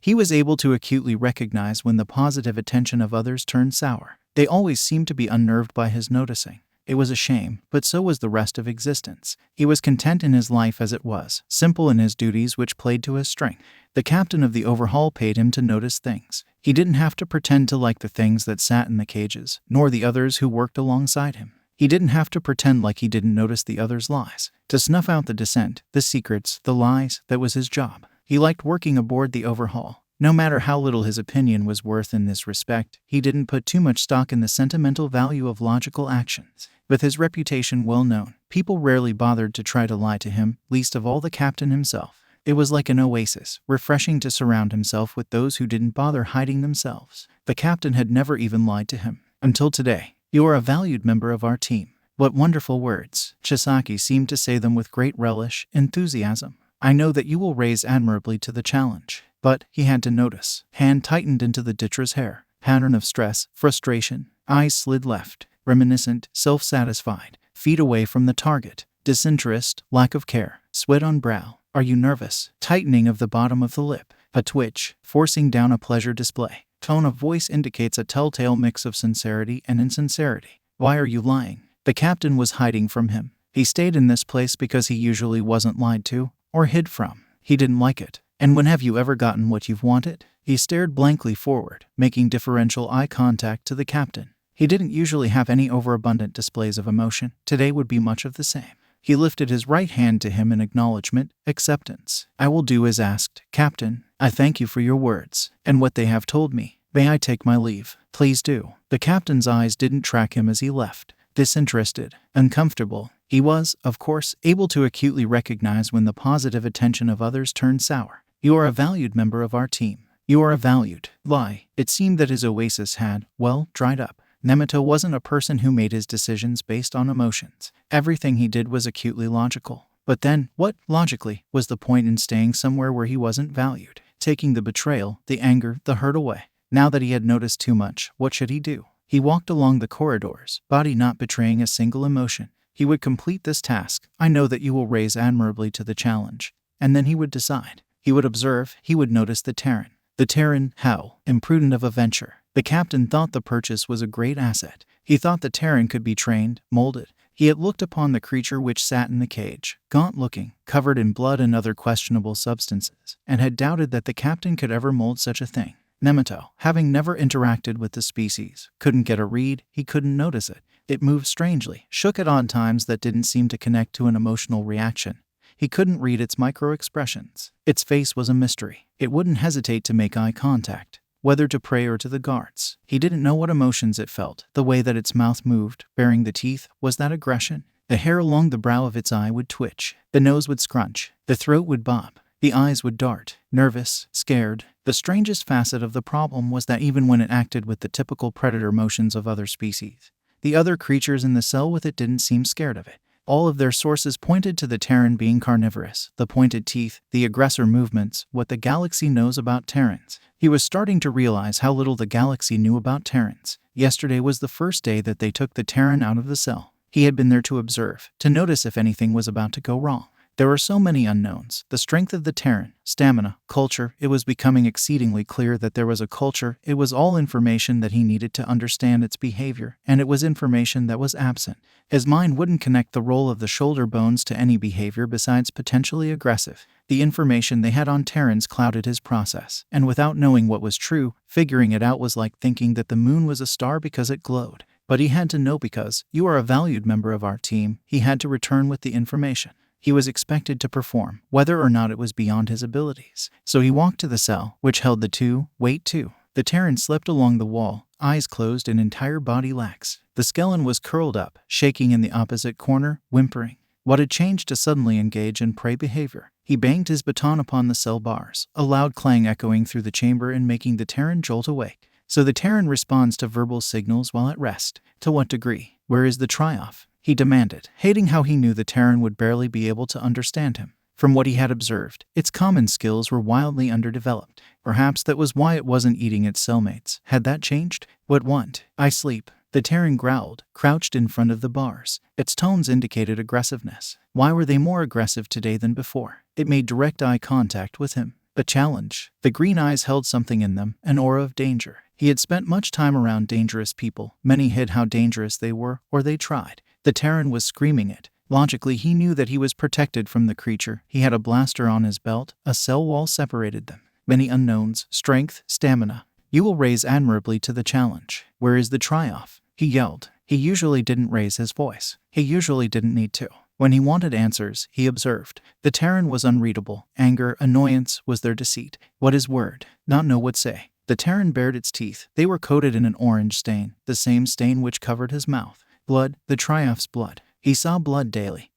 he was able to acutely recognize when the positive attention of others turned sour. They always seemed to be unnerved by his noticing. It was a shame, but so was the rest of existence. He was content in his life as it was, simple in his duties which played to his strength. The captain of the overhaul paid him to notice things. He didn't have to pretend to like the things that sat in the cages, nor the others who worked alongside him. He didn't have to pretend like he didn't notice the others' lies. To snuff out the dissent, the secrets, the lies, that was his job. He liked working aboard the overhaul. No matter how little his opinion was worth in this respect, he didn't put too much stock in the sentimental value of logical actions. With his reputation well known, people rarely bothered to try to lie to him, least of all the captain himself. It was like an oasis, refreshing to surround himself with those who didn't bother hiding themselves. The captain had never even lied to him. Until today. "You are a valued member of our team." What wonderful words. Chisaki seemed to say them with great relish, enthusiasm. "I know that you will rise admirably to the challenge." But he had to notice. Hand tightened into the Dietry's hair. Pattern of stress, frustration. Eyes slid left. Reminiscent, self-satisfied. Feet away from the target. Disinterest, lack of care. Sweat on brow. "Are you nervous?" Tightening of the bottom of the lip. A twitch, forcing down a pleasure display. Tone of voice indicates a telltale mix of sincerity and insincerity. "Why are you lying?" The captain was hiding from him. He stayed in this place because he usually wasn't lied to, or hid from. He didn't like it. "And when have you ever gotten what you've wanted?" He stared blankly forward, making deferential eye contact to the captain. He didn't usually have any overabundant displays of emotion. Today would be much of the same. He lifted his right hand to him in acknowledgement, acceptance. "I will do as asked, Captain. I thank you for your words, and what they have told me. May I take my leave?" "Please do." The captain's eyes didn't track him as he left. Disinterested, uncomfortable. He was, of course, able to acutely recognize when the positive attention of others turned sour. "You are a valued member of our team. You are a valued lie." It seemed that his oasis had, well, dried up. Nezuko wasn't a person who made his decisions based on emotions. Everything he did was acutely logical. But then, what, logically, was the point in staying somewhere where he wasn't valued? Taking the betrayal, the anger, the hurt away. Now that he had noticed too much, what should he do? He walked along the corridors, body not betraying a single emotion. He would complete this task. "I know that you will rise admirably to the challenge." And then he would decide. He would observe, he would notice the Terran. The Terran, how imprudent of a venture. The captain thought the purchase was a great asset. He thought the Terran could be trained, molded. He had looked upon the creature which sat in the cage, gaunt-looking, covered in blood and other questionable substances, and had doubted that the captain could ever mold such a thing. Nezuko, having never interacted with the species, couldn't get a read, he couldn't notice it. It moved strangely, shook at odd times that didn't seem to connect to an emotional reaction. He couldn't read its micro-expressions. Its face was a mystery. It wouldn't hesitate to make eye contact, whether to prey or to the guards. He didn't know what emotions it felt. The way that its mouth moved, baring the teeth, was that aggression? The hair along the brow of its eye would twitch. The nose would scrunch. The throat would bob. The eyes would dart. Nervous, scared. The strangest facet of the problem was that even when it acted with the typical predator motions of other species, the other creatures in the cell with it didn't seem scared of it. All of their sources pointed to the Terran being carnivorous. The pointed teeth, the aggressor movements, what the galaxy knows about Terrans. He was starting to realize how little the galaxy knew about Terrans. Yesterday was the first day that they took the Terran out of the cell. He had been there to observe, to notice if anything was about to go wrong. There were so many unknowns. The strength of the Terran, stamina, culture. It was becoming exceedingly clear that there was a culture. It was all information that he needed to understand its behavior, and it was information that was absent. His mind wouldn't connect the role of the shoulder bones to any behavior besides potentially aggressive. The information they had on Terrans clouded his process, and without knowing what was true, figuring it out was like thinking that the moon was a star because it glowed. But he had to know because you are a valued member of our team. He had to return with the information. He was expected to perform, whether or not it was beyond his abilities. So he walked to the cell, which held the two. The Terran slipped along the wall, eyes closed and entire body lax. The skeleton was curled up, shaking in the opposite corner, whimpering. What had changed to suddenly engage in prey behavior? He banged his baton upon the cell bars, a loud clang echoing through the chamber and making the Terran jolt awake. So the Terran responds to verbal signals while at rest. To what degree? Where is the try-off? He demanded, hating how he knew the Terran would barely be able to understand him. From what he had observed, its common skills were wildly underdeveloped. Perhaps that was why it wasn't eating its cellmates. Had that changed? What want? I sleep. The Terran growled, crouched in front of the bars. Its tones indicated aggressiveness. Why were they more aggressive today than before? It made direct eye contact with him. A challenge. The green eyes held something in them, an aura of danger. He had spent much time around dangerous people. Many hid how dangerous they were, or they tried. The Terran was screaming it. Logically, he knew that he was protected from the creature. He had a blaster on his belt. A cell wall separated them. Many unknowns. Strength, stamina. You will raise admirably to the challenge. Where is the try-off? He yelled. He usually didn't raise his voice. He usually didn't need to. When he wanted answers, he observed. The Terran was unreadable. Anger, annoyance was their deceit. What is word? Not know what say. The Terran bared its teeth. They were coated in an orange stain, the same stain which covered his mouth. Blood, the try-off's blood. He saw blood daily.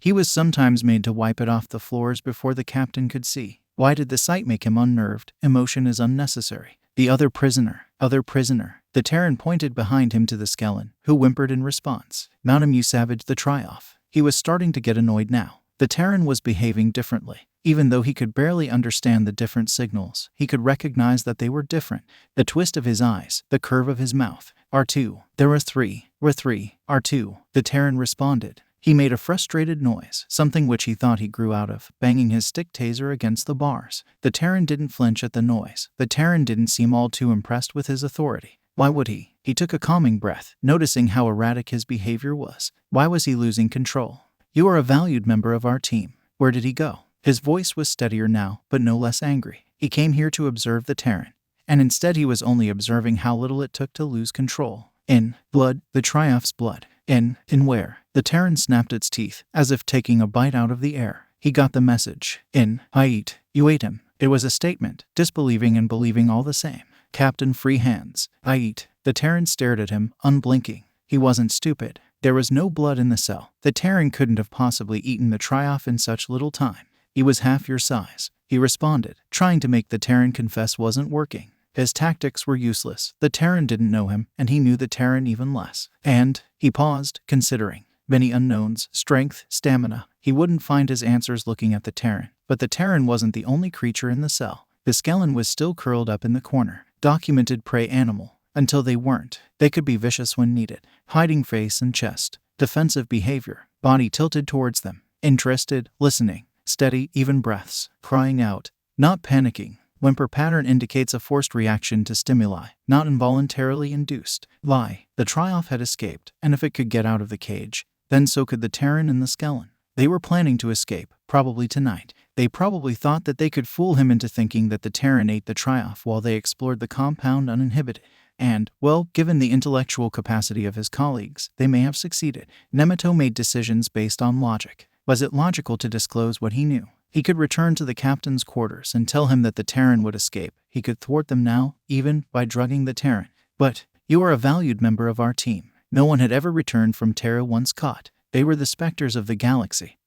He was sometimes made to wipe it off the floors before the captain could see. Why did the sight make him unnerved? Emotion is unnecessary. The other prisoner. The Terran pointed behind him to the skeleton, who whimpered in response. Mount him, you savage, the try-off. He was starting to get annoyed now. The Terran was behaving differently. Even though he could barely understand the different signals, he could recognize that they were different. The twist of his eyes, the curve of his mouth. R2. There were three. R2. The Terran responded. He made a frustrated noise, something which he thought he grew out of, banging his stick taser against the bars. The Terran didn't flinch at the noise. The Terran didn't seem all too impressed with his authority. Why would he? He took a calming breath, noticing how erratic his behavior was. Why was he losing control? You are a valued member of our team. Where did he go? His voice was steadier now, but no less angry. He came here to observe the Terran, and instead he was only observing how little it took to lose control. In blood, the try-off's blood. In where? The Terran snapped its teeth, as if taking a bite out of the air. He got the message. I eat. You ate him. It was a statement, disbelieving and believing all the same. Captain, free hands. I eat. The Terran stared at him, unblinking. He wasn't stupid. There was no blood in the cell. The Terran couldn't have possibly eaten the try-off in such little time. He was half your size. He responded, trying to make the Terran confess wasn't working. His tactics were useless. The Terran didn't know him, and he knew the Terran even less. And he paused, considering. Many unknowns, strength, stamina. He wouldn't find his answers looking at the Terran. But the Terran wasn't the only creature in the cell. The skeleton was still curled up in the corner. Documented prey animal. Until they weren't. They could be vicious when needed. Hiding face and chest. Defensive behavior. Body tilted towards them. Interested, listening. Steady, even breaths. Crying out. Not panicking. Whimper pattern indicates a forced reaction to stimuli, not involuntarily induced. Lie. The try-off had escaped, and if it could get out of the cage, then so could the Terran and the skeleton. They were planning to escape, probably tonight. They probably thought that they could fool him into thinking that the Terran ate the try-off while they explored the compound uninhibited. And, well, given the intellectual capacity of his colleagues, they may have succeeded. Nemoto made decisions based on logic. Was it logical to disclose what he knew? He could return to the captain's quarters and tell him that the Terran would escape. He could thwart them now, even by drugging the Terran. But, you are a valued member of our team. No one had ever returned from Terra once caught. They were the specters of the galaxy.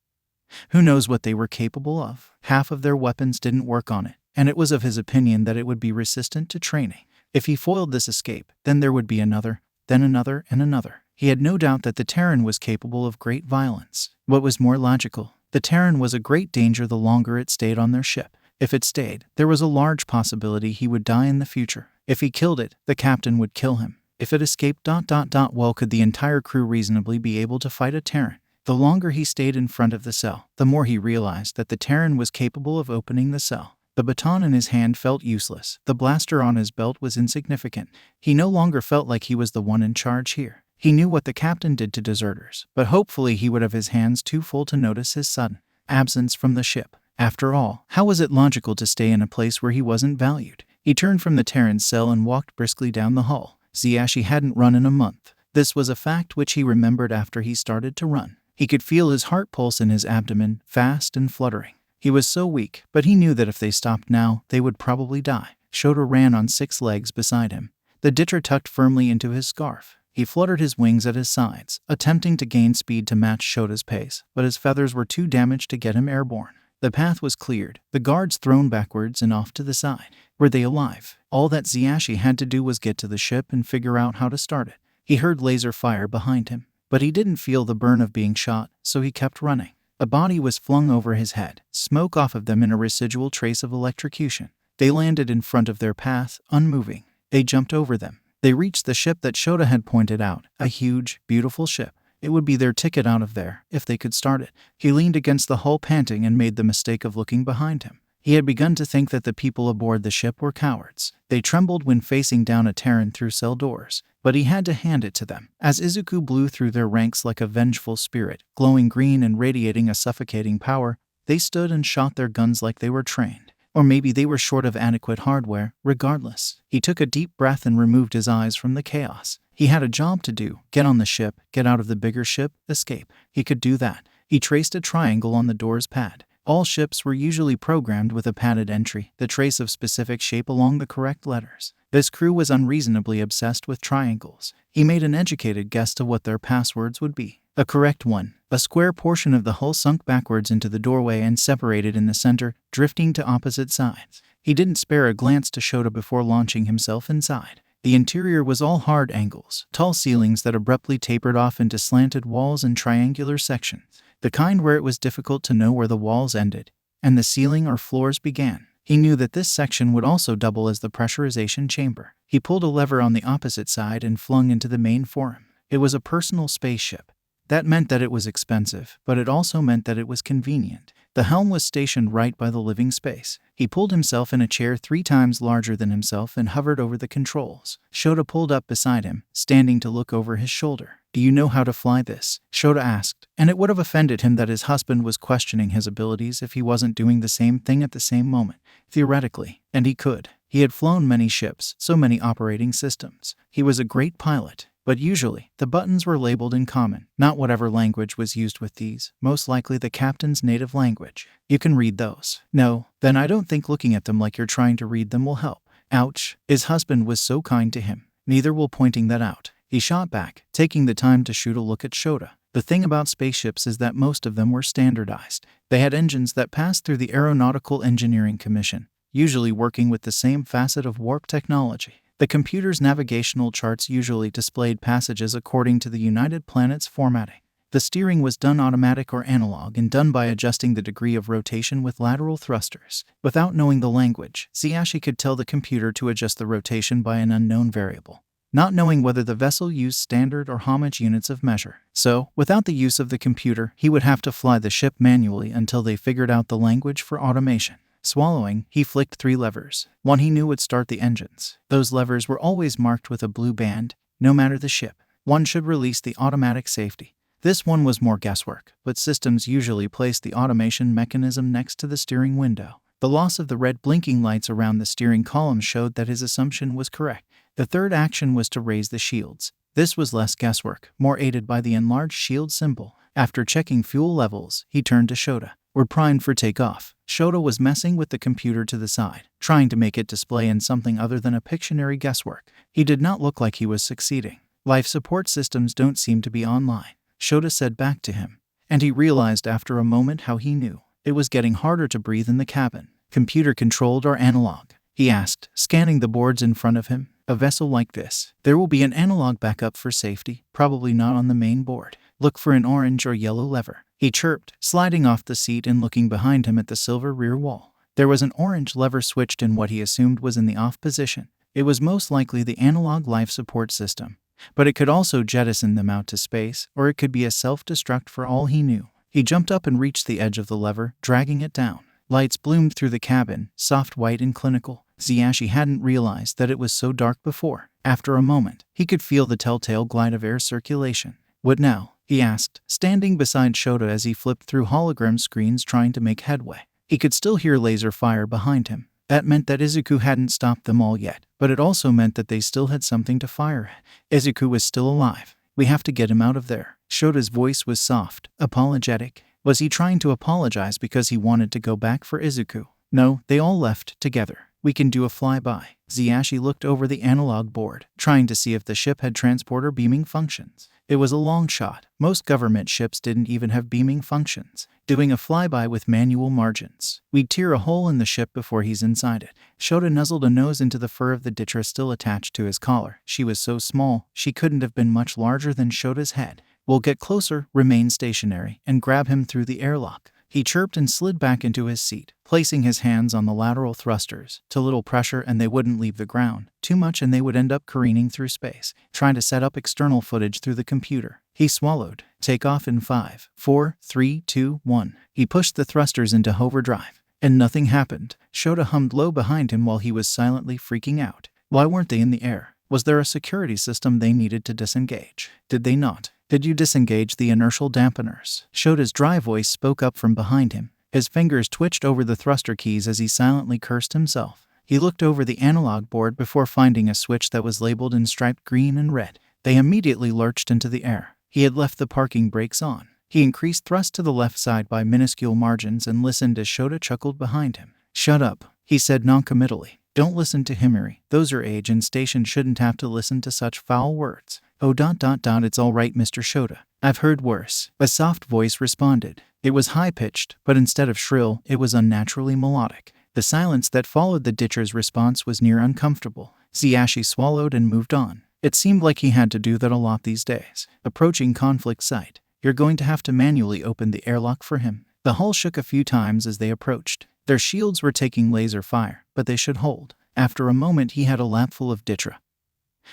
Who knows what they were capable of? Half of their weapons didn't work on it, and it was of his opinion that it would be resistant to training. If he foiled this escape, then there would be another, then another, and another. He had no doubt that the Terran was capable of great violence. What was more logical? The Terran was a great danger the longer it stayed on their ship. If it stayed, there was a large possibility he would die in the future. If he killed it, the captain would kill him. If it escaped... Well, could the entire crew reasonably be able to fight a Terran? The longer he stayed in front of the cell, the more he realized that the Terran was capable of opening the cell. The baton in his hand felt useless. The blaster on his belt was insignificant. He no longer felt like he was the one in charge here. He knew what the captain did to deserters, but hopefully he would have his hands too full to notice his sudden absence from the ship. After all, how was it logical to stay in a place where he wasn't valued? He turned from the Terran's cell and walked briskly down the hall. Zyashi hadn't run in a month. This was a fact which he remembered after he started to run. He could feel his heart pulse in his abdomen, fast and fluttering. He was so weak, but he knew that if they stopped now, they would probably die. Shota ran on 6 legs beside him, the Dietary tucked firmly into his scarf. He fluttered his wings at his sides, attempting to gain speed to match Shota's pace, but his feathers were too damaged to get him airborne. The path was cleared, the guards thrown backwards and off to the side. Were they alive? All that Xyashi had to do was get to the ship and figure out how to start it. He heard laser fire behind him, but he didn't feel the burn of being shot, so he kept running. A body was flung over his head, smoke off of them and a residual trace of electrocution. They landed in front of their path, unmoving. They jumped over them. They reached the ship that Shota had pointed out, a huge, beautiful ship. It would be their ticket out of there, if they could start it. He leaned against the hull panting and made the mistake of looking behind him. He had begun to think that the people aboard the ship were cowards. They trembled when facing down a Terran through cell doors, but he had to hand it to them. As Isaku blew through their ranks like a vengeful spirit, glowing green and radiating a suffocating power, they stood and shot their guns like they were trained. Or maybe they were short of adequate hardware. Regardless, he took a deep breath and removed his eyes from the chaos. He had a job to do. Get on the ship, get out of the bigger ship, escape. He could do that. He traced a triangle on the door's pad. All ships were usually programmed with a padded entry, the trace of specific shape along the correct letters. This crew was unreasonably obsessed with triangles. He made an educated guess to what their passwords would be. A correct one. A square portion of the hull sunk backwards into the doorway and separated in the center, drifting to opposite sides. He didn't spare a glance to Shota before launching himself inside. The interior was all hard angles, tall ceilings that abruptly tapered off into slanted walls and triangular sections, the kind where it was difficult to know where the walls ended and the ceiling or floors began. He knew that this section would also double as the pressurization chamber. He pulled a lever on the opposite side and flung into the main forum. It was a personal spaceship. That meant that it was expensive, but it also meant that it was convenient. The helm was stationed right by the living space. He pulled himself in a chair 3 times larger than himself and hovered over the controls. Shota pulled up beside him, standing to look over his shoulder. "Do you know how to fly this?" Shota asked, and it would have offended him that his husband was questioning his abilities if he wasn't doing the same thing at the same moment. Theoretically, and he could. He had flown many ships, so many operating systems. He was a great pilot. But usually, the buttons were labeled in common, not whatever language was used with these, most likely the captain's native language. "You can read those." "No, then I don't think looking at them like you're trying to read them will help." Ouch. His husband was so kind to him. Neither will pointing that out. He shot back, taking the time to shoot a look at Shota. The thing about spaceships is that most of them were standardized. They had engines that passed through the Aeronautical Engineering Commission, usually working with the same facet of warp technology. The computer's navigational charts usually displayed passages according to the United Planets formatting. The steering was done automatic or analog and done by adjusting the degree of rotation with lateral thrusters. Without knowing the language, Xyashi could tell the computer to adjust the rotation by an unknown variable, not knowing whether the vessel used standard or homage units of measure. So, without the use of the computer, he would have to fly the ship manually until they figured out the language for automation. Swallowing, he flicked 3 levers. One he knew would start the engines. Those levers were always marked with a blue band, no matter the ship. One should release the automatic safety. This one was more guesswork, but systems usually placed the automation mechanism next to the steering window. The loss of the red blinking lights around the steering column showed that his assumption was correct. The third action was to raise the shields. This was less guesswork, more aided by the enlarged shield symbol. After checking fuel levels, he turned to Shota. "We're primed for takeoff." Shota was messing with the computer to the side, trying to make it display in something other than a Pictionary guesswork. He did not look like he was succeeding. "Life support systems don't seem to be online," Shota said back to him, and he realized after a moment how he knew. It was getting harder to breathe in the cabin. "Computer-controlled or analog?" he asked, scanning the boards in front of him. "A vessel like this, there will be an analog backup for safety, probably not on the main board. Look for an orange or yellow lever," he chirped, sliding off the seat and looking behind him at the silver rear wall. There was an orange lever switched in what he assumed was in the off position. It was most likely the analog life support system, but it could also jettison them out to space, or it could be a self-destruct for all he knew. He jumped up and reached the edge of the lever, dragging it down. Lights bloomed through the cabin, soft white and clinical. Xyashi hadn't realized that it was so dark before. After a moment, he could feel the telltale glide of air circulation. "What now?" he asked, standing beside Shota as he flipped through hologram screens trying to make headway. He could still hear laser fire behind him. That meant that Isaku hadn't stopped them all yet, but it also meant that they still had something to fire at. Isaku was still alive. We have to get him out of there. Shota's voice was soft, apologetic. Was he trying to apologize because he wanted to go back for Izuku? No, they all left together. We can do a flyby. Xixi looked over the analog board, trying to see if the ship had transporter beaming functions. It was a long shot. Most government ships didn't even have beaming functions. Doing a flyby with manual margins. We'd tear a hole in the ship before he's inside it. Shota nuzzled a nose into the fur of the Dietary still attached to his collar. She was so small, she couldn't have been much larger than Shota's head. We'll get closer, remain stationary, and grab him through the airlock. He chirped and slid back into his seat, placing his hands on the lateral thrusters. Too little pressure and they wouldn't leave the ground. Too much and they would end up careening through space, trying to set up external footage through the computer. He swallowed. Take off in 5, 4, 3, 2, 1. He pushed the thrusters into overdrive, and nothing happened. Shota hummed low behind him while he was silently freaking out. Why weren't they in the air? Was there a security system they needed to disengage? Did they not? Did you disengage the inertial dampeners? Shota's dry voice spoke up from behind him. His fingers twitched over the thruster keys as he silently cursed himself. He looked over the analog board before finding a switch that was labeled in striped green and red. They immediately lurched into the air. He had left the parking brakes on. He increased thrust to the left side by minuscule margins and listened as Shota chuckled behind him. Shut up, he said noncommittally. Don't listen to Himari. Those are age and station shouldn't have to listen to such foul words. Oh ... It's all right, Mr. Shota. I've heard worse. A soft voice responded. It was high-pitched, but instead of shrill, it was unnaturally melodic. The silence that followed the Ditcher's response was near uncomfortable. Xixi swallowed and moved on. It seemed like he had to do that a lot these days. Approaching conflict site. You're going to have to manually open the airlock for him. The hull shook a few times as they approached. Their shields were taking laser fire, but they should hold. After a moment he had a lapful of Dietary,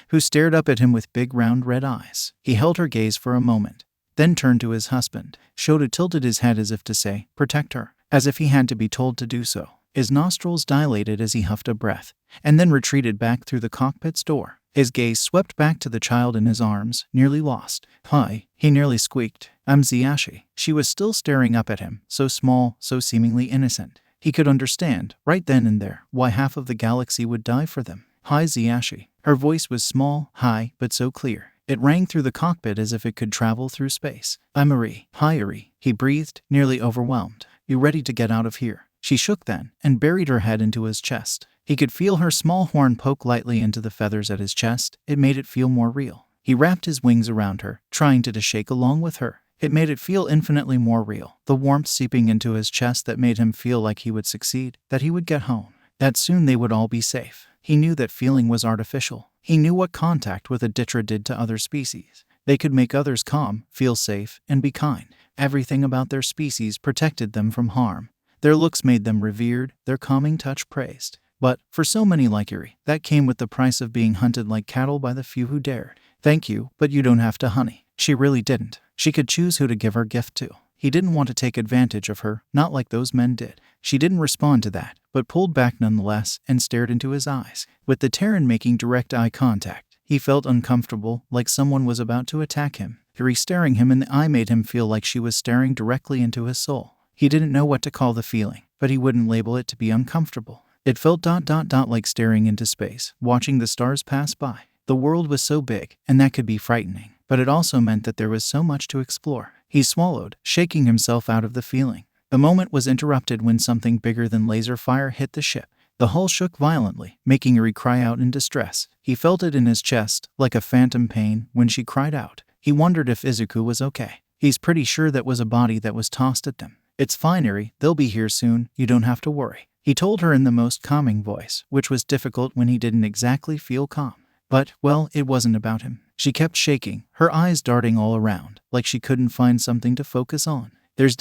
who stared up at him with big round red eyes. He held her gaze for a moment, then turned to his husband. Shota tilted his head as if to say, protect her, as if he had to be told to do so. His nostrils dilated as he huffed a breath, and then retreated back through the cockpit's door. His gaze swept back to the child in his arms, nearly lost. Hi, he nearly squeaked. I'm Xixi. She was still staring up at him, so small, so seemingly innocent. He could understand, right then and there, why half of the galaxy would die for them. Hi, Xixi. Her voice was small, high, but so clear. It rang through the cockpit as if it could travel through space. I'm Eri. Hi, Eri, he breathed, nearly overwhelmed. You ready to get out of here? She shook then, and buried her head into his chest. He could feel her small horn poke lightly into the feathers at his chest. It made it feel more real. He wrapped his wings around her, trying to shake along with her. It made it feel infinitely more real. The warmth seeping into his chest that made him feel like he would succeed, that he would get home, that soon they would all be safe. He knew that feeling was artificial. He knew what contact with a Dietary did to other species. They could make others calm, feel safe, and be kind. Everything about their species protected them from harm. Their looks made them revered, their calming touch praised. But, for so many like Eri, that came with the price of being hunted like cattle by the few who dared. Thank you, but you don't have to, honey. She really didn't. She could choose who to give her gift to. He didn't want to take advantage of her, not like those men did. She didn't respond to that, but pulled back nonetheless and stared into his eyes. With the Terran making direct eye contact, he felt uncomfortable, like someone was about to attack him. Eri staring him in the eye made him feel like she was staring directly into his soul. He didn't know what to call the feeling, but he wouldn't label it to be uncomfortable. It felt ... like staring into space, watching the stars pass by. The world was so big, and that could be frightening, but it also meant that there was so much to explore. He swallowed, shaking himself out of the feeling. The moment was interrupted when something bigger than laser fire hit the ship. The hull shook violently, making Eri cry out in distress. He felt it in his chest, like a phantom pain, when she cried out. He wondered if Izuku was okay. He's pretty sure that was a body that was tossed at them. It's fine, Eri, they'll be here soon, you don't have to worry. He told her in the most calming voice, which was difficult when he didn't exactly feel calm. But, well, it wasn't about him. She kept shaking, her eyes darting all around, like she couldn't find something to focus on. There's ...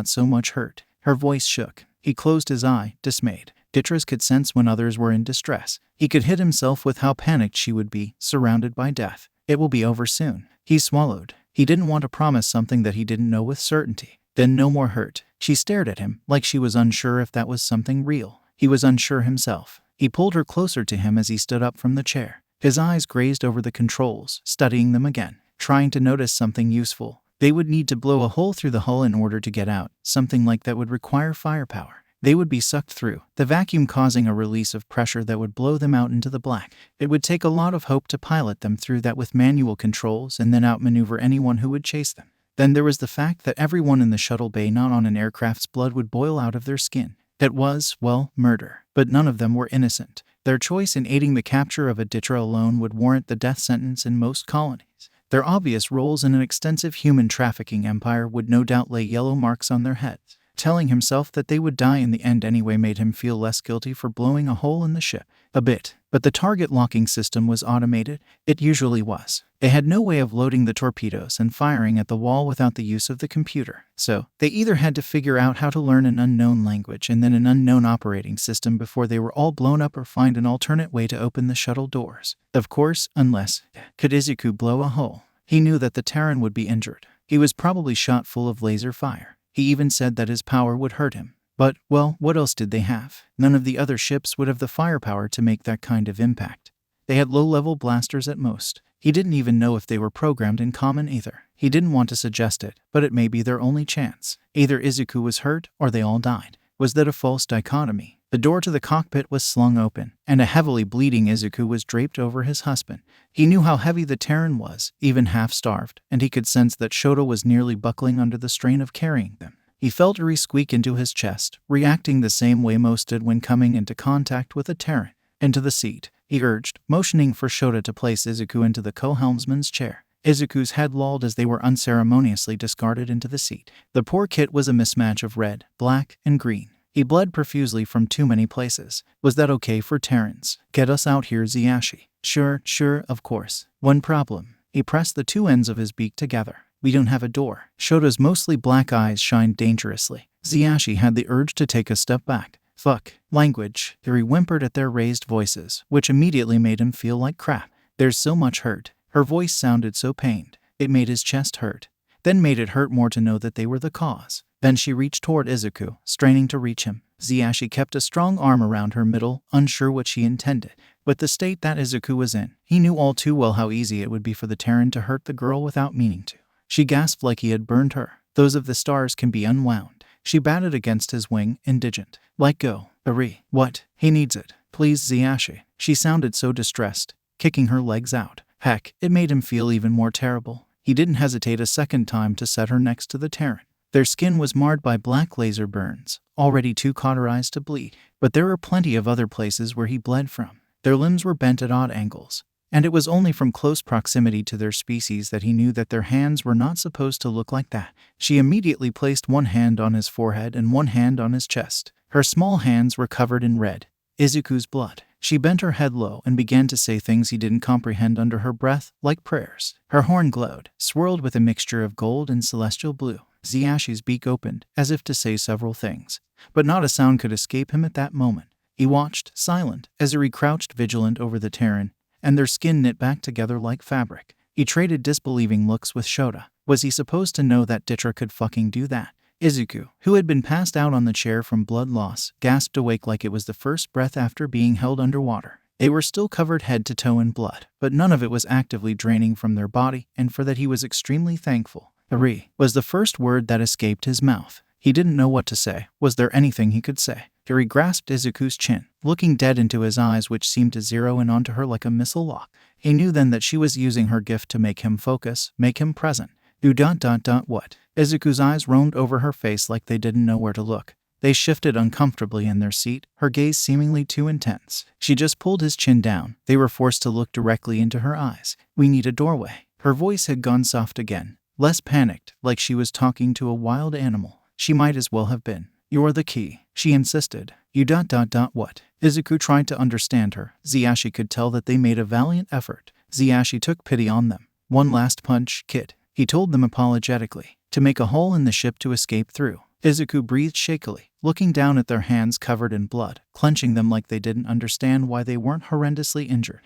so much hurt. Her voice shook. He closed his eye, dismayed. Dietary could sense when others were in distress. He could hit himself with how panicked she would be, surrounded by death. It will be over soon. He swallowed. He didn't want to promise something that he didn't know with certainty. Then no more hurt. She stared at him, like she was unsure if that was something real. He was unsure himself. He pulled her closer to him as he stood up from the chair. His eyes grazed over the controls, studying them again, trying to notice something useful. They would need to blow a hole through the hull in order to get out, something like that would require firepower. They would be sucked through, the vacuum causing a release of pressure that would blow them out into the black. It would take a lot of hope to pilot them through that with manual controls and then outmaneuver anyone who would chase them. Then there was the fact that everyone in the shuttle bay not on an aircraft's blood would boil out of their skin. It was, well, murder. But none of them were innocent. Their choice in aiding the capture of a Dietary alone would warrant the death sentence in most colonies. Their obvious roles in an extensive human trafficking empire would no doubt lay yellow marks on their heads. Telling himself that they would die in the end anyway made him feel less guilty for blowing a hole in the ship. A bit. But the target locking system was automated. It usually was. They had no way of loading the torpedoes and firing at the wall without the use of the computer. So, they either had to figure out how to learn an unknown language and then an unknown operating system before they were all blown up, or find an alternate way to open the shuttle doors. Of course, unless... Could Isaku blow a hole? He knew that the Terran would be injured. He was probably shot full of laser fire. He even said that his power would hurt him. But, well, what else did they have? None of the other ships would have the firepower to make that kind of impact. They had low-level blasters at most. He didn't even know if they were programmed in common either. He didn't want to suggest it, but it may be their only chance. Either Isaku was hurt, or they all died. Was that a false dichotomy? The door to the cockpit was slung open, and a heavily bleeding Isaku was draped over his husband. He knew how heavy the Terran was, even half-starved, and he could sense that Shota was nearly buckling under the strain of carrying them. He felt Eri squeak into his chest, reacting the same way most did when coming into contact with a Terran. Into the seat, he urged, motioning for Shota to place Isaku into the co-helmsman's chair. Izuku's head lolled as they were unceremoniously discarded into the seat. The poor kit was a mismatch of red, black, and green. He bled profusely from too many places. Was that okay for Terrans? Get us out here, Xiashi. Sure, of course. One problem. He pressed the two ends of his beak together. We don't have a door. Shota's mostly black eyes shined dangerously. Xiashi had the urge to take a step back. Fuck. Language. Eri whimpered at their raised voices, which immediately made him feel like crap. There's so much hurt. Her voice sounded so pained. It made his chest hurt. Then made it hurt more to know that they were the cause. Then she reached toward Isaku, straining to reach him. Xiashi kept a strong arm around her middle, unsure what she intended. With the state that Isaku was in, he knew all too well how easy it would be for the Terran to hurt the girl without meaning to. She gasped like he had burned her. Those of the stars can be unwound. She batted against his wing, indigent. Let go. Eri. What? He needs it. Please, Xiashi. She sounded so distressed, kicking her legs out. Heck, it made him feel even more terrible. He didn't hesitate a second time to set her next to the Terran. Their skin was marred by black laser burns, already too cauterized to bleed, but there were plenty of other places where he bled from. Their limbs were bent at odd angles, and it was only from close proximity to their species that he knew that their hands were not supposed to look like that. She immediately placed one hand on his forehead and one hand on his chest. Her small hands were covered in red, Izuku's blood. She bent her head low and began to say things he didn't comprehend under her breath, like prayers. Her horn glowed, swirled with a mixture of gold and celestial blue. Xiashi's beak opened, as if to say several things, but not a sound could escape him at that moment. He watched, silent, as Eri crouched vigilant over the Terran, and their skin knit back together like fabric. He traded disbelieving looks with Shota. Was he supposed to know that Dietary could fucking do that? Isaku, who had been passed out on the chair from blood loss, gasped awake like it was the first breath after being held underwater. They were still covered head to toe in blood, but none of it was actively draining from their body, and for that he was extremely thankful. Eri was the first word that escaped his mouth. He didn't know what to say. Was there anything he could say? Eri grasped Izuku's chin, looking dead into his eyes, which seemed to zero in onto her like a missile lock. He knew then that she was using her gift to make him focus, make him present. What? Izuku's eyes roamed over her face like they didn't know where to look. They shifted uncomfortably in their seat, her gaze seemingly too intense. She just pulled his chin down. They were forced to look directly into her eyes. We need a doorway. Her voice had gone soft again. Less panicked, like she was talking to a wild animal. She might as well have been. You're the key, she insisted. What? Izuku tried to understand her. Xiashi could tell that they made a valiant effort. Xiashi took pity on them. One last punch, kid, he told them apologetically, to make a hole in the ship to escape through. Isaku breathed shakily, looking down at their hands covered in blood, clenching them like they didn't understand why they weren't horrendously injured.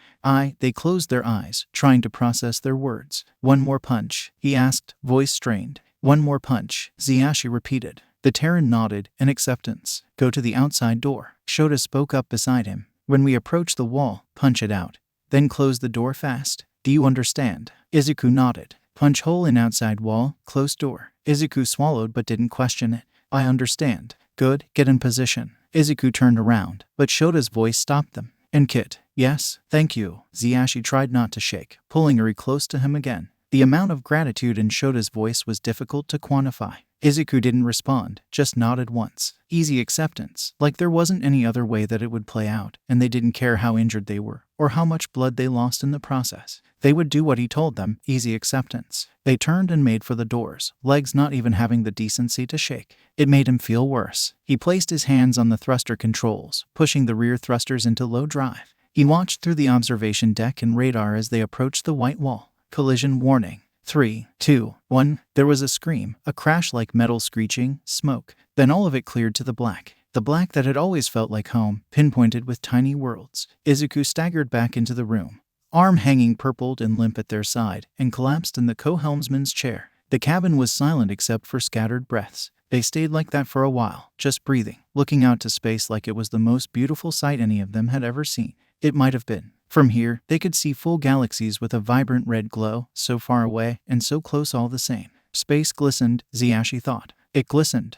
They closed their eyes, trying to process their words. One more punch, he asked, voice strained. One more punch, Xiashi repeated. The Terran nodded in acceptance. Go to the outside door. Shota spoke up beside him. When we approach the wall, punch it out. Then close the door fast. Do you understand? Izuku nodded. Punch hole in outside wall, close door. Izuku swallowed but didn't question it. I understand. Good, get in position. Isaku turned around, but Shota's voice stopped them. And Kit, yes, thank you. Xiashi tried not to shake, pulling Eri close to him again. The amount of gratitude in Shota's voice was difficult to quantify. Isaku didn't respond, just nodded once. Easy acceptance, like there wasn't any other way that it would play out, and they didn't care how injured they were, or how much blood they lost in the process. They would do what he told them, easy acceptance. They turned and made for the doors, legs not even having the decency to shake. It made him feel worse. He placed his hands on the thruster controls, pushing the rear thrusters into low drive. He watched through the observation deck and radar as they approached the white wall. Collision warning. 3, 2, 1. There was a scream, a crash like metal screeching, smoke. Then all of it cleared to the black. The black that had always felt like home, pinpointed with tiny worlds. Isaku staggered back into the room, arm hanging purpled and limp at their side, and collapsed in the co-helmsman's chair. The cabin was silent except for scattered breaths. They stayed like that for a while, just breathing, looking out to space like it was the most beautiful sight any of them had ever seen. It might have been. From here, they could see full galaxies with a vibrant red glow, so far away and so close all the same. Space glistened, Xiashi thought. It glistened.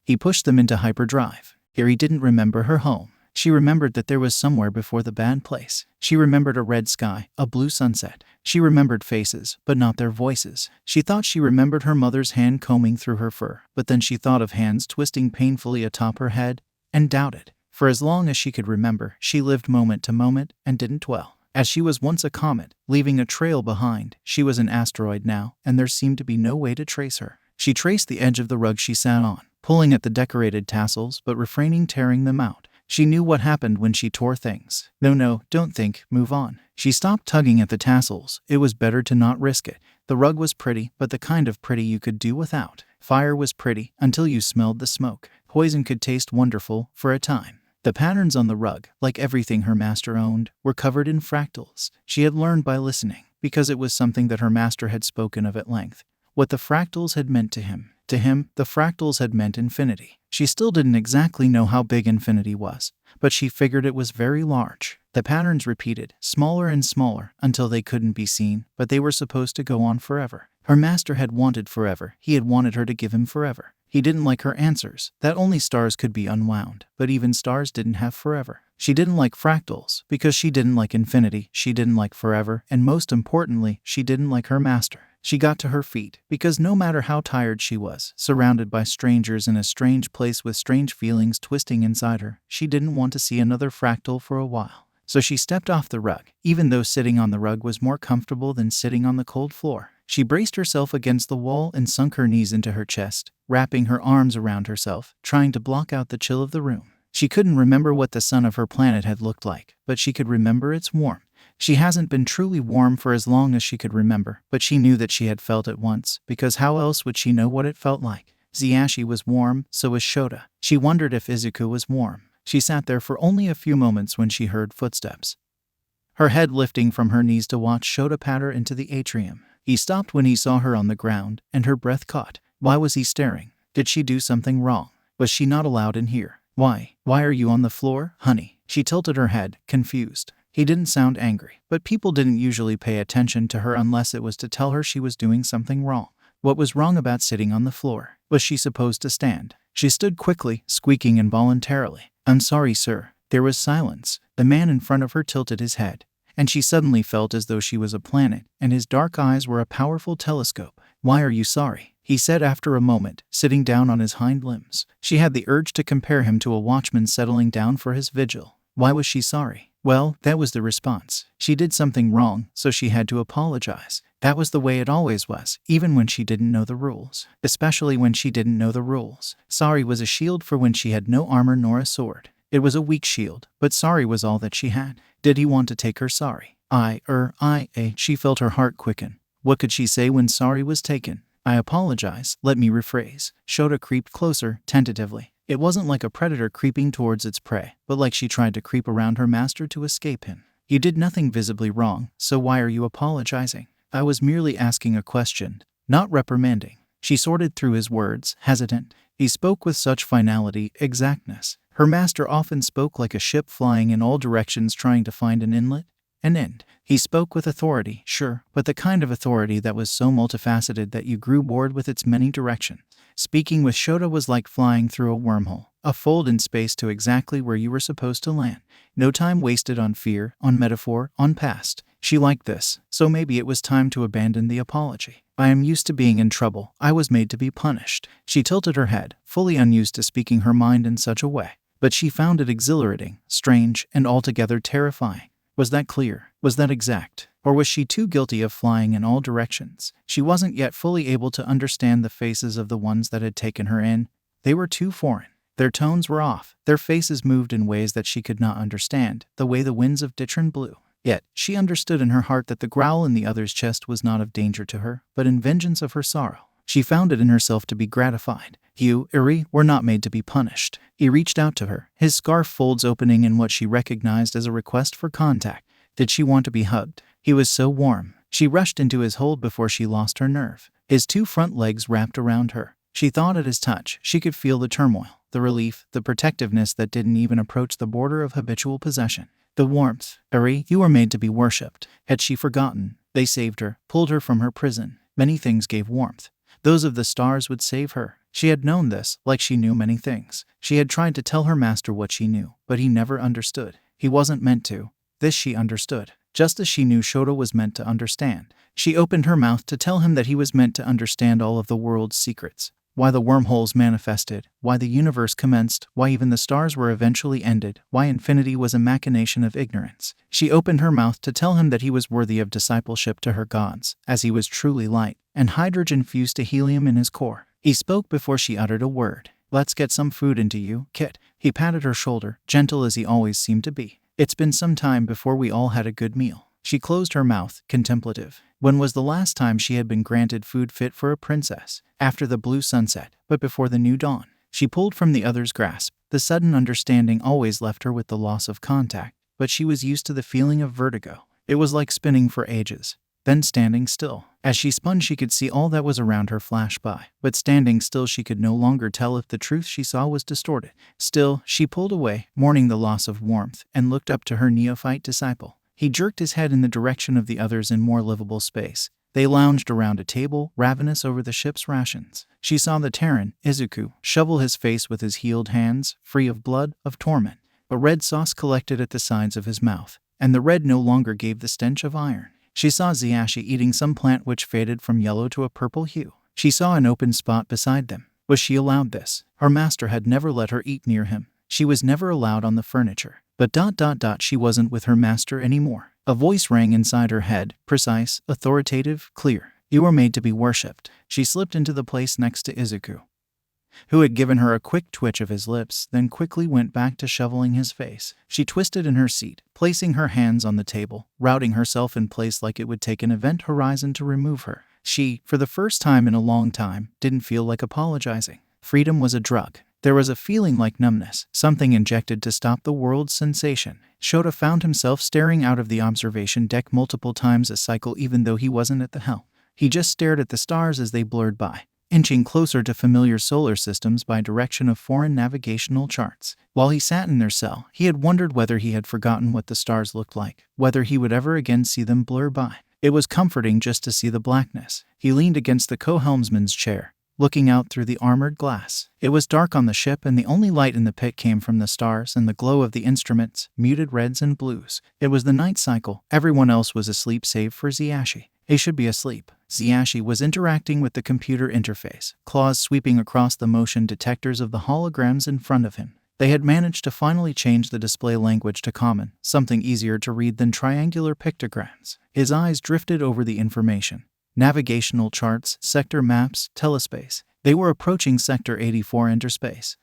He pushed them into hyperdrive. Eri didn't remember her home. She remembered that there was somewhere before the bad place. She remembered a red sky, a blue sunset. She remembered faces, but not their voices. She thought she remembered her mother's hand combing through her fur, but then she thought of hands twisting painfully atop her head, and doubted. For as long as she could remember, she lived moment to moment and didn't dwell. As she was once a comet, leaving a trail behind, she was an asteroid now, and there seemed to be no way to trace her. She traced the edge of the rug she sat on, pulling at the decorated tassels but refraining tearing them out. She knew what happened when she tore things. No, don't think, move on. She stopped tugging at the tassels. It was better to not risk it. The rug was pretty, but the kind of pretty you could do without. Fire was pretty, until you smelled the smoke. Poison could taste wonderful, for a time. The patterns on the rug, like everything her master owned, were covered in fractals. She had learned by listening, because it was something that her master had spoken of at length. What the fractals had meant to him. To him, the fractals had meant infinity. She still didn't exactly know how big infinity was, but she figured it was very large. The patterns repeated, smaller and smaller, until they couldn't be seen, but they were supposed to go on forever. Her master had wanted forever. He had wanted her to give him forever. He didn't like her answers, that only stars could be unwound, but even stars didn't have forever. She didn't like fractals, because she didn't like infinity, she didn't like forever, and most importantly, she didn't like her master. She got to her feet, because no matter how tired she was, surrounded by strangers in a strange place with strange feelings twisting inside her, she didn't want to see another fractal for a while. So she stepped off the rug, even though sitting on the rug was more comfortable than sitting on the cold floor. She braced herself against the wall and sunk her knees into her chest, wrapping her arms around herself, trying to block out the chill of the room. She couldn't remember what the sun of her planet had looked like, but she could remember its warmth. She hasn't been truly warm for as long as she could remember, but she knew that she had felt it once, because how else would she know what it felt like? Xiashi was warm, so was Shota. She wondered if Isaku was warm. She sat there for only a few moments when she heard footsteps, her head lifting from her knees to watch Shota patter into the atrium. He stopped when he saw her on the ground, and her breath caught. Why was he staring? Did she do something wrong? Was she not allowed in here? Why are you on the floor, honey? She tilted her head, confused. He didn't sound angry, but people didn't usually pay attention to her unless it was to tell her she was doing something wrong. What was wrong about sitting on the floor? Was she supposed to stand? She stood quickly, squeaking involuntarily. "I'm sorry, sir." There was silence. The man in front of her tilted his head, and she suddenly felt as though she was a planet, and his dark eyes were a powerful telescope. "Why are you sorry?" he said after a moment, sitting down on his hind limbs. She had the urge to compare him to a watchman settling down for his vigil. Why was she sorry? Well, that was the response. She did something wrong, so she had to apologize. That was the way it always was, even when she didn't know the rules. Especially when she didn't know the rules. Sorry was a shield for when she had no armor nor a sword. It was a weak shield, but sorry was all that she had. Did he want to take her sorry? She felt her heart quicken. What could she say when sorry was taken? "I apologize, let me rephrase." Shota creeped closer, tentatively. It wasn't like a predator creeping towards its prey, but like she tried to creep around her master to escape him. "You did nothing visibly wrong, so why are you apologizing?" "I was merely asking a question, not reprimanding." She sorted through his words, hesitant. He spoke with such finality, exactness. Her master often spoke like a ship flying in all directions trying to find an inlet. An end. He spoke with authority, sure, but the kind of authority that was so multifaceted that you grew bored with its many directions. Speaking with Shota was like flying through a wormhole, a fold in space to exactly where you were supposed to land. No time wasted on fear, on metaphor, on past. She liked this, so maybe it was time to abandon the apology. I am used to being in trouble. I was made to be punished. She tilted her head, fully unused to speaking her mind in such a way. But she found it exhilarating, strange, and altogether terrifying. Was that clear? Was that exact? Or was she too guilty of flying in all directions? She wasn't yet fully able to understand the faces of the ones that had taken her in. They were too foreign. Their tones were off. Their faces moved in ways that she could not understand, the way the winds of Ditran blew. Yet, she understood in her heart that the growl in the other's chest was not of danger to her, but in vengeance of her sorrow. She found it in herself to be gratified. You, Eri, were not made to be punished. He reached out to her, his scarf folds opening in what she recognized as a request for contact. Did she want to be hugged? He was so warm. She rushed into his hold before she lost her nerve. His two front legs wrapped around her. She thought at his touch, she could feel the turmoil, the relief, the protectiveness that didn't even approach the border of habitual possession. The warmth. Eri, you were made to be worshipped. Had she forgotten? They saved her, pulled her from her prison. Many things gave warmth. Those of the stars would save her. She had known this, like she knew many things. She had tried to tell her master what she knew, but he never understood. He wasn't meant to. This she understood, just as she knew Shota was meant to understand. She opened her mouth to tell him that he was meant to understand all of the world's secrets. Why the wormholes manifested, why the universe commenced, why even the stars were eventually ended, why infinity was a machination of ignorance. She opened her mouth to tell him that he was worthy of discipleship to her gods, as he was truly light, and hydrogen fused to helium in his core. He spoke before she uttered a word. Let's get some food into you, Kit. He patted her shoulder, gentle as he always seemed to be. It's been some time before we all had a good meal. She closed her mouth, contemplative. When was the last time she had been granted food fit for a princess? After the blue sunset, but before the new dawn. She pulled from the other's grasp. The sudden understanding always left her with the loss of contact, but she was used to the feeling of vertigo. It was like spinning for ages, then standing still. As she spun, she could see all that was around her flash by, but standing still she could no longer tell if the truth she saw was distorted. Still, she pulled away, mourning the loss of warmth, and looked up to her neophyte disciple. He jerked his head in the direction of the others in more livable space. They lounged around a table, ravenous over the ship's rations. She saw the Terran, Isaku, shovel his face with his healed hands, free of blood, of torment. But red sauce collected at the sides of his mouth, and the red no longer gave the stench of iron. She saw Xiashi eating some plant which faded from yellow to a purple hue. She saw an open spot beside them. Was she allowed this? Her master had never let her eat near him. She was never allowed on the furniture. But she wasn't with her master anymore. A voice rang inside her head, precise, authoritative, clear. You were made to be worshipped. She slipped into the place next to Isaku, who had given her a quick twitch of his lips, then quickly went back to shoveling his face. She twisted in her seat, placing her hands on the table, routing herself in place like it would take an event horizon to remove her. She, for the first time in a long time, didn't feel like apologizing. Freedom was a drug. There was a feeling like numbness, something injected to stop the world's sensation. Shota found himself staring out of the observation deck multiple times a cycle even though he wasn't at the helm. He just stared at the stars as they blurred by, inching closer to familiar solar systems by direction of foreign navigational charts. While he sat in their cell, he had wondered whether he had forgotten what the stars looked like, whether he would ever again see them blur by. It was comforting just to see the blackness. He leaned against the co-helmsman's chair, looking out through the armored glass. It was dark on the ship, and the only light in the pit came from the stars and the glow of the instruments, muted reds and blues. It was the night cycle. Everyone else was asleep save for Xiashi. He should be asleep. Xiashi was interacting with the computer interface, claws sweeping across the motion detectors of the holograms in front of him. They had managed to finally change the display language to common, something easier to read than triangular pictograms. His eyes drifted over the information. Navigational charts, sector maps, telespace. They were approaching Sector 84 interspace.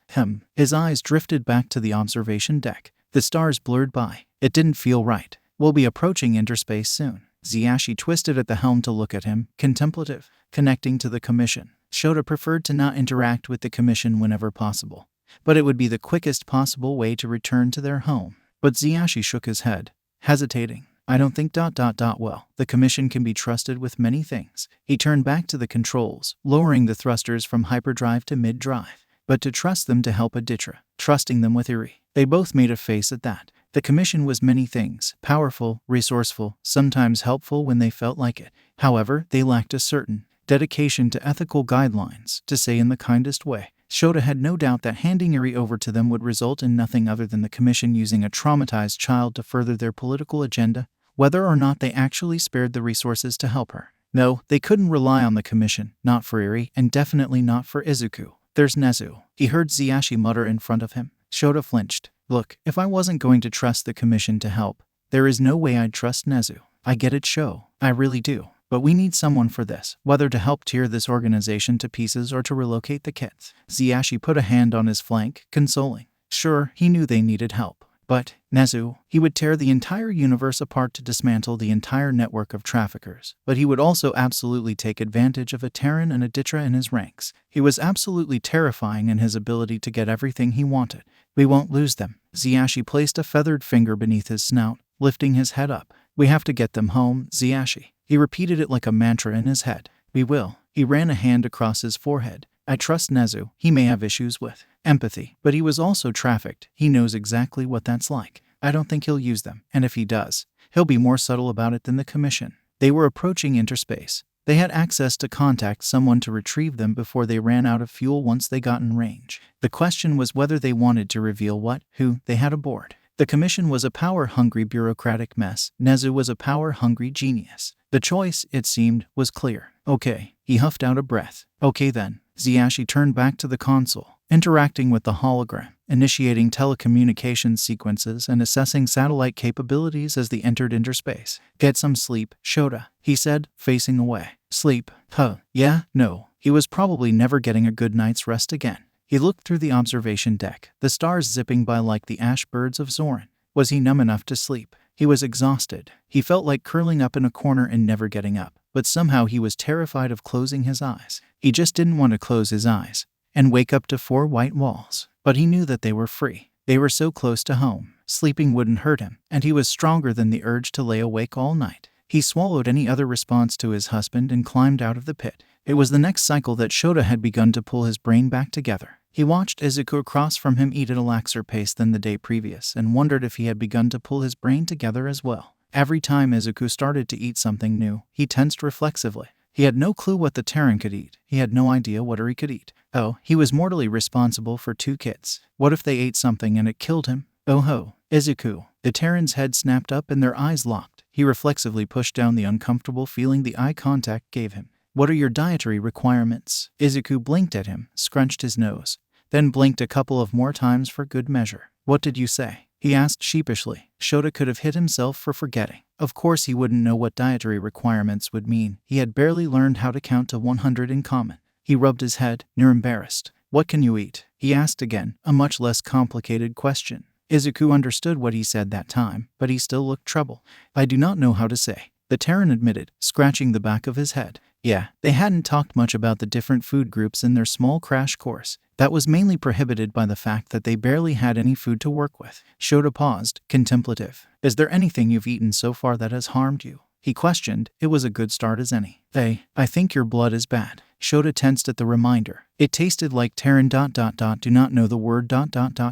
His eyes drifted back to the observation deck. The stars blurred by. It didn't feel right. We'll be approaching interspace soon. Xiashi twisted at the helm to look at him, contemplative, connecting to the commission. Shota preferred to not interact with the commission whenever possible, but it would be the quickest possible way to return to their home. But Xiashi shook his head, hesitating. I don't think ... Well, the commission can be trusted with many things. He turned back to the controls, lowering the thrusters from hyperdrive to mid-drive. But to trust them to help Aditra, trusting them with Eri. They both made a face at that. The commission was many things: powerful, resourceful, sometimes helpful when they felt like it. However, they lacked a certain dedication to ethical guidelines, to say in the kindest way. Shota had no doubt that handing Eri over to them would result in nothing other than the commission using a traumatized child to further their political agenda, whether or not they actually spared the resources to help her. No, they couldn't rely on the commission, not for Eri, and definitely not for Isaku. There's Nezu, he heard Xiashi mutter in front of him. Shota flinched. Look, if I wasn't going to trust the commission to help, there is no way I'd trust Nezu. I get it, Sho. I really do. But we need someone for this, whether to help tear this organization to pieces or to relocate the kids. Xiashi put a hand on his flank, consoling. Sure, he knew they needed help. But, Nezu, he would tear the entire universe apart to dismantle the entire network of traffickers. But he would also absolutely take advantage of a Terran and a Dietary in his ranks. He was absolutely terrifying in his ability to get everything he wanted. We won't lose them. Xiashi placed a feathered finger beneath his snout, lifting his head up. We have to get them home, Xiashi. He repeated it like a mantra in his head. We will. He ran a hand across his forehead. I trust Nezu. He may have issues with empathy, but he was also trafficked. He knows exactly what that's like. I don't think he'll use them, and if he does, he'll be more subtle about it than the commission. They were approaching interspace. They had access to contact someone to retrieve them before they ran out of fuel once they got in range. The question was whether they wanted to reveal who they had aboard. The commission was a power-hungry bureaucratic mess. Nezu was a power-hungry genius. The choice, it seemed, was clear. Okay, he huffed out a breath. Okay then. Xiashi turned back to the console, interacting with the hologram, initiating telecommunications sequences and assessing satellite capabilities as they entered interspace. Get some sleep, Shota, he said, facing away. Sleep? Huh, yeah, no. He was probably never getting a good night's rest again. He looked through the observation deck, the stars zipping by like the ash birds of Zoran. Was he numb enough to sleep? He was exhausted. He felt like curling up in a corner and never getting up, but somehow he was terrified of closing his eyes. He just didn't want to close his eyes and wake up to 4 white walls. But he knew that they were free. They were so close to home. Sleeping wouldn't hurt him, and he was stronger than the urge to lay awake all night. He swallowed any other response to his husband and climbed out of the pit. It was the next cycle that Shota had begun to pull his brain back together. He watched Isaku across from him eat at a laxer pace than the day previous and wondered if he had begun to pull his brain together as well. Every time Isaku started to eat something new, he tensed reflexively. He had no clue what the Terran could eat. He had no idea what Eri could eat. Oh, he was mortally responsible for 2 kids. What if they ate something and it killed him? Oh ho, Isaku. The Terran's head snapped up and their eyes locked. He reflexively pushed down the uncomfortable feeling the eye contact gave him. What are your dietary requirements? Isaku blinked at him, scrunched his nose, then blinked a couple of more times for good measure. What did you say? He asked sheepishly. Shota could have hit himself for forgetting. Of course he wouldn't know what dietary requirements would mean. He had barely learned how to count to 100 in common. He rubbed his head, near embarrassed. What can you eat? He asked again, a much less complicated question. Isaku understood what he said that time, but he still looked troubled. I do not know how to say, the Terran admitted, scratching the back of his head. Yeah, they hadn't talked much about the different food groups in their small crash course. That was mainly prohibited by the fact that they barely had any food to work with. Shota paused, contemplative. Is there anything you've eaten so far that has harmed you? He questioned. It was a good start as any. I think your blood is bad. Shota tensed at the reminder. It tasted like Terran ... do not know the word ...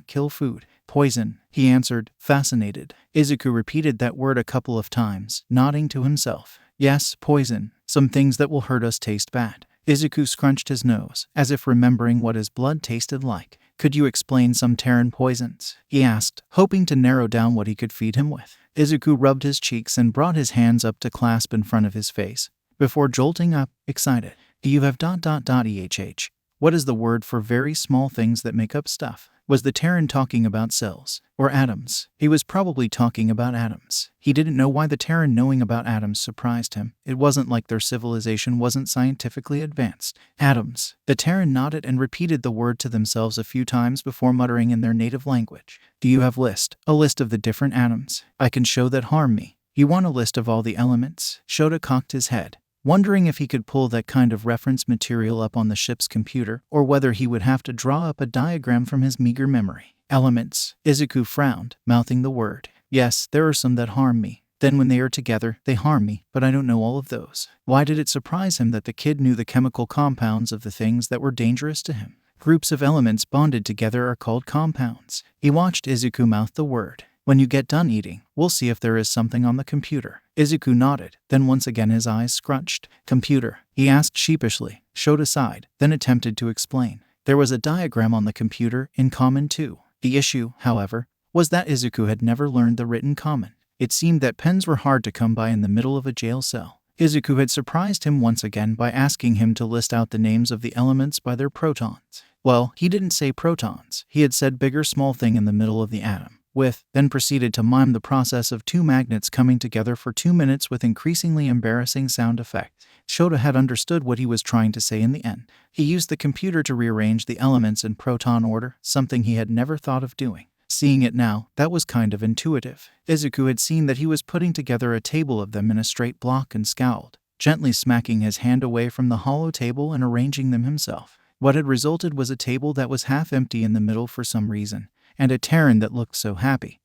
kill food. Poison, he answered, fascinated. Isaku repeated that word a couple of times, nodding to himself. Yes, poison. Some things that will hurt us taste bad. Isaku scrunched his nose, as if remembering what his blood tasted like. Could you explain some Terran poisons? He asked, hoping to narrow down what he could feed him with. Isaku rubbed his cheeks and brought his hands up to clasp in front of his face, before jolting up, excited. You have ... ehh. What is the word for very small things that make up stuff? Was the Terran talking about cells? Or atoms? He was probably talking about atoms. He didn't know why the Terran knowing about atoms surprised him. It wasn't like their civilization wasn't scientifically advanced. Atoms. The Terran nodded and repeated the word to themselves a few times before muttering in their native language. Do you have a list of the different atoms? I can show that harm me. You want a list of all the elements? Shota cocked his head, wondering if he could pull that kind of reference material up on the ship's computer, or whether he would have to draw up a diagram from his meager memory. Elements. Isaku frowned, mouthing the word. Yes, there are some that harm me. Then when they are together, they harm me, but I don't know all of those. Why did it surprise him that the kid knew the chemical compounds of the things that were dangerous to him? Groups of elements bonded together are called compounds. He watched Isaku mouth the word. When you get done eating, we'll see if there is something on the computer. Isaku nodded, then once again his eyes scrunched. Computer? He asked sheepishly. Shota sighed, then attempted to explain. There was a diagram on the computer, in common too. The issue, however, was that Isaku had never learned the written common. It seemed that pens were hard to come by in the middle of a jail cell. Isaku had surprised him once again by asking him to list out the names of the elements by their protons. Well, he didn't say protons, he had said big or small thing in the middle of the atom. Then proceeded to mime the process of two magnets coming together for 2 minutes with increasingly embarrassing sound effects. Shota had understood what he was trying to say in the end. He used the computer to rearrange the elements in proton order, something he had never thought of doing. Seeing it now, that was kind of intuitive. Isaku had seen that he was putting together a table of them in a straight block and scowled, gently smacking his hand away from the hollow table and arranging them himself. What had resulted was a table that was half empty in the middle for some reason, and a Terran that looked so happy.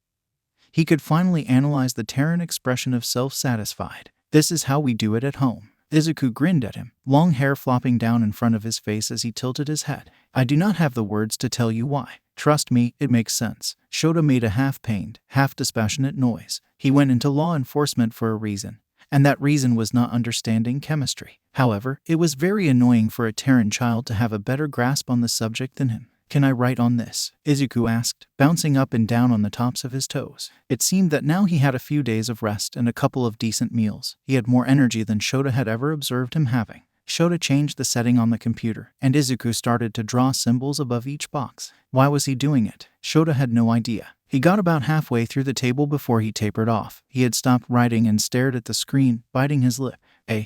He could finally analyze the Terran expression of self-satisfied. This is how we do it at home. Isaku grinned at him, long hair flopping down in front of his face as he tilted his head. I do not have the words to tell you why. Trust me, it makes sense. Shota made a half-pained, half-dispassionate noise. He went into law enforcement for a reason, and that reason was not understanding chemistry. However, it was very annoying for a Terran child to have a better grasp on the subject than him. Can I write on this? Isaku asked, bouncing up and down on the tops of his toes. It seemed that now he had a few days of rest and a couple of decent meals. He had more energy than Shota had ever observed him having. Shota changed the setting on the computer, and Isaku started to draw symbols above each box. Why was he doing it? Shota had no idea. He got about halfway through the table before he tapered off. He had stopped writing and stared at the screen, biting his lip.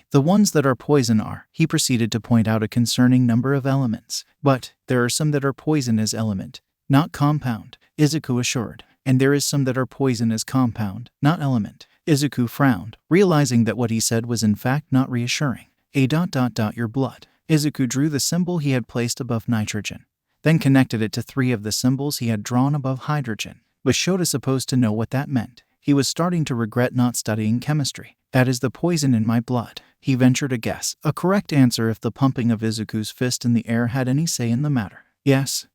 The ones that are poison are, he proceeded to point out a concerning number of elements. But there are some that are poison as element, not compound, Isaku assured. And there is some that are poison as compound, not element. Isaku frowned, realizing that what he said was in fact not reassuring. Your blood. Isaku drew the symbol he had placed above nitrogen, then connected it to 3 of the symbols he had drawn above hydrogen. Was Shota supposed to know what that meant? He was starting to regret not studying chemistry. That is the poison in my blood. He ventured a guess, a correct answer if the pumping of Izuku's fist in the air had any say in the matter. Yes.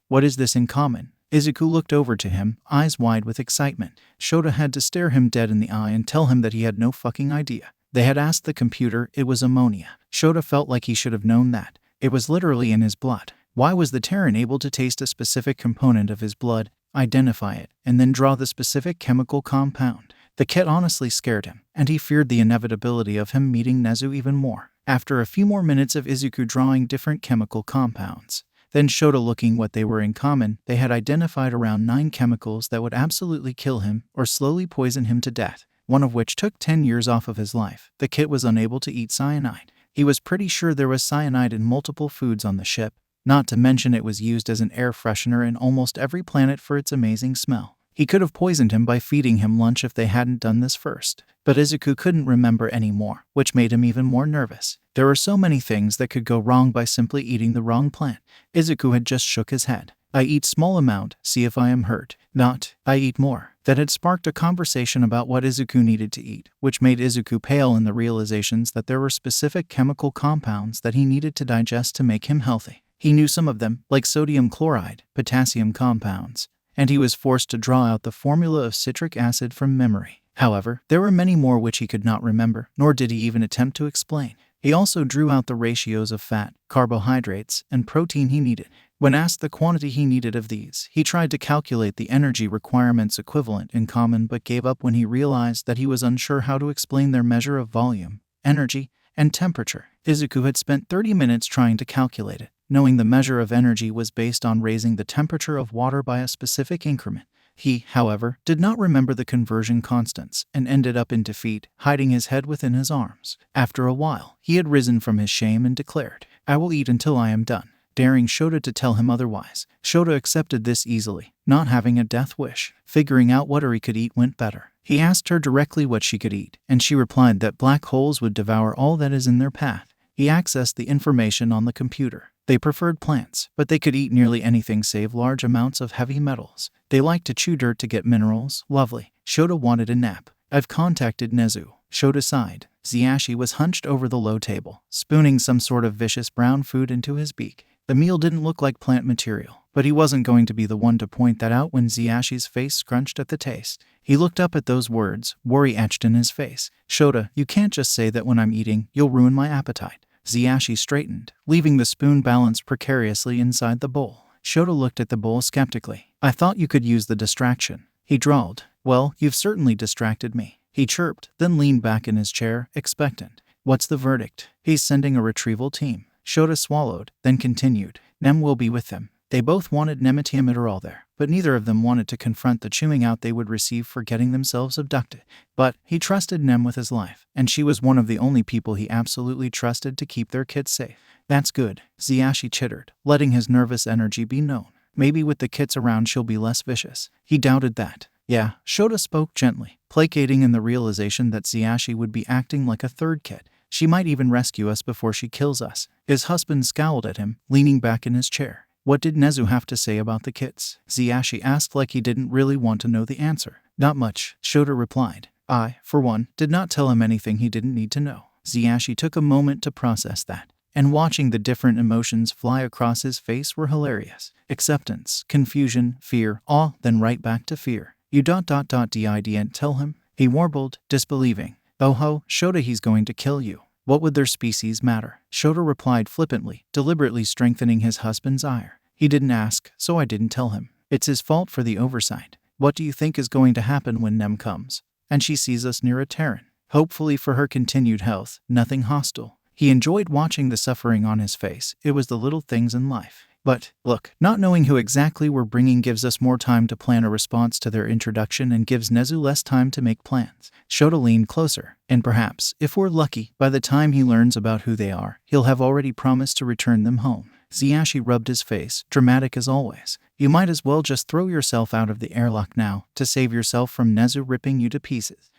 What is this in common? Isaku looked over to him, eyes wide with excitement. Shota had to stare him dead in the eye and tell him that he had no fucking idea. They had asked the computer, it was ammonia. Shota felt like he should have known that. It was literally in his blood. Why was the Terran able to taste a specific component of his blood, identify it, and then draw the specific chemical compound? The kid honestly scared him, and he feared the inevitability of him meeting Nezu even more. After a few more minutes of Isaku drawing different chemical compounds, then Shota looking what they were in common, they had identified around 9 chemicals that would absolutely kill him or slowly poison him to death, one of which took 10 years off of his life. The kid was unable to eat cyanide. He was pretty sure there was cyanide in multiple foods on the ship, not to mention it was used as an air freshener in almost every planet for its amazing smell. He could have poisoned him by feeding him lunch if they hadn't done this first. But Isaku couldn't remember any more, which made him even more nervous. There were so many things that could go wrong by simply eating the wrong plant. Isaku had just shook his head. I eat small amount, see if I am hurt. Not, I eat more. That had sparked a conversation about what Isaku needed to eat, which made Isaku pale in the realizations that there were specific chemical compounds that he needed to digest to make him healthy. He knew some of them, like sodium chloride, potassium compounds, and he was forced to draw out the formula of citric acid from memory. However, there were many more which he could not remember, nor did he even attempt to explain. He also drew out the ratios of fat, carbohydrates, and protein he needed. When asked the quantity he needed of these, he tried to calculate the energy requirements equivalent in common but gave up when he realized that he was unsure how to explain their measure of volume, energy, and temperature. Isaku had spent 30 minutes trying to calculate it, knowing the measure of energy was based on raising the temperature of water by a specific increment. He, however, did not remember the conversion constants and ended up in defeat, hiding his head within his arms. After a while, he had risen from his shame and declared, I will eat until I am done, daring Shota to tell him otherwise. Shota accepted this easily, not having a death wish. Figuring out what he could eat went better. He asked her directly what she could eat, and she replied that black holes would devour all that is in their path. He accessed the information on the computer. They preferred plants, but they could eat nearly anything save large amounts of heavy metals. They liked to chew dirt to get minerals. Lovely. Shota wanted a nap. I've contacted Nezu. Shota sighed. Ziashi was hunched over the low table, spooning some sort of vicious brown food into his beak. The meal didn't look like plant material. But he wasn't going to be the one to point that out when Ziyashi's face scrunched at the taste. He looked up at those words, worry etched in his face. Shota, you can't just say that when I'm eating, you'll ruin my appetite. Ziyashi straightened, leaving the spoon balanced precariously inside the bowl. Shota looked at the bowl skeptically. I thought you could use the distraction. He drawled. Well, you've certainly distracted me. He chirped, then leaned back in his chair, expectant. What's the verdict? He's sending a retrieval team. Shota swallowed, then continued. Nem will be with them. They both wanted Nemetiameterol there, but neither of them wanted to confront the chewing out they would receive for getting themselves abducted. But he trusted Nem with his life, and she was one of the only people he absolutely trusted to keep their kids safe. That's good, Ziyashi chittered, letting his nervous energy be known. Maybe with the kits around she'll be less vicious. He doubted that. Yeah, Shota spoke gently, placating in the realization that Ziyashi would be acting like a third kid. She might even rescue us before she kills us. His husband scowled at him, leaning back in his chair. What did Nezu have to say about the kits? Ziyashi asked like he didn't really want to know the answer. Not much, Shota replied. I, for one, did not tell him anything he didn't need to know. Ziyashi took a moment to process that, and watching the different emotions fly across his face were hilarious. Acceptance, confusion, fear, awe, then right back to fear. You didn't tell him? He warbled, disbelieving. Oh ho, Shota, he's going to kill you. What would their species matter? Shota replied flippantly, deliberately strengthening his husband's ire. He didn't ask, so I didn't tell him. It's his fault for the oversight. What do you think is going to happen when Nem comes? And she sees us near a Terran. Hopefully for her continued health, nothing hostile. He enjoyed watching the suffering on his face. It was the little things in life. But, look, not knowing who exactly we're bringing gives us more time to plan a response to their introduction and gives Nezu less time to make plans. Shota leaned closer, and perhaps, if we're lucky, by the time he learns about who they are, he'll have already promised to return them home. Ziyashi rubbed his face, dramatic as always. You might as well just throw yourself out of the airlock now, to save yourself from Nezu ripping you to pieces.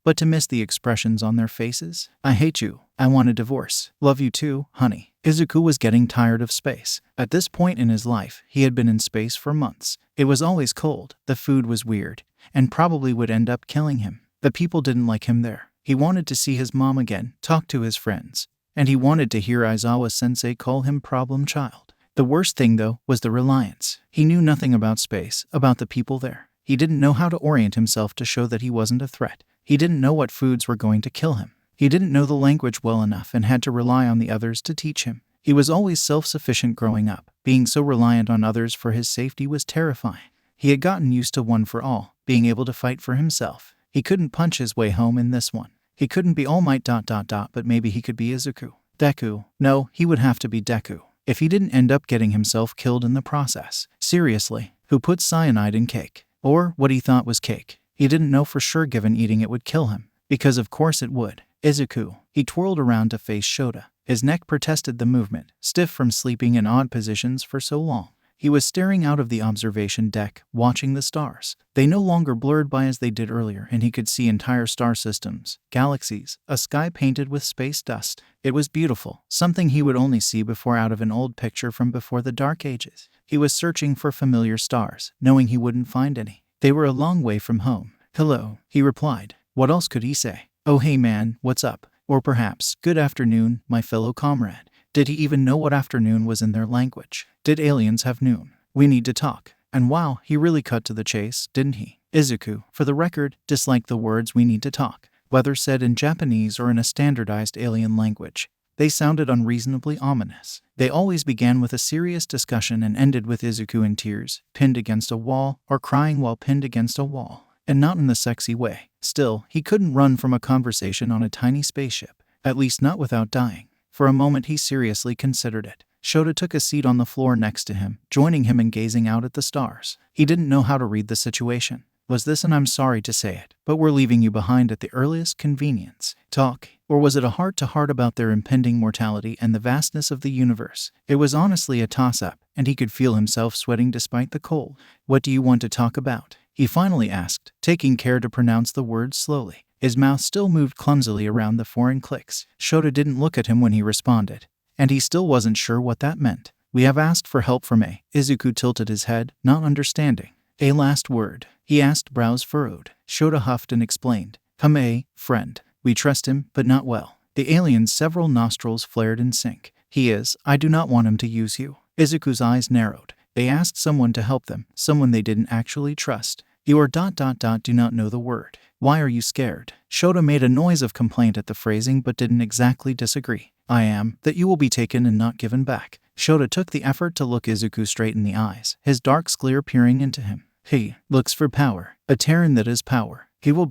But to miss the expressions on their faces? I hate you. I want a divorce. Love you too, honey. Isaku was getting tired of space. At this point in his life, he had been in space for months. It was always cold, the food was weird, and probably would end up killing him. The people didn't like him there. He wanted to see his mom again, talk to his friends, and he wanted to hear Aizawa-sensei call him problem child. The worst thing, though, was the reliance. He knew nothing about space, about the people there. He didn't know how to orient himself to show that he wasn't a threat. He didn't know what foods were going to kill him. He didn't know the language well enough and had to rely on the others to teach him. He was always self-sufficient growing up. Being so reliant on others for his safety was terrifying. He had gotten used to one for all, being able to fight for himself. He couldn't punch his way home in this one. He couldn't be All Might ... but maybe he could be Isaku. Deku. No, he would have to be Deku. If he didn't end up getting himself killed in the process. Seriously, who put cyanide in cake? Or what he thought was cake. He didn't know for sure given eating it would kill him. Because of course it would. Isaku. He twirled around to face Shota. His neck protested the movement, stiff from sleeping in odd positions for so long. He was staring out of the observation deck, watching the stars. They no longer blurred by as they did earlier, and he could see entire star systems, galaxies, a sky painted with space dust. It was beautiful, something he would only see before out of an old picture from before the Dark Ages. He was searching for familiar stars, knowing he wouldn't find any. They were a long way from home. Hello, he replied. What else could he say? Oh hey man, what's up? Or perhaps, good afternoon, my fellow comrade. Did he even know what afternoon was in their language? Did aliens have noon? We need to talk. And wow, he really cut to the chase, didn't he? Isaku, for the record, disliked the words we need to talk, whether said in Japanese or in a standardized alien language. They sounded unreasonably ominous. They always began with a serious discussion and ended with Isaku in tears, pinned against a wall, or crying while pinned against a wall. And not in the sexy way. Still, he couldn't run from a conversation on a tiny spaceship, at least not without dying. For a moment he seriously considered it. Shota took a seat on the floor next to him, joining him in gazing out at the stars. He didn't know how to read the situation. Was this an I'm sorry to say it, but we're leaving you behind at the earliest convenience talk? Or was it a heart-to-heart about their impending mortality and the vastness of the universe? It was honestly a toss-up, and he could feel himself sweating despite the cold. What do you want to talk about? He finally asked, taking care to pronounce the words slowly. His mouth still moved clumsily around the foreign clicks. Shota didn't look at him when he responded, and he still wasn't sure what that meant. We have asked for help from A. Isaku tilted his head, not understanding. A last word. He asked, brows furrowed. Shota huffed and explained. Come A, friend. We trust him, but not well. The alien's several nostrils flared in sync. He is. I do not want him to use you. Izuku's eyes narrowed. They asked someone to help them, someone they didn't actually trust. You do not know the word. Why are you scared? Shota made a noise of complaint at the phrasing but didn't exactly disagree. I am, that you will be taken and not given back. Shota took the effort to look Izuku straight in the eyes, his dark glare peering into him. He looks for power. A Terran that is power. He will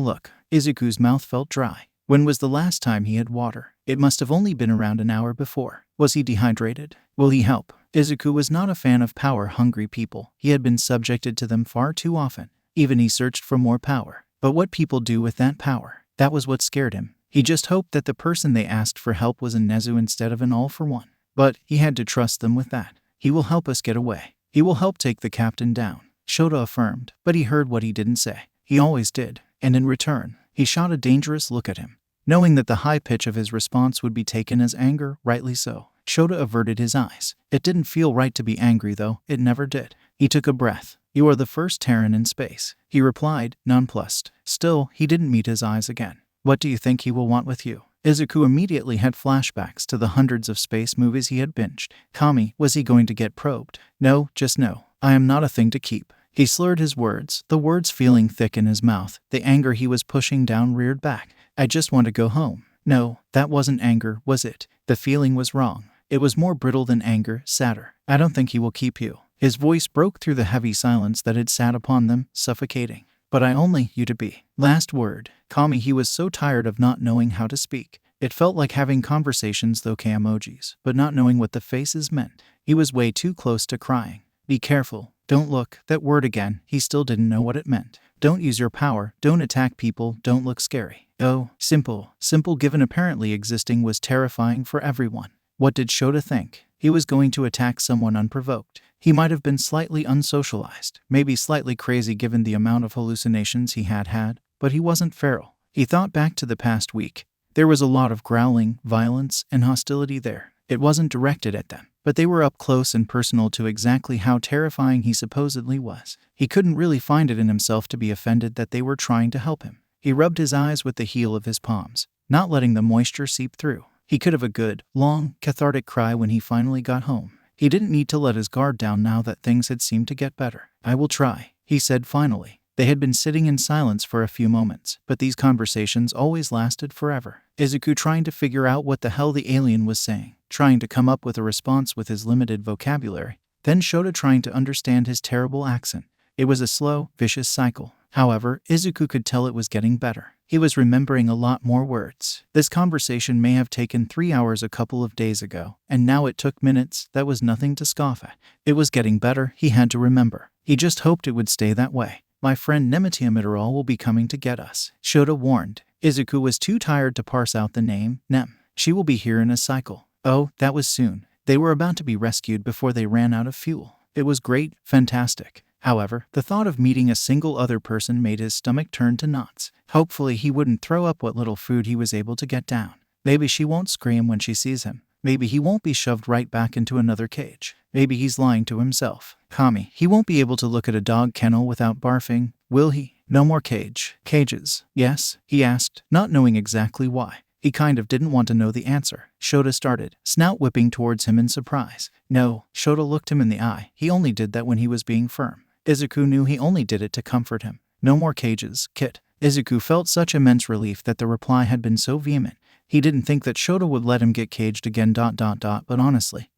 look. Izuku's mouth felt dry. When was the last time he had water? It must have only been around an hour before. Was he dehydrated? Will he help? Izuku was not a fan of power-hungry people. He had been subjected to them far too often. Even he searched for more power. But what people do with that power, that was what scared him. He just hoped that the person they asked for help was a Nezu instead of an all-for-one. But he had to trust them with that. He will help us get away. He will help take the captain down. Shota affirmed, but he heard what he didn't say. He always did. And in return, he shot a dangerous look at him. Knowing that the high pitch of his response would be taken as anger, rightly so, Shota averted his eyes. It didn't feel right to be angry though, it never did. He took a breath. You are the first Terran in space, he replied, nonplussed. Still, he didn't meet his eyes again. What do you think he will want with you? Izuku immediately had flashbacks to the hundreds of space movies he had binged. Kami, was he going to get probed? No, just no. I am not a thing to keep. He slurred his words, the words feeling thick in his mouth. The anger he was pushing down reared back. I just want to go home. No, that wasn't anger, was it? The feeling was wrong. It was more brittle than anger, sadder. I don't think he will keep you. His voice broke through the heavy silence that had sat upon them, suffocating. But I only you to be. Last word. Kami, he was so tired of not knowing how to speak. It felt like having conversations though emojis, but not knowing what the faces meant. He was way too close to crying. Be careful. Don't look. That word again. He still didn't know what it meant. Don't use your power. Don't attack people. Don't look scary. Oh, simple. Simple given apparently existing was terrifying for everyone. What did Shota think? He was going to attack someone unprovoked. He might have been slightly unsocialized, maybe slightly crazy given the amount of hallucinations he had, but he wasn't feral. He thought back to the past week. There was a lot of growling, violence, and hostility there. It wasn't directed at them, but they were up close and personal to exactly how terrifying he supposedly was. He couldn't really find it in himself to be offended that they were trying to help him. He rubbed his eyes with the heel of his palms, not letting the moisture seep through. He could have a good, long, cathartic cry when he finally got home. He didn't need to let his guard down now that things had seemed to get better. I will try, he said finally. They had been sitting in silence for a few moments, but these conversations always lasted forever. Izuku trying to figure out what the hell the alien was saying, trying to come up with a response with his limited vocabulary, then Shota trying to understand his terrible accent. It was a slow, vicious cycle. However, Izuku could tell it was getting better. He was remembering a lot more words. This conversation may have taken 3 hours a couple of days ago, and now it took minutes. That was nothing to scoff at. It was getting better, he had to remember. He just hoped it would stay that way. My friend Nemetiamitterall will be coming to get us, Shota warned. Izuku was too tired to parse out the name, Nem. She will be here in a cycle. Oh, that was soon. They were about to be rescued before they ran out of fuel. It was great, fantastic. However, the thought of meeting a single other person made his stomach turn to knots. Hopefully he wouldn't throw up what little food he was able to get down. Maybe she won't scream when she sees him. Maybe he won't be shoved right back into another cage. Maybe he's lying to himself. Kami, he won't be able to look at a dog kennel without barfing, will he? No more cages. Yes? He asked, not knowing exactly why. He kind of didn't want to know the answer. Shota started, snout whipping towards him in surprise. No, Shota looked him in the eye. He only did that when he was being firm. Izuku knew he only did it to comfort him. No more cages, Kit. Izuku felt such immense relief that the reply had been so vehement. He didn't think that Shota would let him get caged again. But honestly,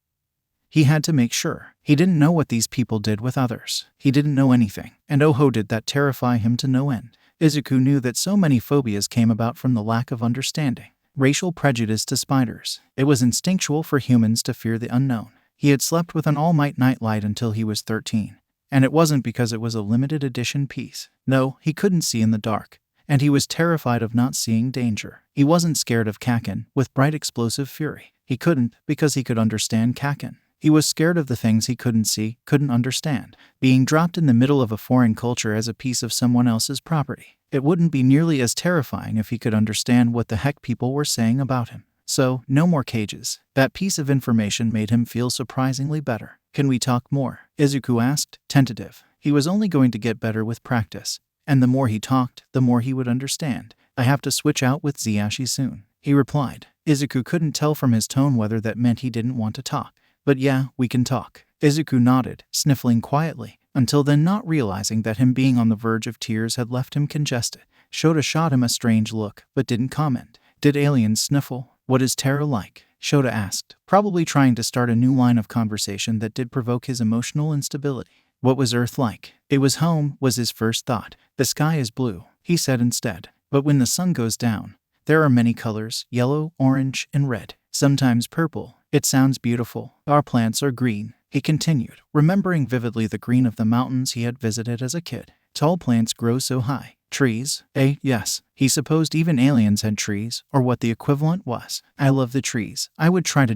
he had to make sure. He didn't know what these people did with others. He didn't know anything. And oh, did that terrify him to no end. Izuku knew that so many phobias came about from the lack of understanding. Racial prejudice to spiders. It was instinctual for humans to fear the unknown. He had slept with an all-night nightlight until he was 13. And it wasn't because it was a limited edition piece. No, he couldn't see in the dark. And he was terrified of not seeing danger. He wasn't scared of Kaken, with bright explosive fury. He couldn't, because he could understand Kaken. He was scared of the things he couldn't see, couldn't understand. Being dropped in the middle of a foreign culture as a piece of someone else's property. It wouldn't be nearly as terrifying if he could understand what the heck people were saying about him. So, no more cages. That piece of information made him feel surprisingly better. Can we talk more? Izuku asked, tentative. He was only going to get better with practice. And the more he talked, the more he would understand. I have to switch out with Zyashi soon, he replied. Izuku couldn't tell from his tone whether that meant he didn't want to talk. But yeah, we can talk. Izuku nodded, sniffling quietly, until then not realizing that him being on the verge of tears had left him congested. Shota shot him a strange look, but didn't comment. Did aliens sniffle? What is Terra like? Shota asked, probably trying to start a new line of conversation that did provoke his emotional instability. What was Earth like? It was home, was his first thought. The sky is blue, he said instead. But when the sun goes down, there are many colors, yellow, orange, and red. Sometimes purple. It sounds beautiful. Our plants are green, he continued, remembering vividly the green of the mountains he had visited as a kid. Tall plants grow so high. Trees? Yes. He supposed even aliens had trees, or what the equivalent was. I love the trees. I would try to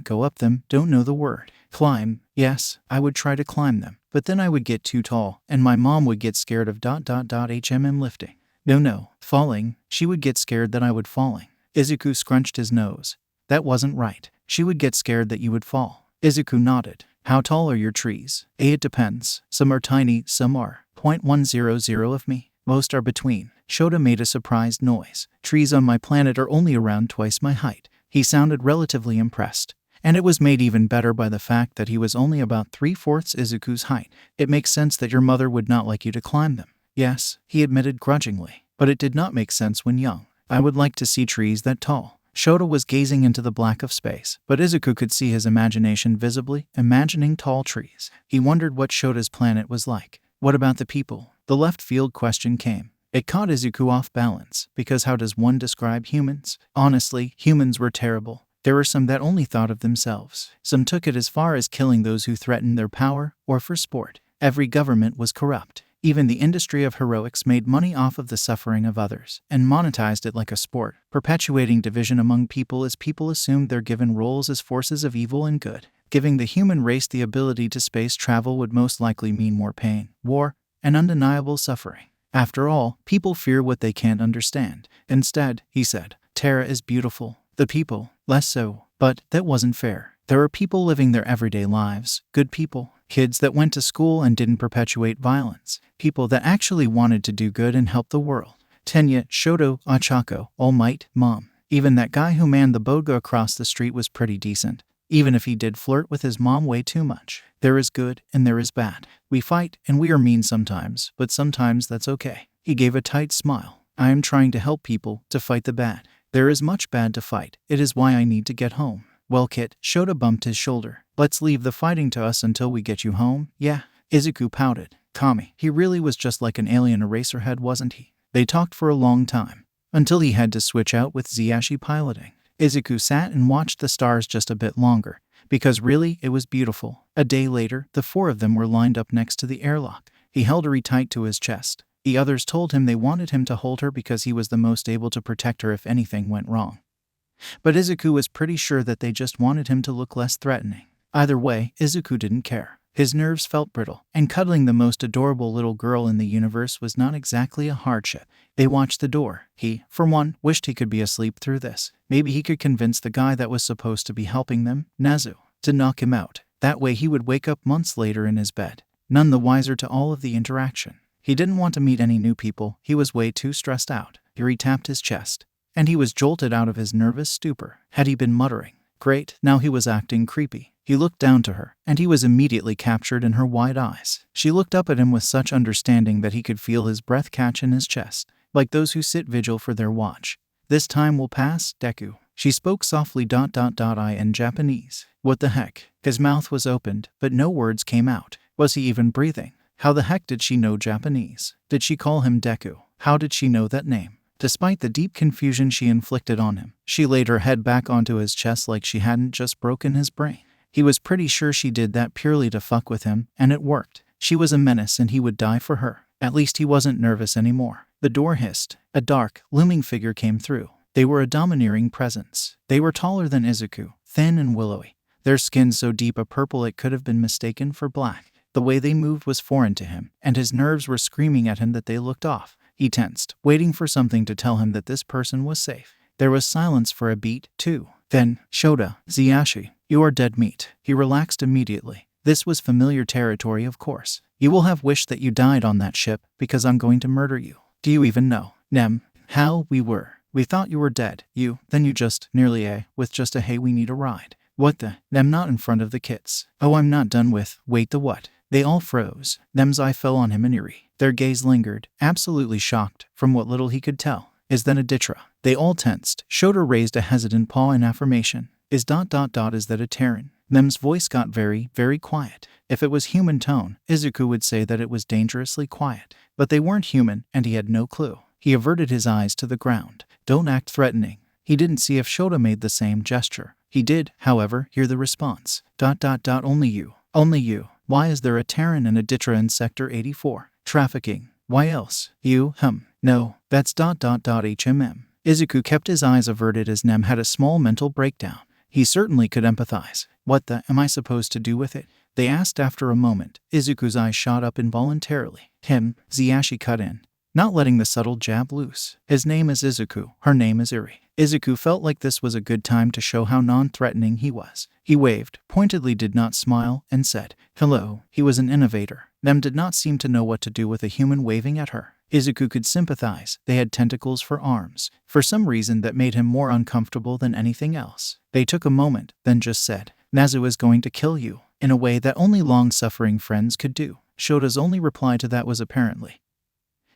go up them, don't know the word. Climb? Yes, I would try to climb them. But then I would get too tall, and my mom would get scared of lifting. No, falling. She would get scared that I would falling. Izuku scrunched his nose. That wasn't right. She would get scared that you would fall. Izuku nodded. How tall are your trees? It depends. Some are tiny, some are 0.100 of me. Most are between. Shota made a surprised noise. Trees on my planet are only around twice my height. He sounded relatively impressed. And it was made even better by the fact that he was only about 3/4 Izuku's height. It makes sense that your mother would not like you to climb them. Yes, he admitted grudgingly. But it did not make sense when young. I would like to see trees that tall. Shota was gazing into the black of space, but Izuku could see his imagination visibly, imagining tall trees. He wondered what Shota's planet was like. What about the people? The left field question came. It caught Izuku off balance, because how does one describe humans? Honestly, humans were terrible. There were some that only thought of themselves. Some took it as far as killing those who threatened their power, or for sport. Every government was corrupt. Even the industry of heroics made money off of the suffering of others, and monetized it like a sport, perpetuating division among people as people assumed their given roles as forces of evil and good. Giving the human race the ability to space travel would most likely mean more pain, war, and undeniable suffering. After all, people fear what they can't understand. Instead, he said, Terra is beautiful. The people, less so. But that wasn't fair. There are people living their everyday lives, good people. Kids that went to school and didn't perpetuate violence. People that actually wanted to do good and help the world. Tenya, Shoto, Achako, All Might, Mom. Even that guy who manned the boga across the street was pretty decent. Even if he did flirt with his mom way too much. There is good and there is bad. We fight and we are mean sometimes, but sometimes that's okay. He gave a tight smile. I am trying to help people to fight the bad. There is much bad to fight. It is why I need to get home. Well, Kit, Shota bumped his shoulder. Let's leave the fighting to us until we get you home, yeah? Izuku pouted. Kami, he really was just like an alien eraserhead, wasn't he? They talked for a long time, until he had to switch out with Zhiashi piloting. Izuku sat and watched the stars just a bit longer, because really, it was beautiful. A day later, the four of them were lined up next to the airlock. He held her tight to his chest. The others told him they wanted him to hold her because he was the most able to protect her if anything went wrong. But Izuku was pretty sure that they just wanted him to look less threatening. Either way, Izuku didn't care. His nerves felt brittle, and cuddling the most adorable little girl in the universe was not exactly a hardship. They watched the door. He, for one, wished he could be asleep through this. Maybe he could convince the guy that was supposed to be helping them, Nezu, to knock him out. That way he would wake up months later in his bed, none the wiser to all of the interaction. He didn't want to meet any new people. He was way too stressed out. Yuri tapped his chest, and he was jolted out of his nervous stupor. Had he been muttering, "Great," now he was acting creepy. He looked down to her, and he was immediately captured in her wide eyes. She looked up at him with such understanding that he could feel his breath catch in his chest, like those who sit vigil for their watch. This time will pass, Deku. She spoke softly I in Japanese. What the heck? His mouth was opened, but no words came out. Was he even breathing? How the heck did she know Japanese? Did she call him Deku? How did she know that name? Despite the deep confusion she inflicted on him, she laid her head back onto his chest like she hadn't just broken his brain. He was pretty sure she did that purely to fuck with him, and it worked. She was a menace and he would die for her. At least he wasn't nervous anymore. The door hissed. A dark, looming figure came through. They were a domineering presence. They were taller than Izuku, thin and willowy. Their skin so deep a purple it could have been mistaken for black. The way they moved was foreign to him, and his nerves were screaming at him that they looked off. He tensed, waiting for something to tell him that this person was safe. There was silence for a beat, too. Then, Shota, Zhiashi, you are dead meat. He relaxed immediately. This was familiar territory, of course. You will have wished that you died on that ship, because I'm going to murder you. Do you even know, Nem, how we were? We thought you were dead. Then you just, nearly with just a hey we need a ride. What the? Them not in front of the kits. Oh, I'm not done with. Wait, the what? They all froze. Them's eye fell on him in eerie. Their gaze lingered, absolutely shocked, from what little he could tell. Is then a Ditra. They all tensed. Shota raised a hesitant paw in affirmation. Is that a Terran? Them's voice got very, very quiet. If it was human tone, Isaku would say that it was dangerously quiet. But they weren't human, and he had no clue. He averted his eyes to the ground. Don't act threatening. He didn't see if Shota made the same gesture. He did, however, hear the response. Only you. Only you. Why is there a Terran and a Ditra in Sector 84? Trafficking. Why else? You, No, that's HMM. Isaku kept his eyes averted as Nem had a small mental breakdown. He certainly could empathize. What the am I supposed to do with it? They asked after a moment. Izuku's eyes shot up involuntarily. Ziashi cut in, not letting the subtle jab loose. His name is Isaku. Her name is Iri. Isaku felt like this was a good time to show how non-threatening he was. He waved, pointedly did not smile, and said, hello. He was an innovator. Nem did not seem to know what to do with a human waving at her. Izuku could sympathize. They had tentacles for arms, for some reason that made him more uncomfortable than anything else. They took a moment, then just said, Nezu is going to kill you, in a way that only long-suffering friends could do. Shota's only reply to that was apparently,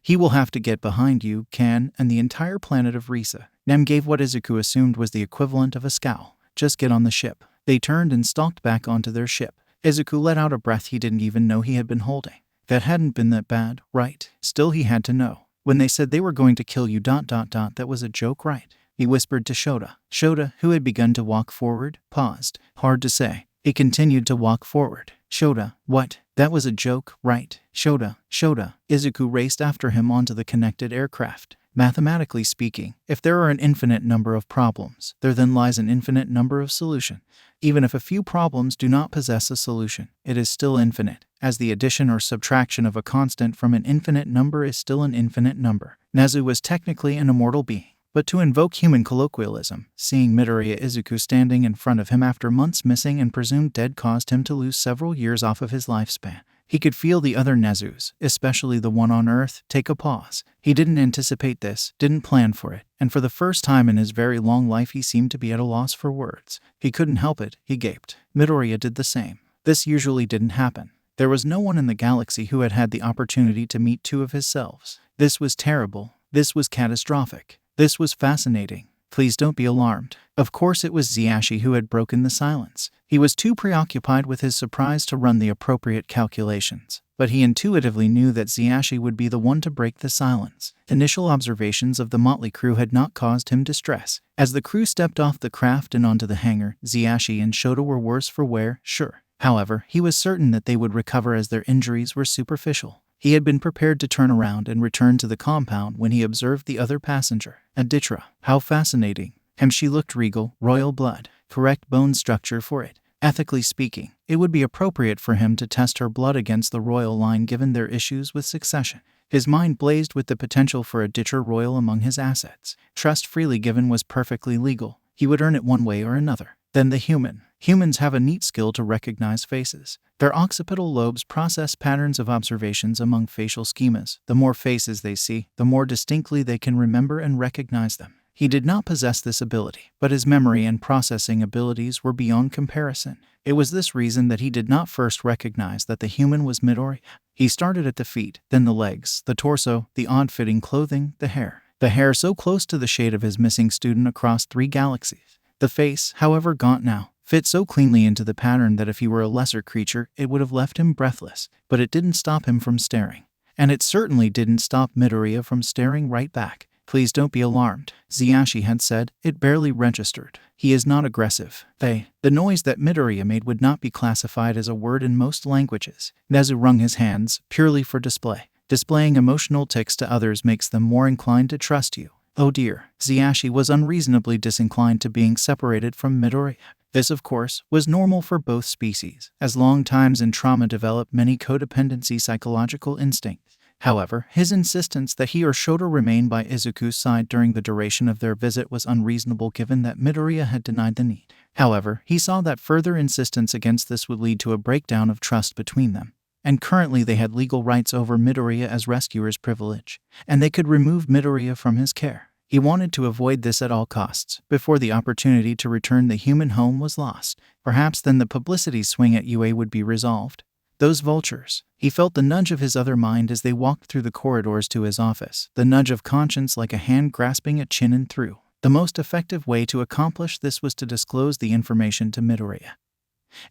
he will have to get behind you, Kan, and the entire planet of Risa. Nem gave what Isaku assumed was the equivalent of a scowl. Just get on the ship. They turned and stalked back onto their ship. Izuku let out a breath he didn't even know he had been holding. That hadn't been that bad, right? Still he had to know. When they said they were going to kill you, that was a joke, right? He whispered to Shota. Shota, who had begun to walk forward, paused. Hard to say. He continued to walk forward. Shota, what? That was a joke, right? Shota. Izuku raced after him onto the connected aircraft. Mathematically speaking, if there are an infinite number of problems, there then lies an infinite number of solutions. Even if a few problems do not possess a solution, it is still infinite, as the addition or subtraction of a constant from an infinite number is still an infinite number. Nezu was technically an immortal being, but to invoke human colloquialism, seeing Midoriya Izuku standing in front of him after months missing and presumed dead caused him to lose several years off of his lifespan. He could feel the other Nezus, especially the one on Earth, take a pause. He didn't anticipate this, didn't plan for it, and for the first time in his very long life he seemed to be at a loss for words. He couldn't help it, he gaped. Midoriya did the same. This usually didn't happen. There was no one in the galaxy who had had the opportunity to meet two of his selves. This was terrible. This was catastrophic. This was fascinating. Please don't be alarmed. Of course it was Ziashi who had broken the silence. He was too preoccupied with his surprise to run the appropriate calculations. But he intuitively knew that Ziashi would be the one to break the silence. Initial observations of the motley crew had not caused him distress. As the crew stepped off the craft and onto the hangar, Ziashi and Shota were worse for wear, sure. However, he was certain that they would recover as their injuries were superficial. He had been prepared to turn around and return to the compound when he observed the other passenger, a Ditra. How fascinating. She looked regal, royal blood, correct bone structure for it. Ethically speaking, it would be appropriate for him to test her blood against the royal line given their issues with succession. His mind blazed with the potential for a Ditra royal among his assets. Trust freely given was perfectly legal. He would earn it one way or another. Then the human. Humans have a neat skill to recognize faces. Their occipital lobes process patterns of observations among facial schemas. The more faces they see, the more distinctly they can remember and recognize them. He did not possess this ability, but his memory and processing abilities were beyond comparison. It was this reason that he did not first recognize that the human was Midoriya. He started at the feet, then the legs, the torso, the odd-fitting clothing, the hair. The hair so close to the shade of his missing student across 3 galaxies. The face, however gaunt now, fit so cleanly into the pattern that if he were a lesser creature, it would have left him breathless. But it didn't stop him from staring. And it certainly didn't stop Midoriya from staring right back. Please don't be alarmed, Ziashi had said. It barely registered. He is not aggressive. The noise that Midoriya made would not be classified as a word in most languages. Nezu wrung his hands, purely for display. Displaying emotional tics to others makes them more inclined to trust you. Oh dear, Ziashi was unreasonably disinclined to being separated from Midoriya. This, of course, was normal for both species, as long times in trauma develop many codependency psychological instincts. However, his insistence that he or Shota remain by Izuku's side during the duration of their visit was unreasonable given that Midoriya had denied the need. However, he saw that further insistence against this would lead to a breakdown of trust between them. And currently they had legal rights over Midoriya as rescuer's privilege, and they could remove Midoriya from his care. He wanted to avoid this at all costs, before the opportunity to return the human home was lost. Perhaps then the publicity swing at UA would be resolved. Those vultures. He felt the nudge of his other mind as they walked through the corridors to his office, the nudge of conscience like a hand grasping at chin and through. The most effective way to accomplish this was to disclose the information to Midoriya,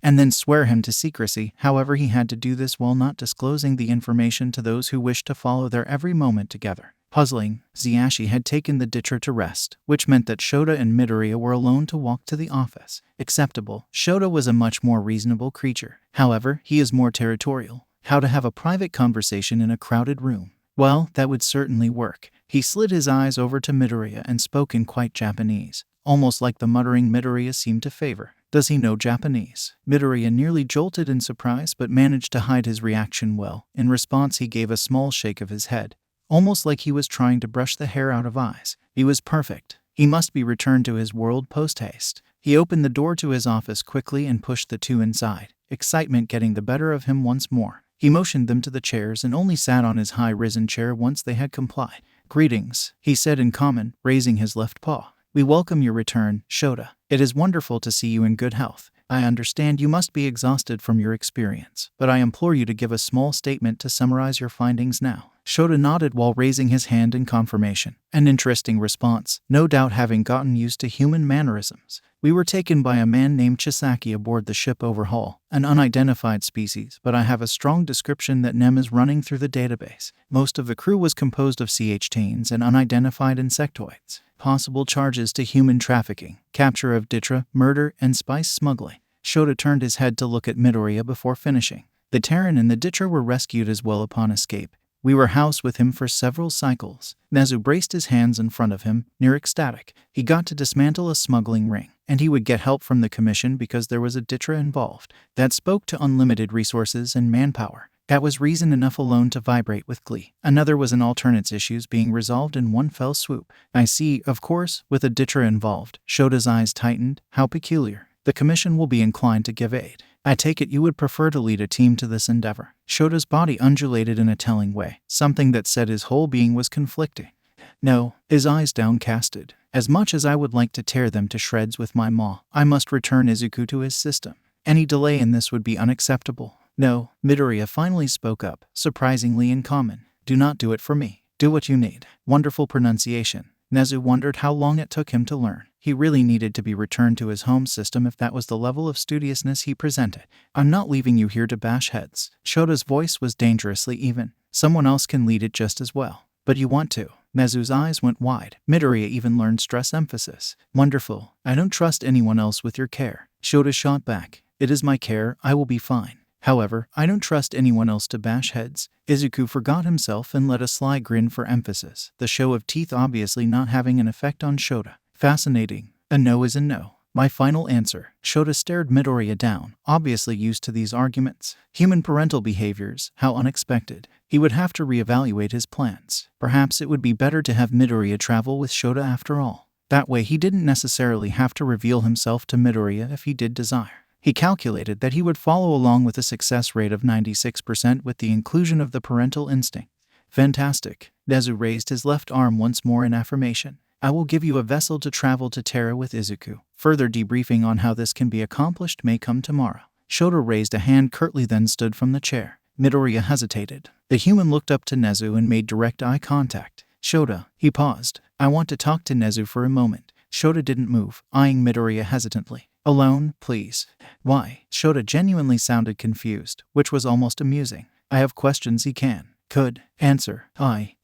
and then swear him to secrecy. However, he had to do this while not disclosing the information to those who wished to follow their every moment together. Puzzling, Xiashi had taken the ditcher to rest, which meant that Shota and Midoriya were alone to walk to the office. Acceptable. Shota was a much more reasonable creature. However, he is more territorial. How to have a private conversation in a crowded room? Well, that would certainly work. He slid his eyes over to Midoriya and spoke in quite Japanese, almost like the muttering Midoriya seemed to favor. Does he know Japanese? Midoriya nearly jolted in surprise but managed to hide his reaction well. In response, he gave a small shake of his head, almost like he was trying to brush the hair out of eyes. He was perfect. He must be returned to his world post-haste. He opened the door to his office quickly and pushed the two inside, excitement getting the better of him once more. He motioned them to the chairs and only sat on his high-risen chair once they had complied. Greetings, he said in common, raising his left paw. We welcome your return, Shota. It is wonderful to see you in good health. I understand you must be exhausted from your experience, but I implore you to give a small statement to summarize your findings now. Shota nodded while raising his hand in confirmation. An interesting response, no doubt having gotten used to human mannerisms. We were taken by a man named Chisaki aboard the ship Overhaul, an unidentified species, but I have a strong description that NEM is running through the database. Most of the crew was composed of CH-tains and unidentified insectoids. Possible charges to human trafficking, capture of Ditra, murder, and spice smuggling. Shota turned his head to look at Midoriya before finishing. The Terran and the Ditra were rescued as well upon escape. We were housed with him for several cycles. Nezu braced his hands in front of him, near ecstatic. He got to dismantle a smuggling ring, and he would get help from the commission because there was a Ditra involved. That spoke to unlimited resources and manpower. That was reason enough alone to vibrate with glee. Another was an alternate's issues being resolved in one fell swoop. I see, of course, with a Ditra involved. Shota's eyes tightened. How peculiar. The commission will be inclined to give aid. I take it you would prefer to lead a team to this endeavor. Shota's body undulated in a telling way, something that said his whole being was conflicting. No, his eyes downcasted. As much as I would like to tear them to shreds with my maw, I must return Isaku to his system. Any delay in this would be unacceptable. No, Midoriya finally spoke up, surprisingly in common. Do not do it for me. Do what you need. Wonderful pronunciation. Nezu wondered how long it took him to learn. He really needed to be returned to his home system if that was the level of studiousness he presented. I'm not leaving you here to bash heads. Shota's voice was dangerously even. Someone else can lead it just as well. But you want to. Nezu's eyes went wide. Midoriya even learned stress emphasis. Wonderful. I don't trust anyone else with your care. Shota shot back. It is my care. I will be fine. However, I don't trust anyone else to bash heads. Izuku forgot himself and let a sly grin for emphasis, the show of teeth obviously not having an effect on Shota. Fascinating. A no is a no. My final answer. Shota stared Midoriya down, obviously used to these arguments. Human parental behaviors, how unexpected. He would have to reevaluate his plans. Perhaps it would be better to have Midoriya travel with Shota after all. That way he didn't necessarily have to reveal himself to Midoriya if he did desire. He calculated that he would follow along with a success rate of 96% with the inclusion of the parental instinct. Fantastic. Nezu raised his left arm once more in affirmation. I will give you a vessel to travel to Terra with Isaku. Further debriefing on how this can be accomplished may come tomorrow. Shota raised a hand curtly then stood from the chair. Midoriya hesitated. The human looked up to Nezu and made direct eye contact. Shota, he paused. I want to talk to Nezu for a moment. Shota didn't move, eyeing Midoriya hesitantly. Alone, please. Why? Shota genuinely sounded confused, which was almost amusing. I have questions he could answer.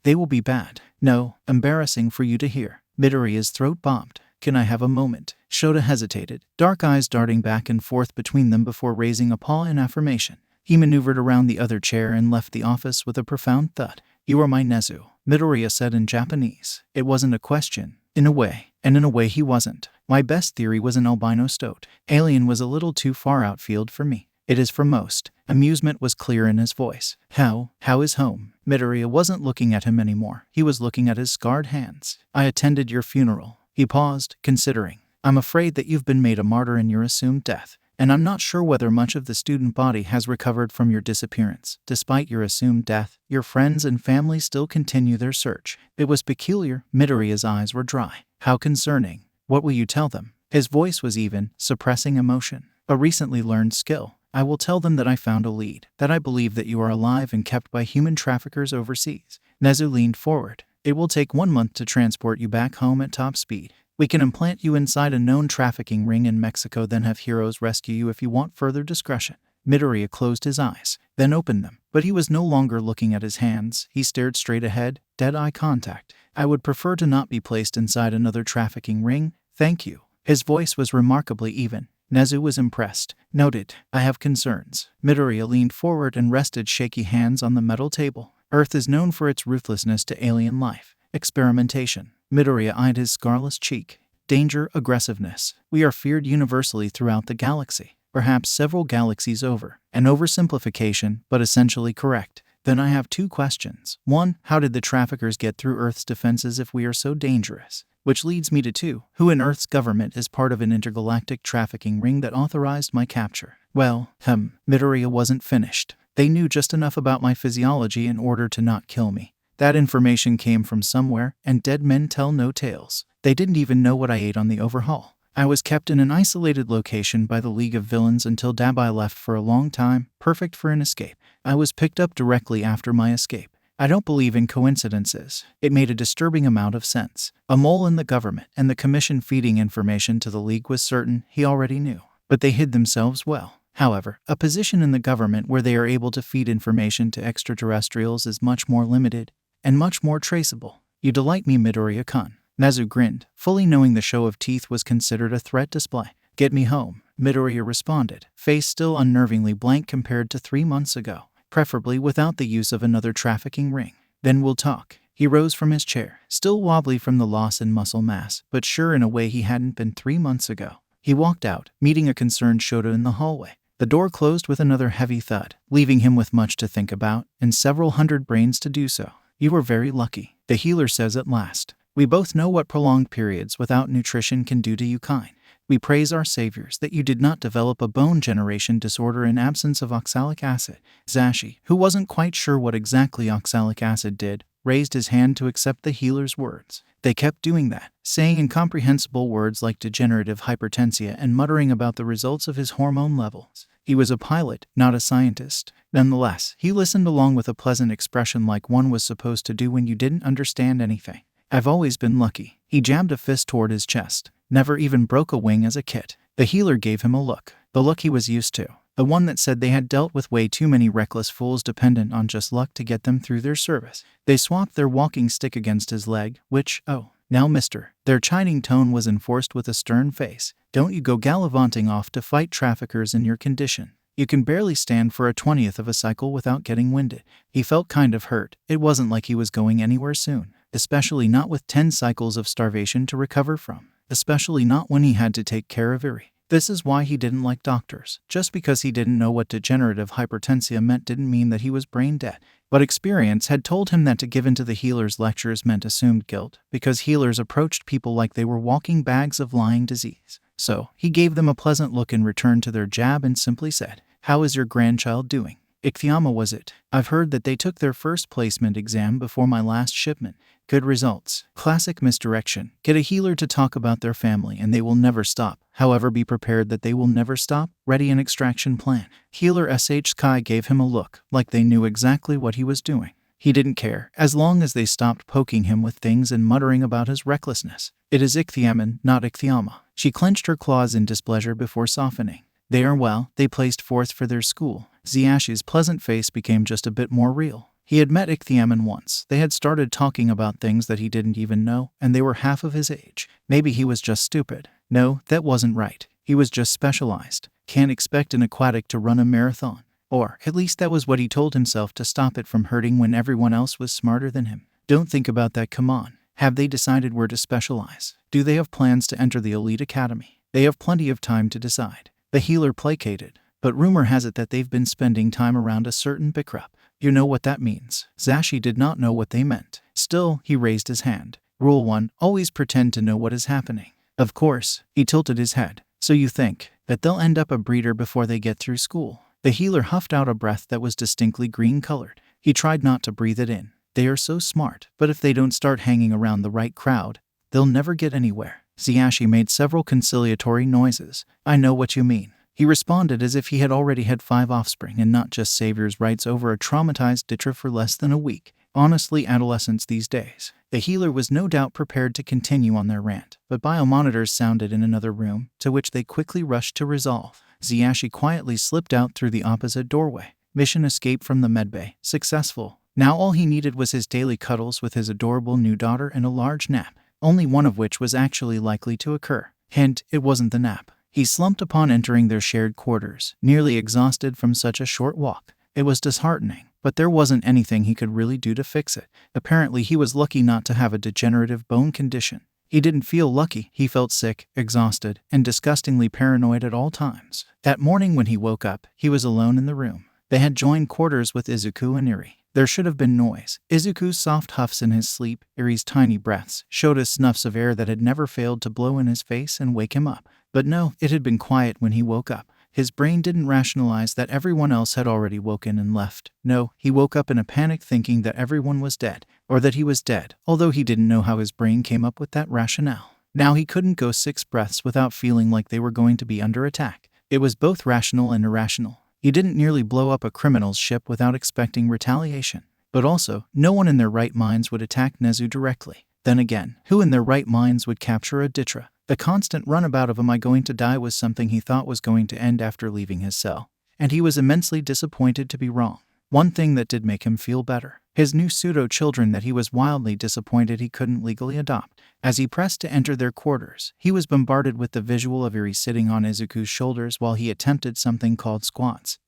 They will be bad. No, embarrassing for you to hear. Midoriya's throat bobbed. Can I have a moment? Shota hesitated, dark eyes darting back and forth between them before raising a paw in affirmation. He maneuvered around the other chair and left the office with a profound thud. You are my Nezu, Midoriya said in Japanese. It wasn't a question. In a way. And in a way he wasn't. My best theory was an albino stoat. Alien was a little too far outfield for me. It is for most. Amusement was clear in his voice. How is home? Midoriya wasn't looking at him anymore. He was looking at his scarred hands. I attended your funeral. He paused, considering. I'm afraid that you've been made a martyr in your assumed death. and I'm not sure whether much of the student body has recovered from your disappearance. Despite your assumed death, your friends and family still continue their search. It was peculiar. Midoriya's eyes were dry. How concerning. What will you tell them? His voice was even, suppressing emotion. A recently learned skill. I will tell them that I found a lead, that I believe that you are alive and kept by human traffickers overseas. Nezu leaned forward. It will take 1 month to transport you back home at top speed. We can implant you inside a known trafficking ring in Mexico, then have heroes rescue you if you want further discretion. Midoriya closed his eyes, then opened them, but he was no longer looking at his hands. He stared straight ahead, dead eye contact. I would prefer to not be placed inside another trafficking ring, thank you. His voice was remarkably even. Nezu was impressed. Noted, I have concerns. Midoriya leaned forward and rested shaky hands on the metal table. Earth is known for its ruthlessness to alien life. Experimentation. Midoriya eyed his scarlet cheek. Danger, aggressiveness. We are feared universally throughout the galaxy. Perhaps several galaxies over. An oversimplification, but essentially correct. Then I have 2 questions. 1. How did the traffickers get through Earth's defenses if we are so dangerous? Which leads me to 2. Who in Earth's government is part of an intergalactic trafficking ring that authorized my capture? Well, Midoriya wasn't finished. They knew just enough about my physiology in order to not kill me. That information came from somewhere, and dead men tell no tales. They didn't even know what I ate on the overhaul. I was kept in an isolated location by the League of Villains until Dabai left for a long time, perfect for an escape. I was picked up directly after my escape. I don't believe in coincidences. It made a disturbing amount of sense. A mole in the government and the commission feeding information to the League was certain. He already knew. But they hid themselves well. However, a position in the government where they are able to feed information to extraterrestrials is much more limited and much more traceable. You delight me, Midoriya-kun. Nezu grinned, fully knowing the show of teeth was considered a threat display. Get me home, Midoriya responded, face still unnervingly blank compared to 3 months ago. Preferably without the use of another trafficking ring. Then we'll talk. He rose from his chair, still wobbly from the loss in muscle mass, but sure in a way he hadn't been 3 months ago. He walked out, meeting a concerned Shota in the hallway. The door closed with another heavy thud, leaving him with much to think about, and several hundred brains to do so. You were very lucky, the healer says at last. We both know what prolonged periods without nutrition can do to you kind. We praise our saviors that you did not develop a bone generation disorder in absence of oxalic acid. Zashi, who wasn't quite sure what exactly oxalic acid did, raised his hand to accept the healer's words. They kept doing that, saying incomprehensible words like degenerative hypertensia and muttering about the results of his hormone levels. He was a pilot, not a scientist. Nonetheless, he listened along with a pleasant expression like one was supposed to do when you didn't understand anything. I've always been lucky. He jammed a fist toward his chest. Never even broke a wing as a kid. The healer gave him a look. The look he was used to. The one that said they had dealt with way too many reckless fools dependent on just luck to get them through their service. They swapped their walking stick against his leg, which, now mister. Their chiding tone was enforced with a stern face. Don't you go gallivanting off to fight traffickers in your condition. You can barely stand for a 20th of a cycle without getting winded. He felt kind of hurt. It wasn't like he was going anywhere soon. Especially not with 10 cycles of starvation to recover from. Especially not when he had to take care of Iri. This is why he didn't like doctors. Just because he didn't know what degenerative hypertensia meant didn't mean that he was brain dead. But experience had told him that to give in to the healer's lectures meant assumed guilt, because healers approached people like they were walking bags of lying disease. So, he gave them a pleasant look in return to their jab and simply said, "How is your grandchild doing?" Ikthiyama was it. I've heard that they took their first placement exam before my last shipment. Good results. Classic misdirection. Get a healer to talk about their family and they will never stop. However, be prepared that they will never stop. Ready an extraction plan. Healer SH Sky gave him a look, like they knew exactly what he was doing. He didn't care, as long as they stopped poking him with things and muttering about his recklessness. It is Ichthiaman, not Ikthiyama. She clenched her claws in displeasure before softening. They are well, they placed fourth for their school. Ziyashi's pleasant face became just a bit more real. He had met Ichthiaman once. They had started talking about things that he didn't even know, and they were half of his age. Maybe he was just stupid. No, that wasn't right. He was just specialized. Can't expect an aquatic to run a marathon. Or, at least that was what he told himself to stop it from hurting when everyone else was smarter than him. Don't think about that, come on. Have they decided where to specialize? Do they have plans to enter the elite academy? They have plenty of time to decide. The healer placated. But rumor has it that they've been spending time around a certain Bikrup. You know what that means. Zashi did not know what they meant. Still, he raised his hand. Rule 1, always pretend to know what is happening. Of course, he tilted his head. So you think, that they'll end up a breeder before they get through school. The healer huffed out a breath that was distinctly green-colored. He tried not to breathe it in. They are so smart, but if they don't start hanging around the right crowd, they'll never get anywhere. Hijacking made several conciliatory noises. I know what you mean. He responded as if he had already had 5 offspring and not just savior's rights over a traumatized Dietary for less than a week. Honestly, adolescents these days. The healer was no doubt prepared to continue on their rant, but biomonitors sounded in another room, to which they quickly rushed to resolve. Hijacking quietly slipped out through the opposite doorway. Mission escape from the medbay. Successful. Now all he needed was his daily cuddles with his adorable new daughter and a large nap, only one of which was actually likely to occur. Hint, it wasn't the nap. He slumped upon entering their shared quarters, nearly exhausted from such a short walk. It was disheartening, but there wasn't anything he could really do to fix it. Apparently he was lucky not to have a degenerative bone condition. He didn't feel lucky, he felt sick, exhausted, and disgustingly paranoid at all times. That morning when he woke up, he was alone in the room. They had joined quarters with Isaku and Iri. There should have been noise. Izuku's soft huffs in his sleep, Iri's tiny breaths, showed as snuffs of air that had never failed to blow in his face and wake him up. But no, it had been quiet when he woke up. His brain didn't rationalize that everyone else had already woken and left. No, he woke up in a panic thinking that everyone was dead, or that he was dead, although he didn't know how his brain came up with that rationale. Now he couldn't go 6 breaths without feeling like they were going to be under attack. It was both rational and irrational. He didn't nearly blow up a criminal's ship without expecting retaliation. But also, no one in their right minds would attack Nezu directly. Then again, who in their right minds would capture a Dietary? The constant runabout of "am I going to die" was something he thought was going to end after leaving his cell. And he was immensely disappointed to be wrong. One thing that did make him feel better: his new pseudo-children that he was wildly disappointed he couldn't legally adopt. As he pressed to enter their quarters, he was bombarded with the visual of Iri sitting on Izuku's shoulders while he attempted something called squats.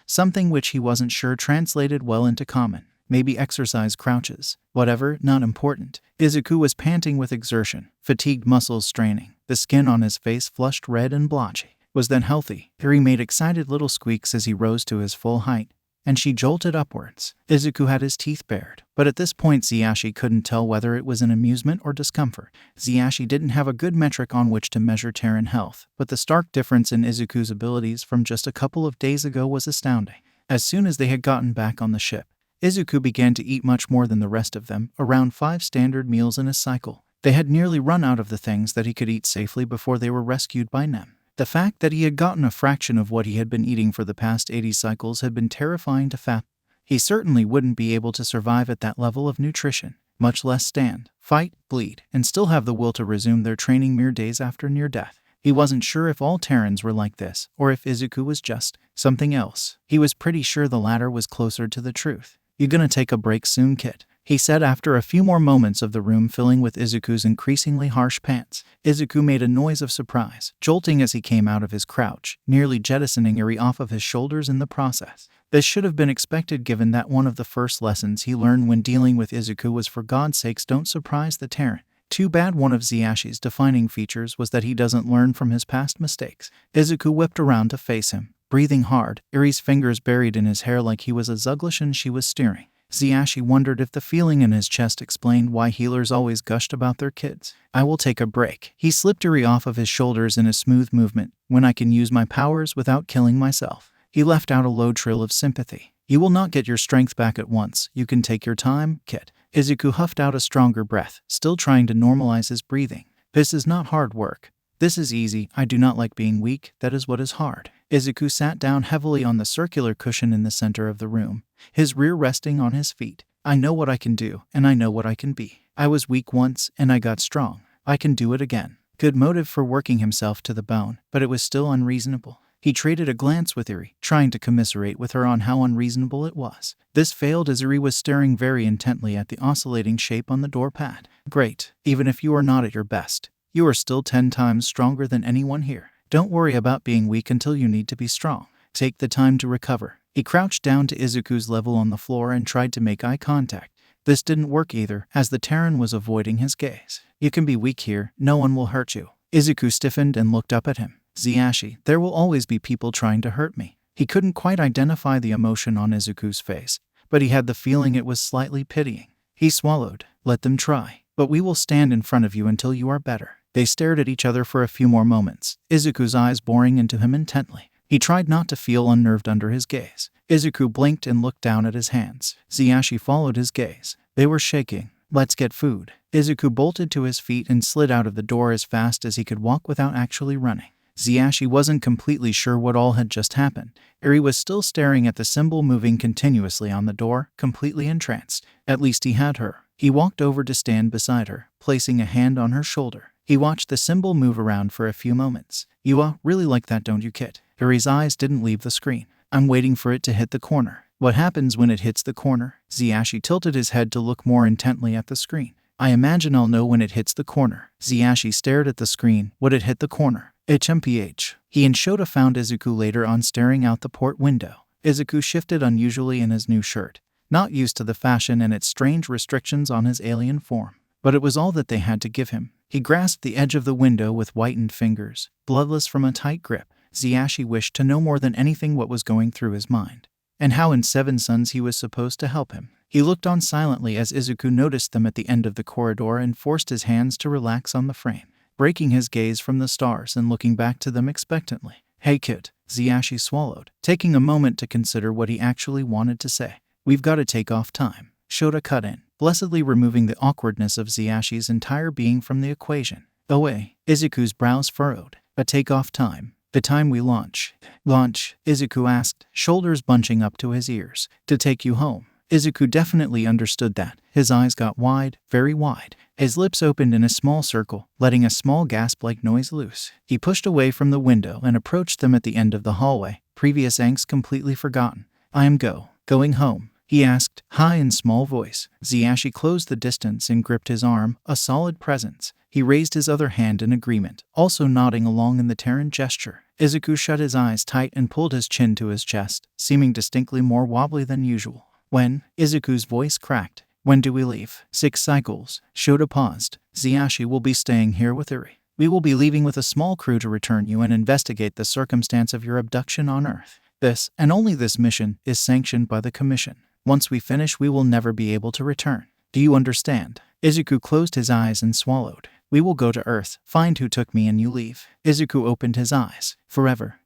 Something which he wasn't sure translated well into common. Maybe exercise crouches. Whatever, not important. Isaku was panting with exertion, fatigued muscles straining. The skin on his face flushed red and blotchy. Was then healthy. Iri made excited little squeaks as he rose to his full height, and she jolted upwards. Isaku had his teeth bared, but at this point Hijacking couldn't tell whether it was an amusement or discomfort. Hijacking didn't have a good metric on which to measure Terran health, but the stark difference in Izuku's abilities from just a couple of days ago was astounding. As soon as they had gotten back on the ship, Isaku began to eat much more than the rest of them, around 5 standard meals in a cycle. They had nearly run out of the things that he could eat safely before they were rescued by Nem. The fact that he had gotten a fraction of what he had been eating for the past 80 cycles had been terrifying to fathom. He certainly wouldn't be able to survive at that level of nutrition, much less stand, fight, bleed, and still have the will to resume their training mere days after near death. He wasn't sure if all Terrans were like this, or if Isaku was just something else. He was pretty sure the latter was closer to the truth. "You gonna take a break soon, kid?" he said after a few more moments of the room filling with Izuku's increasingly harsh pants. Isaku made a noise of surprise, jolting as he came out of his crouch, nearly jettisoning Iri off of his shoulders in the process. This should have been expected given that one of the first lessons he learned when dealing with Isaku was "for God's sakes don't surprise the Terran." Too bad one of Hijacky's defining features was that he doesn't learn from his past mistakes. Isaku whipped around to face him, breathing hard, Iri's fingers buried in his hair like he was a Zugglish and she was steering. Hijacking wondered if the feeling in his chest explained why healers always gushed about their kids. "I will take a break." He slipped Iri off of his shoulders in a smooth movement, "when I can use my powers without killing myself." He left out a low trill of sympathy. "You will not get your strength back at once. You can take your time, kid." Izuku huffed out a stronger breath, still trying to normalize his breathing. "This is not hard work. This is easy. I do not like being weak. That is what is hard." Isaku sat down heavily on the circular cushion in the center of the room, his rear resting on his feet. "I know what I can do, and I know what I can be. I was weak once, and I got strong. I can do it again." Good motive for working himself to the bone, but it was still unreasonable. He traded a glance with Iri, trying to commiserate with her on how unreasonable it was. This failed as Iri was staring very intently at the oscillating shape on the door pad. "Great. Even if you are not at your best, you are still 10 times stronger than anyone here. Don't worry about being weak until you need to be strong. Take the time to recover." He crouched down to Izuku's level on the floor and tried to make eye contact. This didn't work either, as the Terran was avoiding his gaze. "You can be weak here. No one will hurt you." Isaku stiffened and looked up at him. "Hijacking, there will always be people trying to hurt me." He couldn't quite identify the emotion on Izuku's face, but he had the feeling it was slightly pitying. He swallowed. "Let them try. But we will stand in front of you until you are better." They stared at each other for a few more moments, Izuku's eyes boring into him intently. He tried not to feel unnerved under his gaze. Izuku blinked and looked down at his hands. Hijacking followed his gaze. They were shaking. Let's get food. Izuku bolted to his feet and slid out of the door as fast as he could walk without actually running. Hijacking wasn't completely sure what all had just happened. Eri was still staring at the symbol moving continuously on the door, completely entranced. At least he had her. He walked over to stand beside her, placing a hand on her shoulder. He watched the symbol move around for a few moments. You really like that, don't you, Kit? Eri's eyes didn't leave the screen. I'm waiting for it to hit the corner. What happens when it hits the corner? Hijacking tilted his head to look more intently at the screen. I imagine I'll know when it hits the corner. Hijacking stared at the screen. Would it hit the corner? HMPH. He and Shota found Izuku later on staring out the port window. Izuku shifted unusually in his new shirt, not used to the fashion and its strange restrictions on his alien form. But it was all that they had to give him. He grasped the edge of the window with whitened fingers, bloodless from a tight grip. Hijacking wished to know more than anything what was going through his mind, and how in Seven Suns he was supposed to help him. He looked on silently as Izuku noticed them at the end of the corridor and forced his hands to relax on the frame, breaking his gaze from the stars and looking back to them expectantly. Hey Kit, Hijacking swallowed, taking a moment to consider what he actually wanted to say. We've got to take off time. Shota cut in, blessedly removing the awkwardness of Hijacky's entire being from the equation. Away, Izuku's brows furrowed. A takeoff time. The time we launch. Launch? Izuku asked, shoulders bunching up to his ears. To take you home. Izuku definitely understood that. His eyes got wide, very wide. His lips opened in a small circle, letting a small gasp-like noise loose. He pushed away from the window and approached them at the end of the hallway, previous angst completely forgotten. I am going home, he asked, high and small voice. Hijacking closed the distance and gripped his arm, a solid presence. He raised his other hand in agreement, also nodding along in the Terran gesture. Izuku shut his eyes tight and pulled his chin to his chest, seeming distinctly more wobbly than usual. When? Izuku's voice cracked. When do we leave? 6 cycles. Shota paused. Hijacking will be staying here with Eri. We will be leaving with a small crew to return you and investigate the circumstance of your abduction on Earth. This, and only this mission, is sanctioned by the Commission. Once we finish, we will never be able to return. Do you understand? Izuku closed his eyes and swallowed. We will go to Earth, find who took me, and you leave. Izuku opened his eyes. Forever,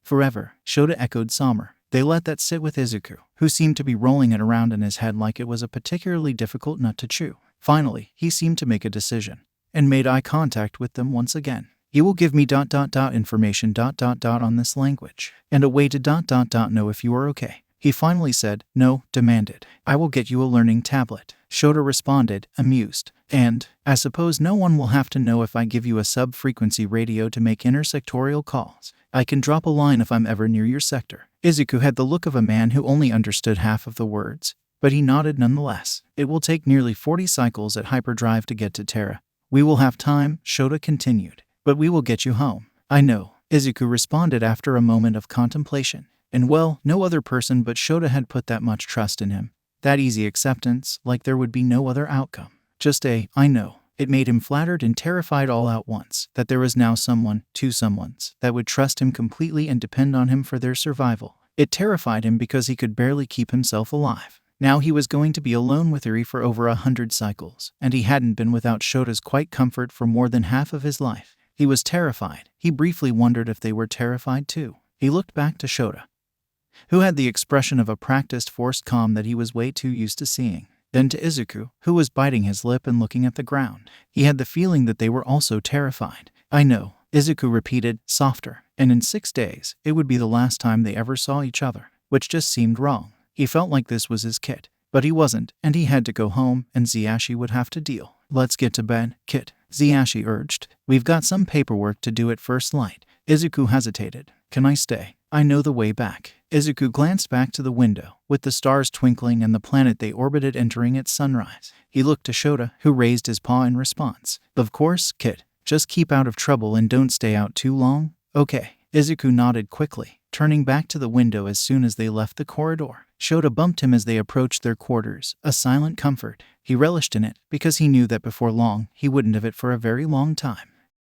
Shota echoed somber. They let that sit with Izuku, who seemed to be rolling it around in his head like it was a particularly difficult nut to chew. Finally, he seemed to make a decision, and made eye contact with them once again. You will give me information on this language, and a way to know if you are okay. He finally said, no, demanded. I will get you a learning tablet. Shota responded, amused. And, I suppose no one will have to know if I give you a sub-frequency radio to make intersectorial calls. I can drop a line if I'm ever near your sector. Izuku had the look of a man who only understood half of the words, but he nodded nonetheless. It will take nearly 40 cycles at hyperdrive to get to Terra. We will have time, Shota continued. But we will get you home. I know, Izuku responded after a moment of contemplation. And well, no other person but Shota had put that much trust in him. That easy acceptance, like there would be no other outcome. Just I know. It made him flattered and terrified all at once, that there was now someone, 2 someones, that would trust him completely and depend on him for their survival. It terrified him because he could barely keep himself alive. Now he was going to be alone with Eri for over 100 cycles, and he hadn't been without Shota's quiet comfort for more than half of his life. He was terrified. He briefly wondered if they were terrified too. He looked back to Shota, who had the expression of a practiced forced calm that he was way too used to seeing. Then to Izuku, who was biting his lip and looking at the ground. He had the feeling that they were also terrified. I know, Izuku repeated, softer. And in 6 days, it would be the last time they ever saw each other, which just seemed wrong. He felt like this was his Kit. But he wasn't, and he had to go home, and Hijacking would have to deal. Let's get to bed, Kit, Hijacking urged. We've got some paperwork to do at first light. Izuku hesitated. Can I stay? I know the way back. Izuku glanced back to the window, with the stars twinkling and the planet they orbited entering its sunrise. He looked to Shota, who raised his paw in response. Of course, Kit. Just keep out of trouble and don't stay out too long. Okay. Izuku nodded quickly, turning back to the window as soon as they left the corridor. Shota bumped him as they approached their quarters, a silent comfort. He relished in it, because he knew that before long, he wouldn't have it for a very long time.